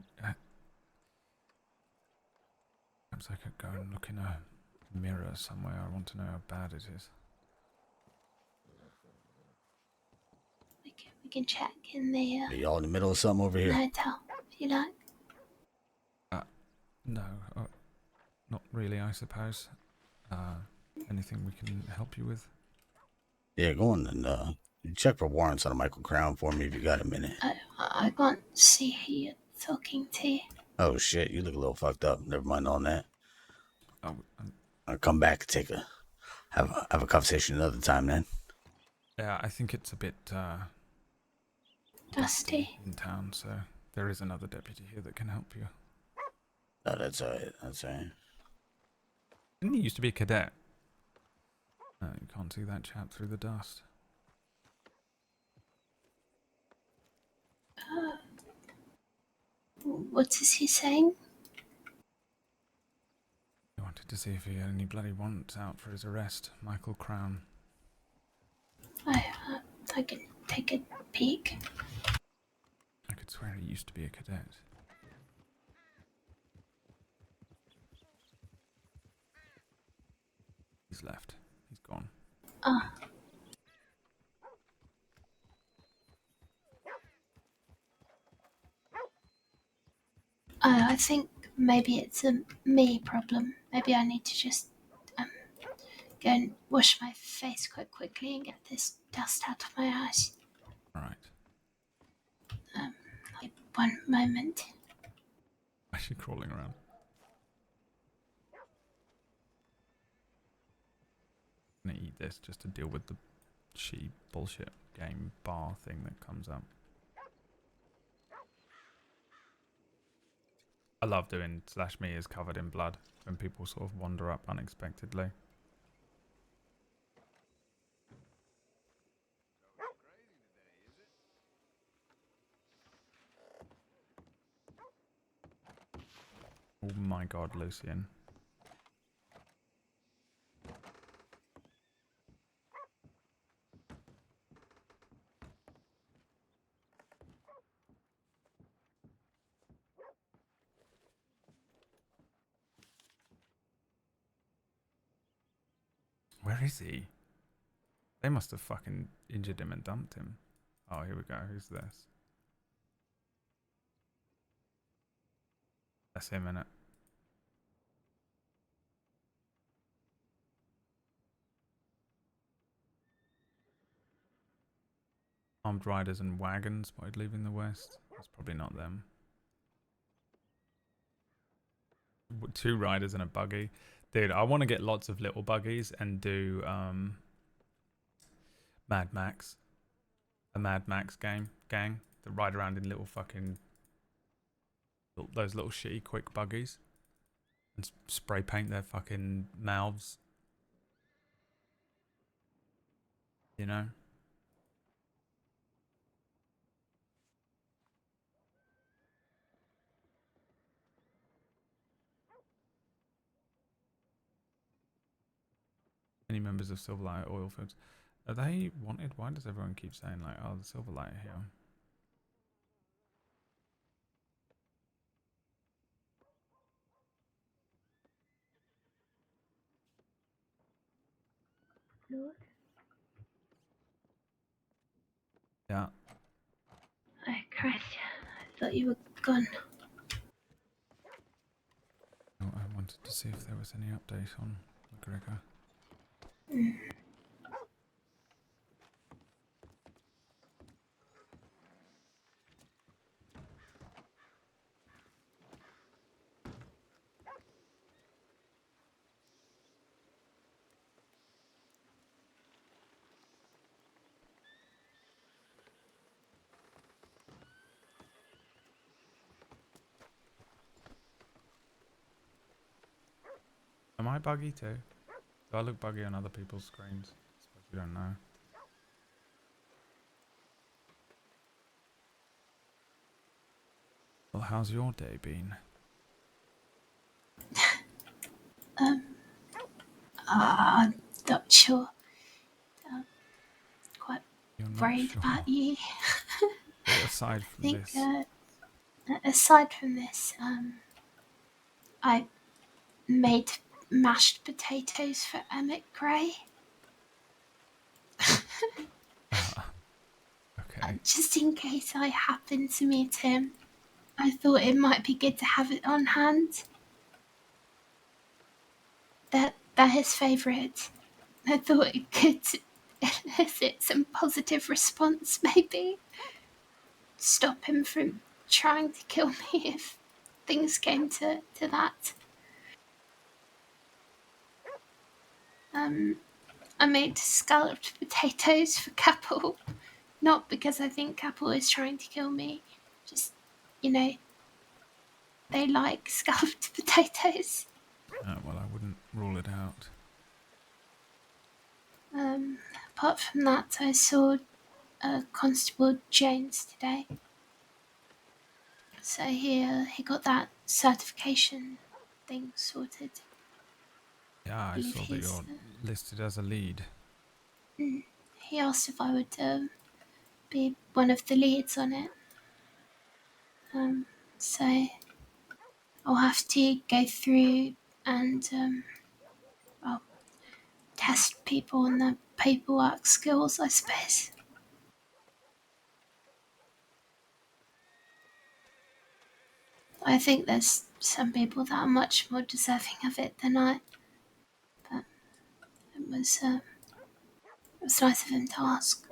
Perhaps I could go and look in a mirror somewhere. I want to know how bad it is. We can check in the Are y'all in the middle of something over here? hotel if you like. No, not really, I suppose. Anything we can help you with? Yeah, go on and check for warrants on a Michael Crown for me if you got a minute. I can't see who you're talking to. Oh shit, you look a little fucked up. Never mind on that. Oh, I'll come back and have a conversation another time then. Yeah, I think it's a bit Dusty in town, so there is another deputy here that can help you. No, that's alright. That's alright. Didn't he used to be a cadet? You can't see that chap through the dust. What is he saying? He wanted to see if he had any bloody warrants out for his arrest. Michael Crown. I can take a peek. I could swear he used to be a cadet. He's left. He's gone. I think maybe it's a me problem. Maybe I need to just go and wash my face quite quickly and get this dust out of my eyes. Alright. One moment. Why is she crawling around? I'm gonna eat this just to deal with the shitty bullshit game bar thing that comes up. I love doing /me is covered in blood when people sort of wander up unexpectedly. Oh my god, Lucien. Where is he? They must have fucking injured him and dumped him. Oh, here we go. Who's this? That's him, innit? Armed riders and wagons spotted leaving the west. That's probably not them. 2 riders and a buggy. Dude, I want to get lots of little buggies and do Mad Max. A Mad Max gang that ride around in little fucking those little shitty quick buggies and spray paint their fucking mouths. You know? Any members of Silverlight oil fields. Are they wanted? Why does everyone keep saying like, oh, the Silverlight are here? Lord? Yeah. Oh, Christ. I thought you were gone. Oh, I wanted to see if there was any update on McGregor. Mm. Am I buggy too? Do I look buggy on other people's screens? I suppose you don't know. Well, how's your day been? I'm not sure. Quite You're not worried sure. about you. Well, aside from I think, this, aside from this, I made mashed potatoes for Emmett Gray. okay. Just in case I happen to meet him, I thought it might be good to have it on hand. They're his favourite. I thought it could elicit some positive response, maybe. Stop him from trying to kill me if things came to that. I made scalloped potatoes for Capel. Not because I think Capel is trying to kill me. Just, you know, they like scalloped potatoes. Well, I wouldn't rule it out. Apart from that, I saw Constable Jones today. So he got that certification thing sorted. Yeah, I saw that you're listed as a lead. He asked if I would be one of the leads on it. So I'll have to go through and test people on their paperwork skills, I suppose. I think there's some people that are much more deserving of it than I. But it was nice of him to ask.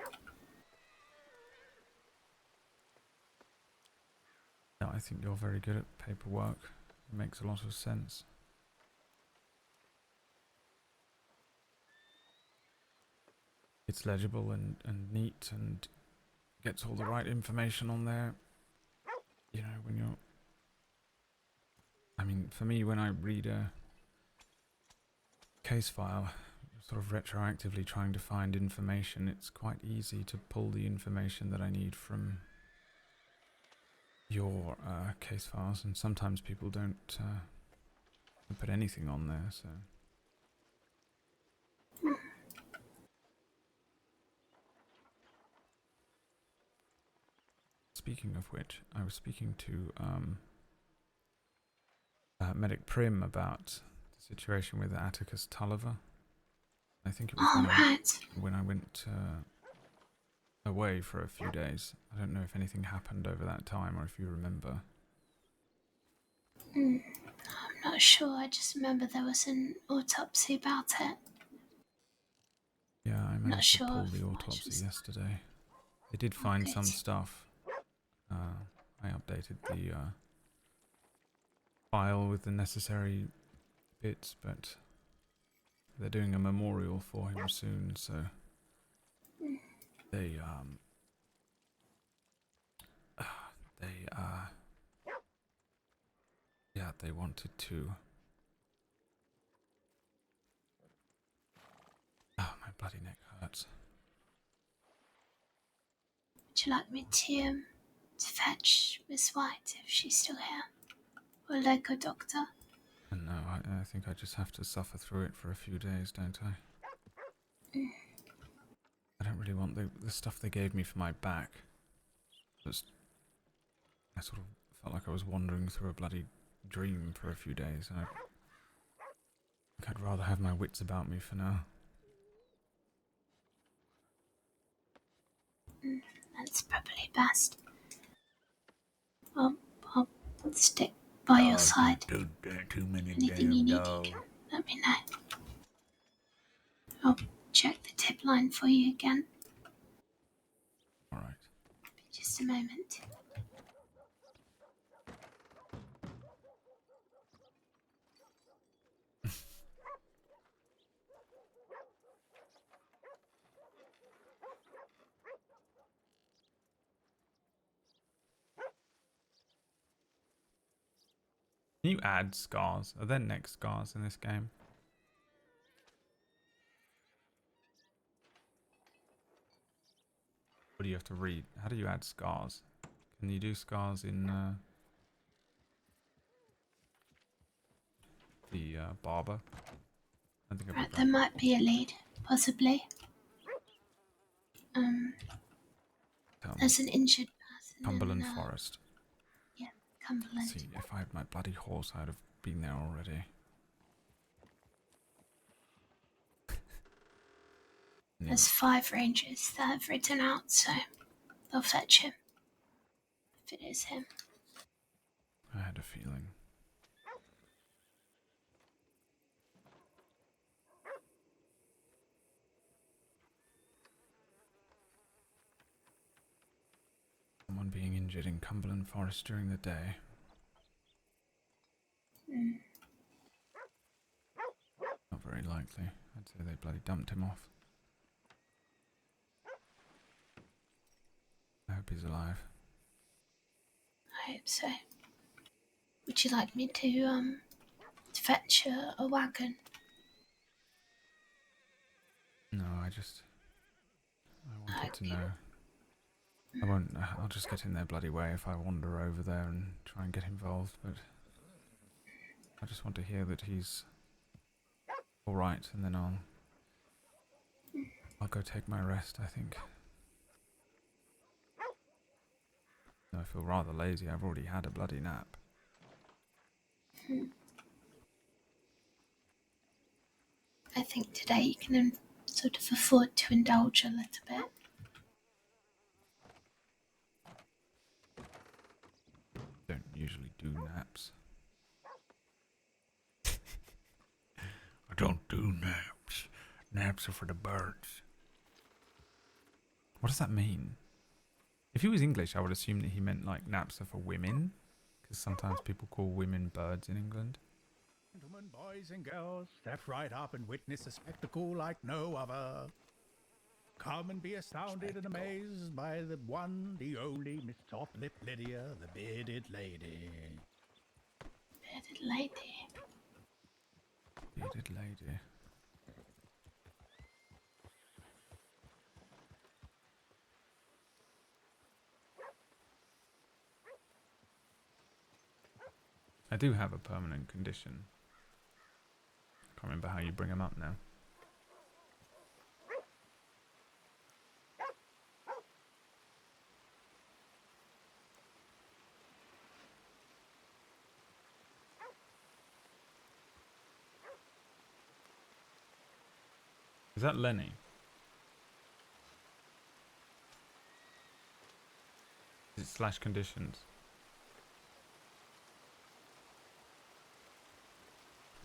No, I think you're very good at paperwork. It makes a lot of sense. it's legible and neat and gets all the right information on there. You know, when you're... I mean, for me, when I read a case file, sort of retroactively trying to find information, it's quite easy to pull the information that I need from your case files, and sometimes people don't put anything on there, so... Speaking of which, I was speaking to Medic Prim about the situation with Atticus Tulliver. I think it was when I went away for a few days. I don't know if anything happened over that time or if you remember. I'm not sure. I just remember there was an autopsy about it. Yeah, I managed to pull the autopsy yesterday. They did find some stuff. I updated the file with the necessary bits, but they're doing a memorial for him soon, so they yeah, they wanted to... Oh, my bloody neck hurts. Would you like me to fetch Miss White if she's still here? Or like a doctor? No, I think I just have to suffer through it for a few days, don't I? I don't really want the stuff they gave me for my back. I sort of felt like I was wandering through a bloody dream for a few days, and I think I'd rather have my wits about me for now. That's probably best. I'll stick by your side. Too many Anything you need, you can let me know. I'll check the tip line for you again. Alright. Just a moment. Can you add scars? Are there neck scars in this game? What do you have to read? How do you add scars? Can you do scars in the barber? I think Right, there might be a lead, possibly. There's an injured person Cumberland in, Forest. Yeah, Cumberland. See, if I had my bloody horse, I'd have been there already. There's 5 rangers that have written out, so they'll fetch him. If it is him. I had a feeling. Someone being injured in Cumberland Forest during the day. Not very likely. I'd say they bloody dumped him off. I hope he's alive. I hope so. Would you like me to fetch a wagon? No, I wanted to know. I won't. I'll just get in their bloody way if I wander over there and try and get involved, but I just want to hear that he's alright, and then I'll go take my rest, I think. I feel rather lazy. I've already had a bloody nap. I think today you can sort of afford to indulge a little bit. Don't usually do naps. I don't do naps. Naps are for the birds. What does that mean? If he was English, I would assume that he meant like naps are for women, because sometimes people call women birds in England. Gentlemen, boys and girls, step right up and witness a spectacle like no other. Come and be astounded and amazed by the one, the only Miss Top Lip Lydia, the bearded lady. Bearded lady. Bearded lady. I do have a permanent condition. Can't remember how you bring them up now. Is that Lenny? Is it slash conditions?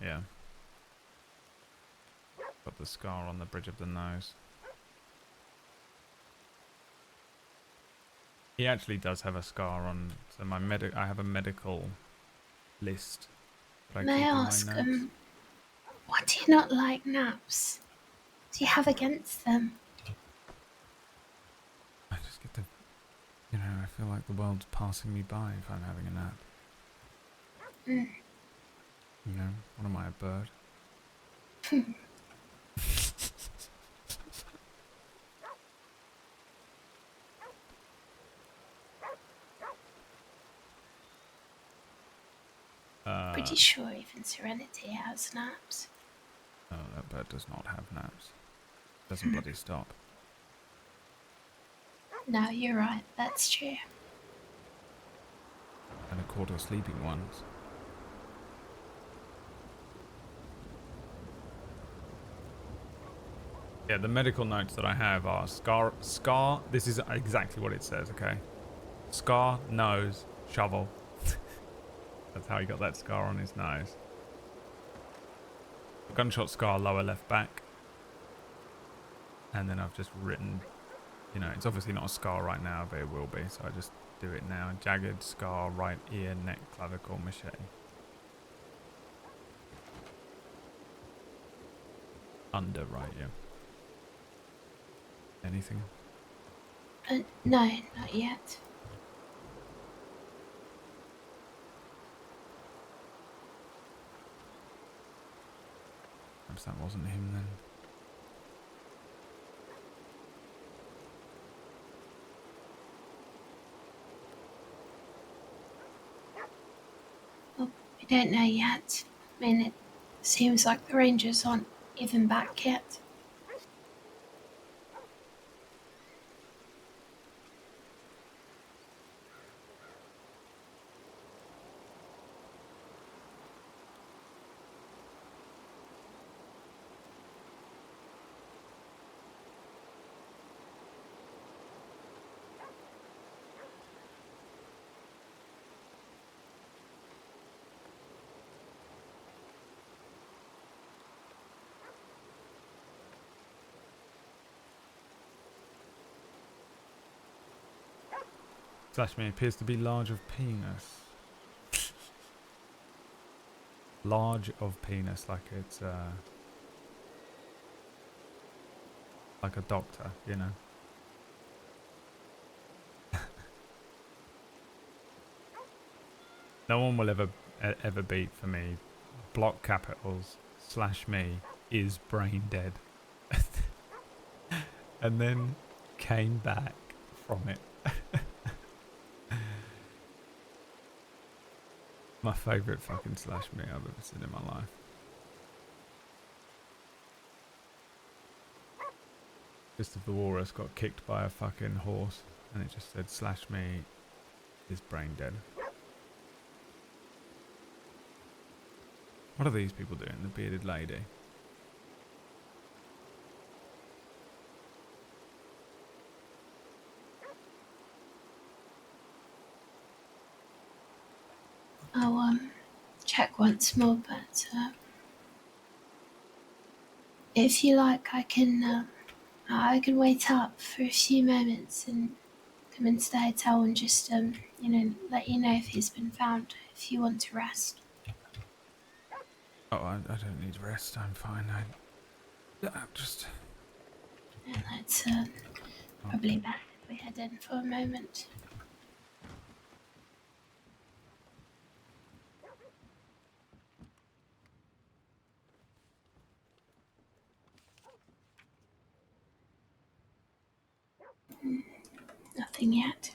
Yeah. Got the scar on the bridge of the nose. He actually does have a scar on. So I have a medical list. that May I keep in my ask, notes. why do you not like naps? What do you have against them? I just get to, I feel like the world's passing me by if I'm having a nap. Mm. What am I, a bird? Pretty sure even Serenity has naps. Oh, that bird does not have naps. Doesn't bloody stop. No, you're right. That's true. And a quarter sleeping ones. Yeah, the medical notes that I have are scar, this is exactly what it says, okay? Scar, nose, shovel. That's how he got that scar on his nose. Gunshot scar, lower left back. And then I've just written, it's obviously not a scar right now, but it will be, so I just do it now. Jagged scar, right ear, neck, clavicle, machete. Under right ear. Anything? No, not yet. Perhaps that wasn't him then. Well, we don't know yet. I mean, it seems like the Rangers aren't even back yet. Slash me appears to be large of penis. Large of penis, like it's like a doctor, No one will ever beat for me. Block capitals slash me is brain dead. And then came back from it. My favourite fucking slash me I've ever seen in my life. Christopher Walrus got kicked by a fucking horse and it just said slash me is brain dead. What are these people doing? The bearded lady. I'll check once more, but if you like, I can wait up for a few moments and come into the hotel and just let you know if he's been found. If you want to rest. Oh, I don't need rest. I'm fine. I just And that's probably best if we head in for a moment. Nothing yet.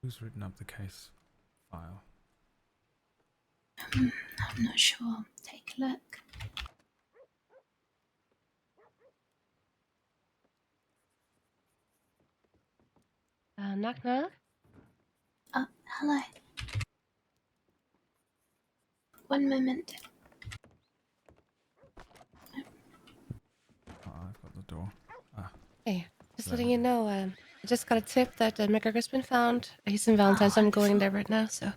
Who's written up the case file? I'm not sure. Take a look. Knock knock. Oh, hello. One moment. Oh, I've got the door. Ah. Hey, just There letting we you know, I just got a tip that McGregor's been found. He's in Valentine's, so I'm going there right now, so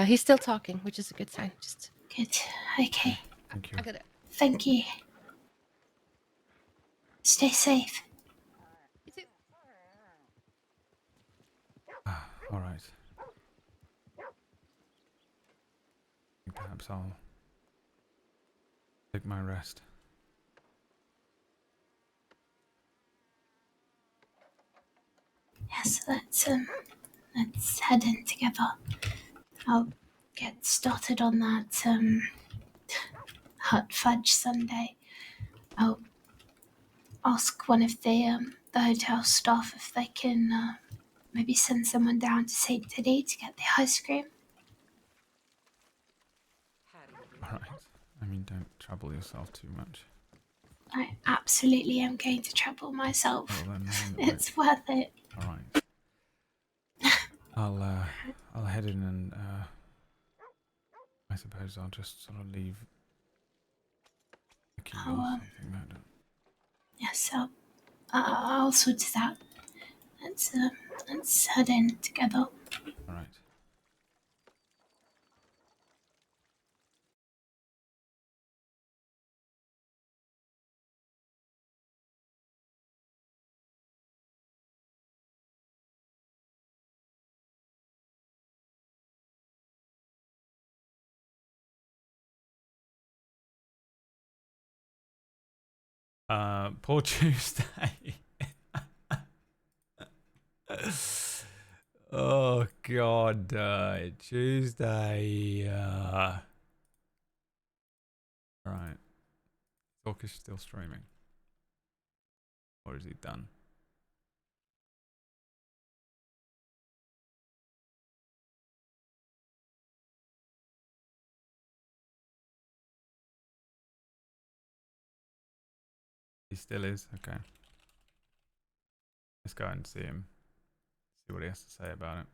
he's still talking, which is a good sign. Just Good. Okay. Thank you. I got it. Thank you. Stay safe. You too. All right. Perhaps I'll take my rest. Yes, let's head in together. I'll get started on that hot fudge sundae. I'll ask one of the hotel staff if they can maybe send someone down to St. Teddy to get the ice cream. All right. I mean, don't trouble yourself too much. I absolutely am going to trouble myself. Well, then, It's worth it. All right. I'll head in and I suppose I'll just sort of leave the key or something. I don't. Yes, I'll sort it out. Let's head in together. All right. Poor Tuesday. Oh God, Tuesday. All right. Talk is still streaming, or is he done? He still is. Okay. Let's go and see him. See what he has to say about it.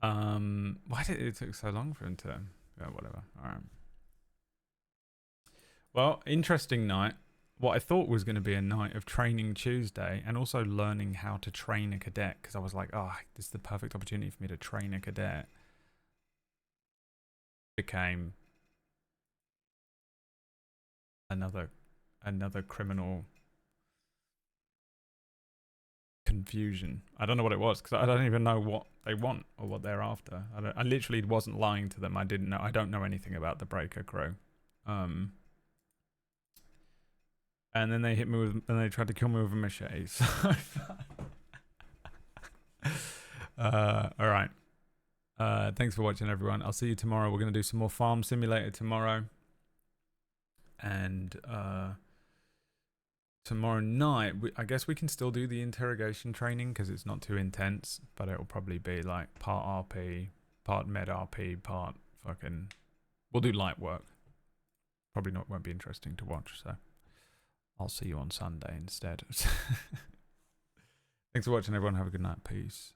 Why did it take so long for him to? Yeah, whatever. All right. Well, interesting night. What I thought was going to be a night of training Tuesday and also learning how to train a cadet, because I was like, oh, this is the perfect opportunity for me to train a cadet. Became another criminal confusion. I don't know what it was, because I don't even know what they want or what they're after. I literally wasn't lying to them. I didn't know. I don't know anything about the Breaker crew. And then they hit me with, and they tried to kill me with a machete. So, all right. Thanks for watching, everyone. I'll see you tomorrow. We're going to do some more Farm Simulator tomorrow. and tomorrow night, I guess we can still do the interrogation training because it's not too intense, but it'll probably be like part RP, part med RP, part fucking. We'll do light work. Probably won't be interesting to watch, so I'll see you on Sunday instead. Thanks for watching, everyone. Have a good night. Peace.